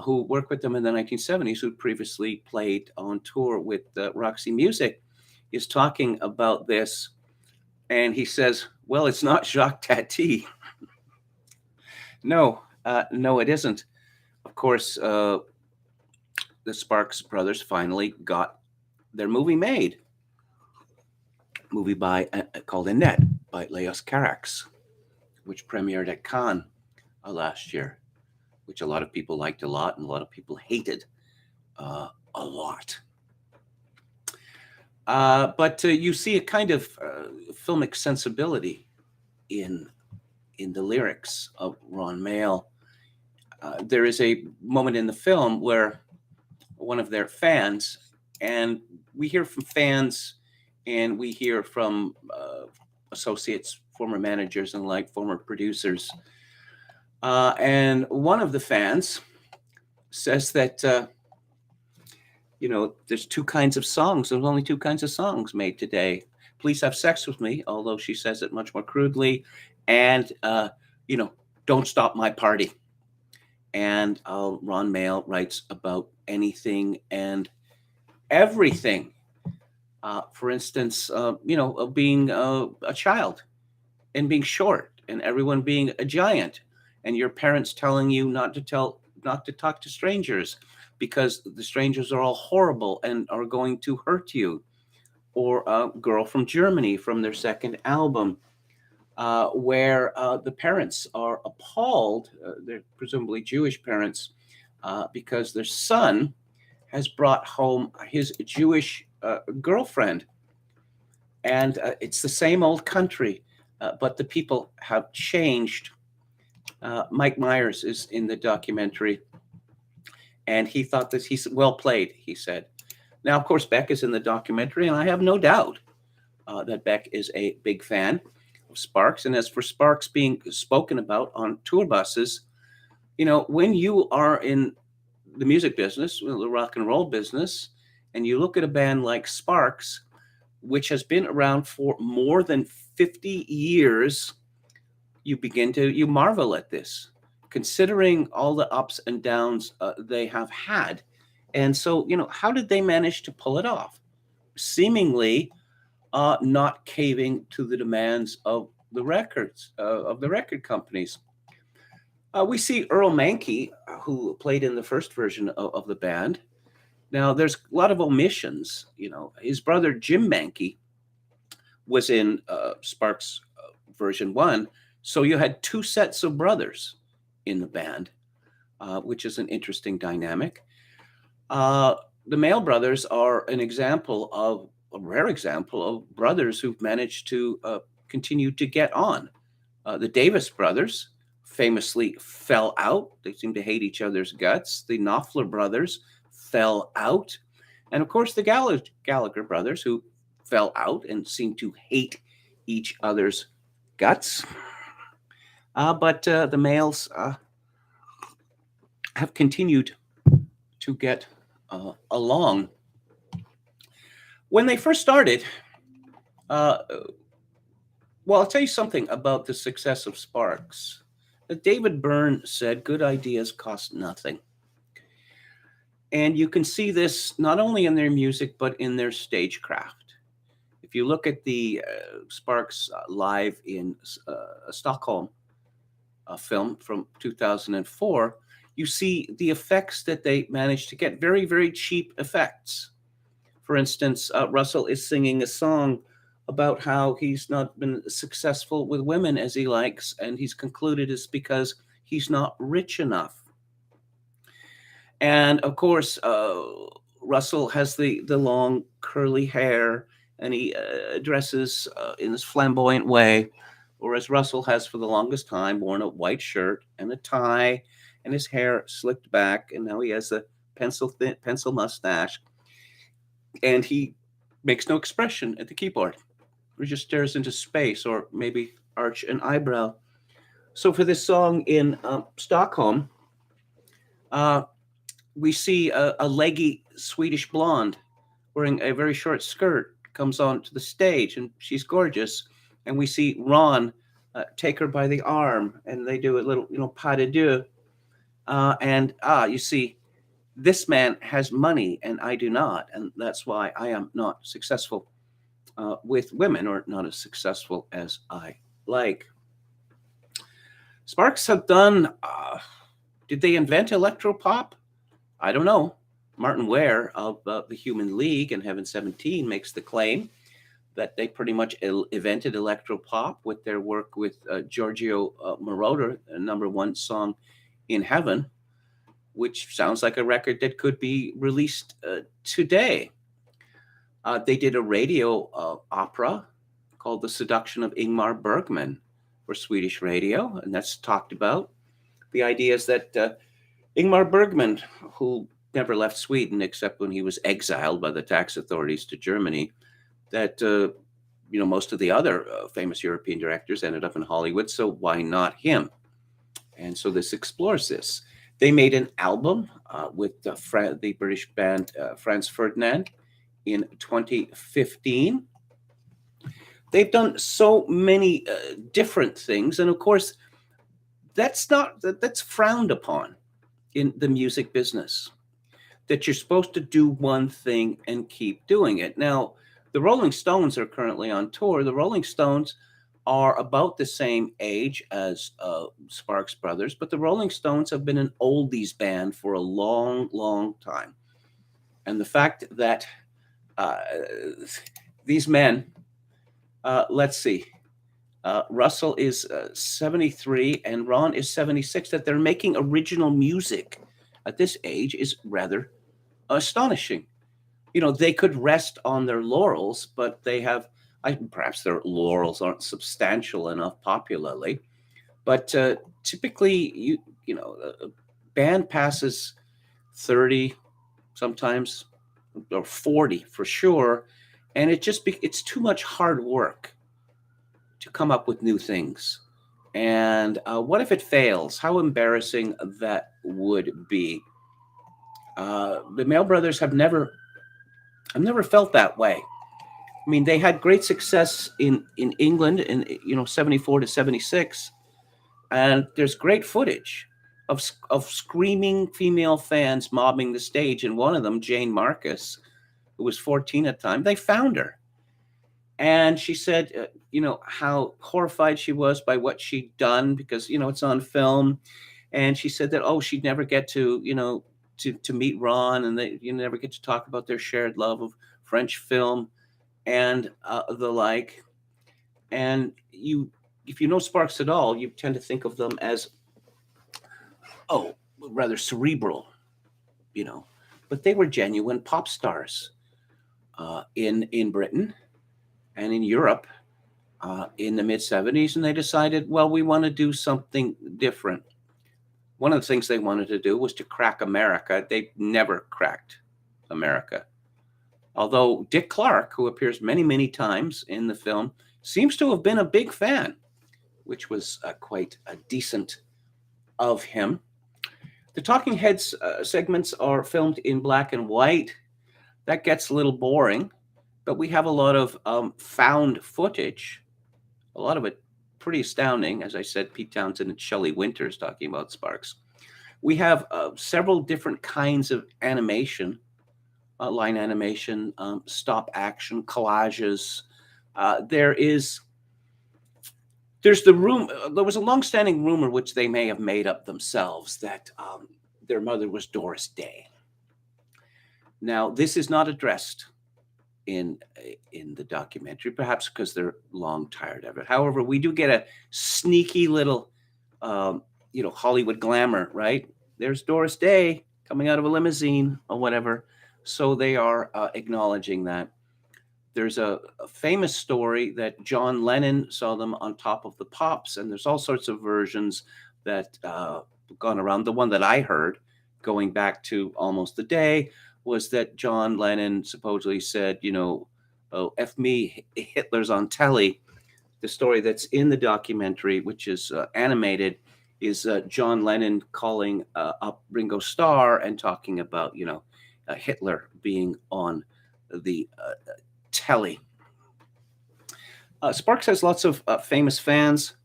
who worked with them in the 1970s, who previously played on tour with Roxy Music, is talking about this. And he says, well, it's not Jacques Tati. No, it isn't. Of course, the Sparks brothers finally got their movie made. Movie called Annette by Leos Carax, which premiered at Cannes last year, which a lot of people liked a lot and a lot of people hated a lot. But you see a kind of filmic sensibility in the lyrics of Ron Mael. There is a moment in the film where one of their fans, and we hear from fans and we hear from associates, former managers, and like former producers. And one of the fans says that, there's two kinds of songs. There's only two kinds of songs made today. Please have sex with me, although she says it much more crudely. And, don't stop my party. And Ron Mail writes about anything and everything. For instance, of being a child and being short, and everyone being a giant, and your parents telling you not to talk to strangers because the strangers are all horrible and are going to hurt you. Or Girl from Germany from their second album, where the parents are appalled, they're presumably Jewish parents, because their son has brought home his Jewish girlfriend. And it's the same old country, but the people have changed. Mike Myers is in the documentary, and he thought that he's well played, he said. Now, of course, Beck is in the documentary, and I have no doubt that Beck is a big fan of Sparks. And as for Sparks being spoken about on tour buses, when you are in the music business, the rock and roll business, and you look at a band like Sparks, which has been around for more than 50 years, you marvel at this, considering all the ups and downs they have had. And so, how did they manage to pull it off? Seemingly not caving to the demands of the records, of the record companies. We see Earl Mankey, who played in the first version of the band. Now, there's a lot of omissions. His brother Jim Mankey was in Sparks version 1. So you had two sets of brothers in the band, which is an interesting dynamic. The Mail brothers are a rare example of brothers who've managed to continue to get on. The Davis brothers famously fell out. They seem to hate each other's guts. The Knopfler brothers fell out. And of course, the Gallagher brothers, who fell out and seem to hate each other's guts. But the Mails have continued to get along. When they first started, I'll tell you something about the success of Sparks. David Byrne said, good ideas cost nothing. And you can see this not only in their music, but in their stagecraft. If you look at the Sparks live in Stockholm film from 2004, you see the effects that they managed to get, very, very cheap effects. For instance, Russell is singing a song about how he's not been successful with women as he likes, and he's concluded it's because he's not rich enough. And of course, Russell has the long curly hair, and he dresses in this flamboyant way, whereas Russell has for the longest time worn a white shirt and a tie, and his hair slicked back, and now he has a pencil mustache, and he makes no expression at the keyboard. He just stares into space, or maybe arch an eyebrow. So for this song in Stockholm, we see a leggy Swedish blonde wearing a very short skirt comes onto the stage, and she's gorgeous. And we see Ron take her by the arm, and they do a little, pas de deux. You see, this man has money and I do not. And that's why I am not successful with women, or not as successful as I like. Sparks have done, did they invent electropop? I don't know. Martin Ware of the Human League and Heaven 17 makes the claim that they pretty much invented electropop with their work with Giorgio Moroder, the #1 song in Heaven, which sounds like a record that could be released today. They did a radio opera called The Seduction of Ingmar Bergman for Swedish radio, and that's talked about. The idea is that Ingmar Bergman, who never left Sweden except when he was exiled by the tax authorities to Germany, that most of the other famous European directors ended up in Hollywood, so why not him? And so this explores this. They made an album with the British band Franz Ferdinand in 2015. They've done so many different things, and of course, that's frowned upon in the music business, that you're supposed to do one thing and keep doing it. Now, the Rolling Stones are currently on tour. The Rolling Stones are about the same age as Sparks Brothers, but the Rolling Stones have been an oldies band for a long, long time. And the fact that these men, let's see, Russell is 73 and Ron is 76, that they're making original music at this age is rather astonishing. They could rest on their laurels, but they have, perhaps their laurels aren't substantial enough popularly, but typically, a band passes 30 sometimes, or 40 for sure, and it's too much hard work to come up with new things. And what if it fails? How embarrassing that would be. The Mail Brothers I've never felt that way. I mean, they had great success in England in 74 to 76, and there's great footage of screaming female fans mobbing the stage. And one of them, Jane Marcus, who was 14 at the time, they found her. And she said, how horrified she was by what she'd done because, it's on film. And she said that, she'd never get to, to meet Ron, and that you never get to talk about their shared love of French film and the like. And if you know Sparks at all, you tend to think of them as, rather cerebral, but they were genuine pop stars in Britain and in Europe in the mid-70s, and they decided, well, we want to do something different. One of the things they wanted to do was to crack America. They never cracked America. Although Dick Clark, who appears many, many times in the film, seems to have been a big fan, which was quite decent of him. The Talking Heads segments are filmed in black and white. That gets a little boring, but we have a lot of found footage, a lot of it pretty astounding. As I said, Pete Townsend and Shelley Winters talking about Sparks. We have several different kinds of animation, line animation, stop action, collages. There's the room. There was a long-standing rumor, which they may have made up themselves, that their mother was Doris Day. Now, this is not addressed in the documentary, perhaps because they're long tired of it. However, we do get a sneaky little, Hollywood glamour, right? There's Doris Day coming out of a limousine or whatever. So they are acknowledging that. There's a famous story that John Lennon saw them on top of the Pops, and there's all sorts of versions that gone around. The one that I heard, going back to Almost a Day, was that John Lennon supposedly said, oh, F me, Hitler's on telly. The story that's in the documentary, which is animated, is John Lennon calling up Ringo Starr and talking about, Hitler being on the telly. Sparks has lots of famous fans.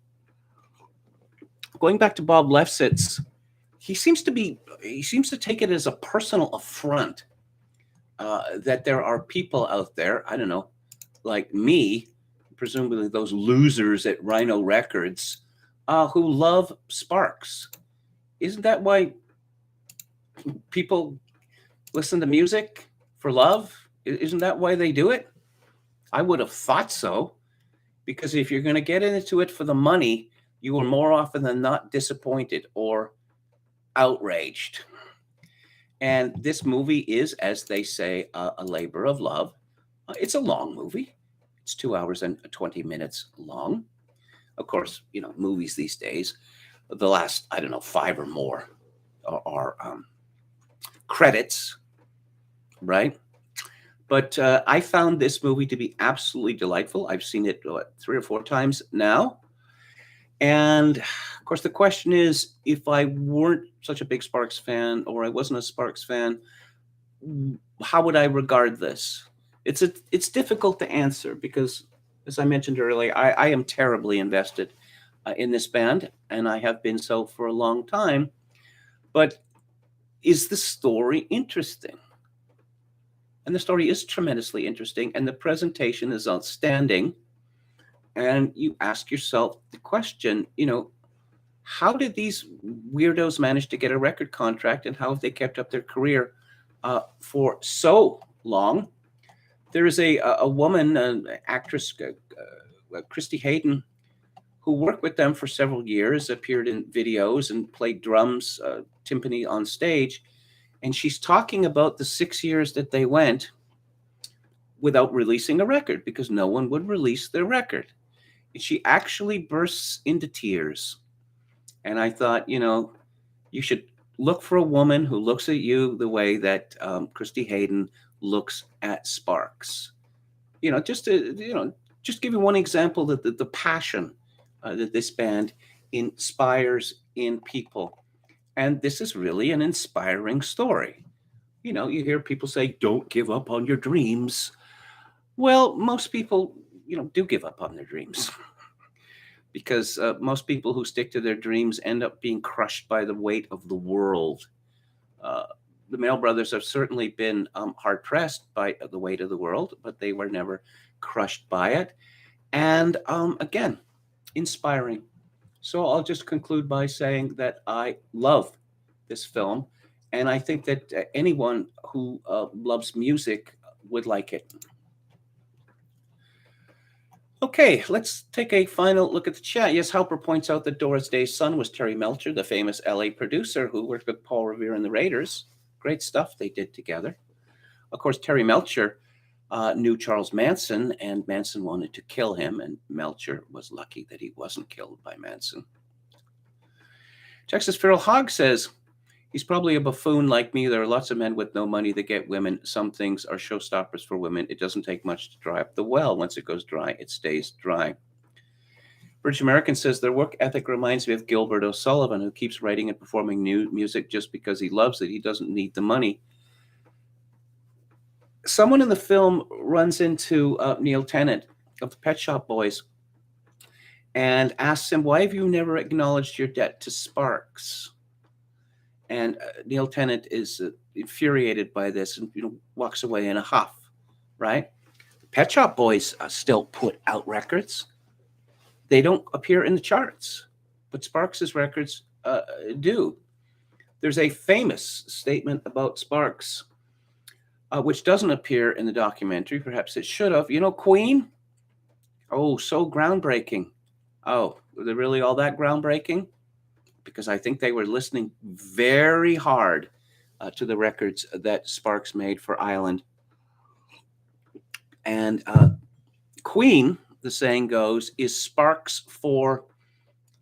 Going back to Bob Lefsetz, he seems to take it as a personal affront that there are people out there, I don't know, like me, presumably those losers at Rhino Records, who love Sparks. Isn't that why people listen to music? For love? Isn't that why they do it? I would have thought so, because if you're going to get into it for the money, you are more often than not disappointed or outraged. And this movie is, as they say, a labor of love. It's a long movie. It's 2 hours and 20 minutes long. Of course, movies these days, the last, 5 or more are credits, right? But I found this movie to be absolutely delightful. I've seen it 3 or 4 times now. And of course, the question is, if I weren't such a big Sparks fan, or I wasn't a Sparks fan, how would I regard this? It's difficult to answer because, as I mentioned earlier, I am terribly invested in this band, and I have been so for a long time. But is the story interesting? And the story is tremendously interesting, and the presentation is outstanding. And you ask yourself the question, how did these weirdos manage to get a record contract, and how have they kept up their career for so long? There is a woman, an actress, Christy Hayden, who worked with them for several years, appeared in videos and played drums, timpani on stage. And she's talking about the 6 years that they went without releasing a record because no one would release their record. And she actually bursts into tears. And I thought, you should look for a woman who looks at you the way that Christy Hayden looks at Sparks. Just give you one example that the passion that this band inspires in people. And this is really an inspiring story. You hear people say, don't give up on your dreams. Well, most people, do give up on their dreams because most people who stick to their dreams end up being crushed by the weight of the world. The Mail Brothers have certainly been hard pressed by the weight of the world, but they were never crushed by it. And again, inspiring. So I'll just conclude by saying that I love this film, and I think that anyone who loves music would like it. Okay, let's take a final look at the chat. Yes, Halper points out that Doris Day's son was Terry Melcher, the famous LA producer who worked with Paul Revere and the Raiders. Great stuff they did together. Of course, Terry Melcher knew Charles Manson, and Manson wanted to kill him, and Melcher was lucky that he wasn't killed by Manson. Texas Feral Hog says, he's probably a buffoon like me. There are lots of men with no money that get women. Some things are showstoppers for women. It doesn't take much to dry up the well. Once it goes dry, it stays dry. British American says, their work ethic reminds me of Gilbert O'Sullivan, who keeps writing and performing new music just because he loves it. He doesn't need the money. Someone in the film runs into Neil Tennant of the Pet Shop Boys and asks him, why have you never acknowledged your debt to Sparks? And Neil Tennant is infuriated by this and walks away in a huff, right? Pet Shop Boys still put out records. They don't appear in the charts, but Sparks' records do. There's a famous statement about Sparks, which doesn't appear in the documentary. Perhaps it should have. Queen? Oh, so groundbreaking. Oh, were they really all that groundbreaking? Because I think they were listening very hard to the records that Sparks made for Island. And Queen, the saying goes, is Sparks for,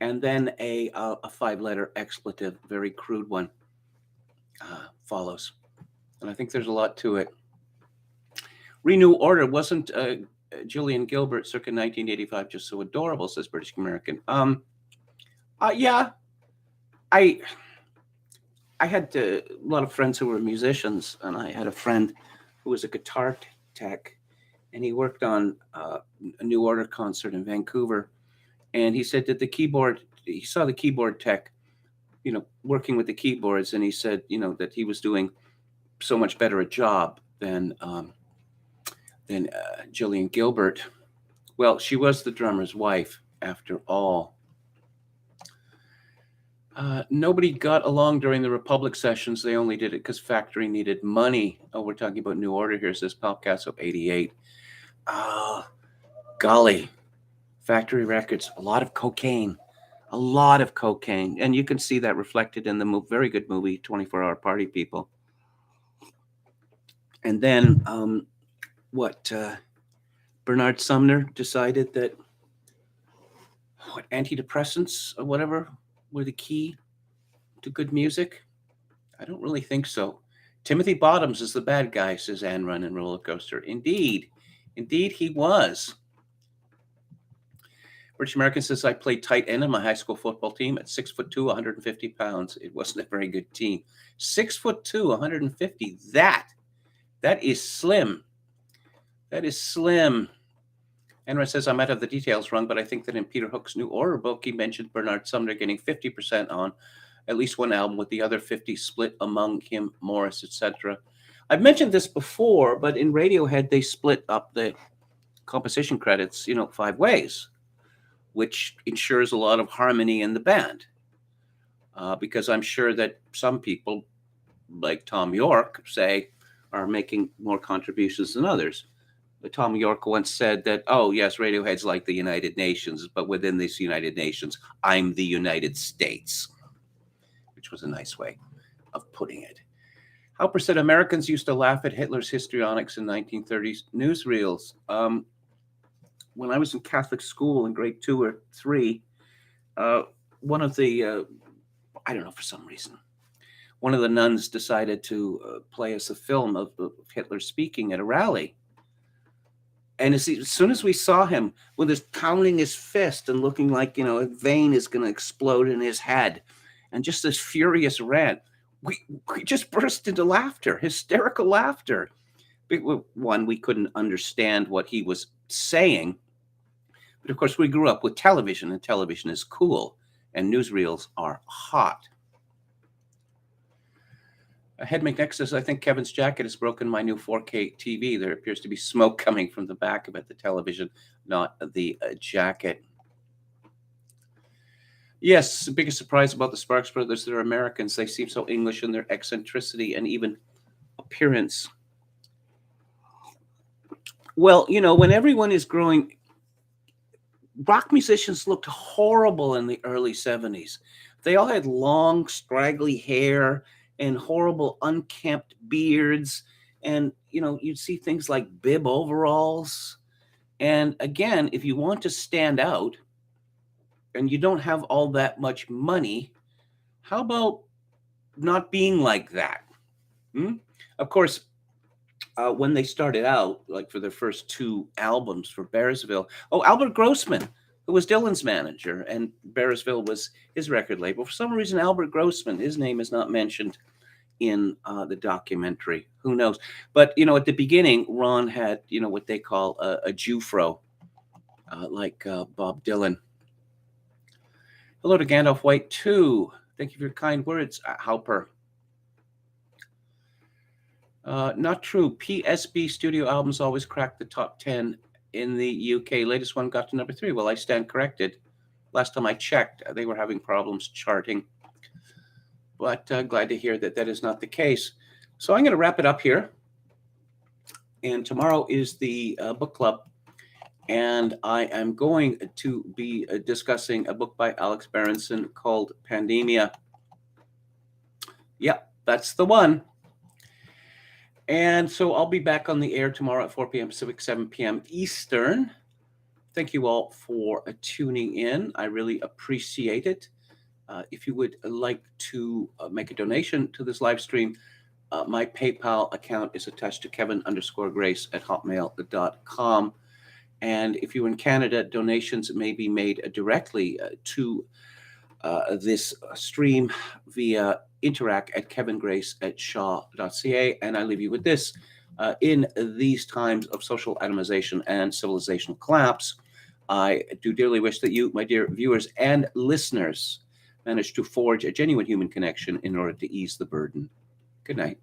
and then a 5-letter expletive, very crude one, follows. And I think there's a lot to it. Renew Order wasn't Julian Gilbert circa 1985 just so adorable, says British American. Yeah. I had a lot of friends who were musicians, and I had a friend who was a guitar tech, and he worked on a New Order concert in Vancouver. And he said that he saw the keyboard tech, working with the keyboards, and he said, that he was doing so much better a job than Julian Gilbert. Well, she was the drummer's wife, after all. Nobody got along during the Republic sessions. They only did it because Factory needed money. Oh, we're talking about New Order here, says Palcasso 88. Golly. Factory Records, a lot of cocaine. And you can see that reflected in the very good movie, 24-Hour Party People. And then Bernard Sumner decided that antidepressants or whatever were the key to good music? I don't really think so. Timothy Bottoms is the bad guy, says Anne Run and Roller Coaster. Indeed. Indeed, he was. British American says, I played tight end in my high school football team at 6'2", 150 pounds. It wasn't a very good team. 6'2", 150. That is slim. That is slim. Enra says, I might have the details wrong, but I think that in Peter Hook's New Order book, he mentioned Bernard Sumner getting 50% on at least one album, with the other 50 split among him, Morris, etc. I've mentioned this before, but in Radiohead, they split up the composition credits, 5 ways, which ensures a lot of harmony in the band. Because I'm sure that some people, like Tom York, say, are making more contributions than others. But Tom York once said that, oh, yes, Radiohead's like the United Nations, but within this United Nations, I'm the United States, which was a nice way of putting it. Halper said Americans used to laugh at Hitler's histrionics in 1930s newsreels. When I was in Catholic school in grade 2 or 3, one of the, I don't know, for some reason, one of the nuns decided to play us a film of Hitler speaking at a rally. And as soon as we saw him with his pounding his fist and looking like, a vein is going to explode in his head, and just this furious rant, we just burst into laughter, hysterical laughter. One, we couldn't understand what he was saying. But of course, we grew up with television, and television is cool, and newsreels are hot. Head McNext says, I think Kevin's jacket has broken my new 4K TV. There appears to be smoke coming from the back of it, the television, not the jacket. Yes, the biggest surprise about the Sparks Brothers, they're Americans. They seem so English in their eccentricity and even appearance. Well, when everyone is growing, rock musicians looked horrible in the early 70s. They all had long, straggly hair and horrible unkempt beards. And, you'd see things like bib overalls. And again, if you want to stand out and you don't have all that much money, how about not being like that? Of course, when they started out, like for their first 2 albums for Bearsville, Albert Grossman, who was Dylan's manager, and Bearsville was his record label. For some reason, Albert Grossman, his name is not mentioned in the documentary. Who knows? But, at the beginning, Ron had, what they call a Jewfro, like Bob Dylan. Hello to Gandalf White, too. Thank you for your kind words, Halper. Not true. PSB studio albums always crack the top 10 in the UK. Latest one got to number 3. Well, I stand corrected. Last time I checked, they were having problems charting. But glad to hear that is not the case. So I'm going to wrap it up here. And tomorrow is the book club. And I am going to be discussing a book by Alex Berenson called Pandemia. Yep, that's the one. And so I'll be back on the air tomorrow at 4 p.m. Pacific, 7 p.m. Eastern. Thank you all for tuning in. I really appreciate it. If you would like to make a donation to this live stream, my PayPal account is attached to kevin_grace@hotmail.com. And if you're in Canada, donations may be made directly to this stream via interact@kevingrace@shaw.ca. And I leave you with this. In these times of social atomization and civilizational collapse, I do dearly wish that you, my dear viewers and listeners, manage to forge a genuine human connection in order to ease the burden. Good night.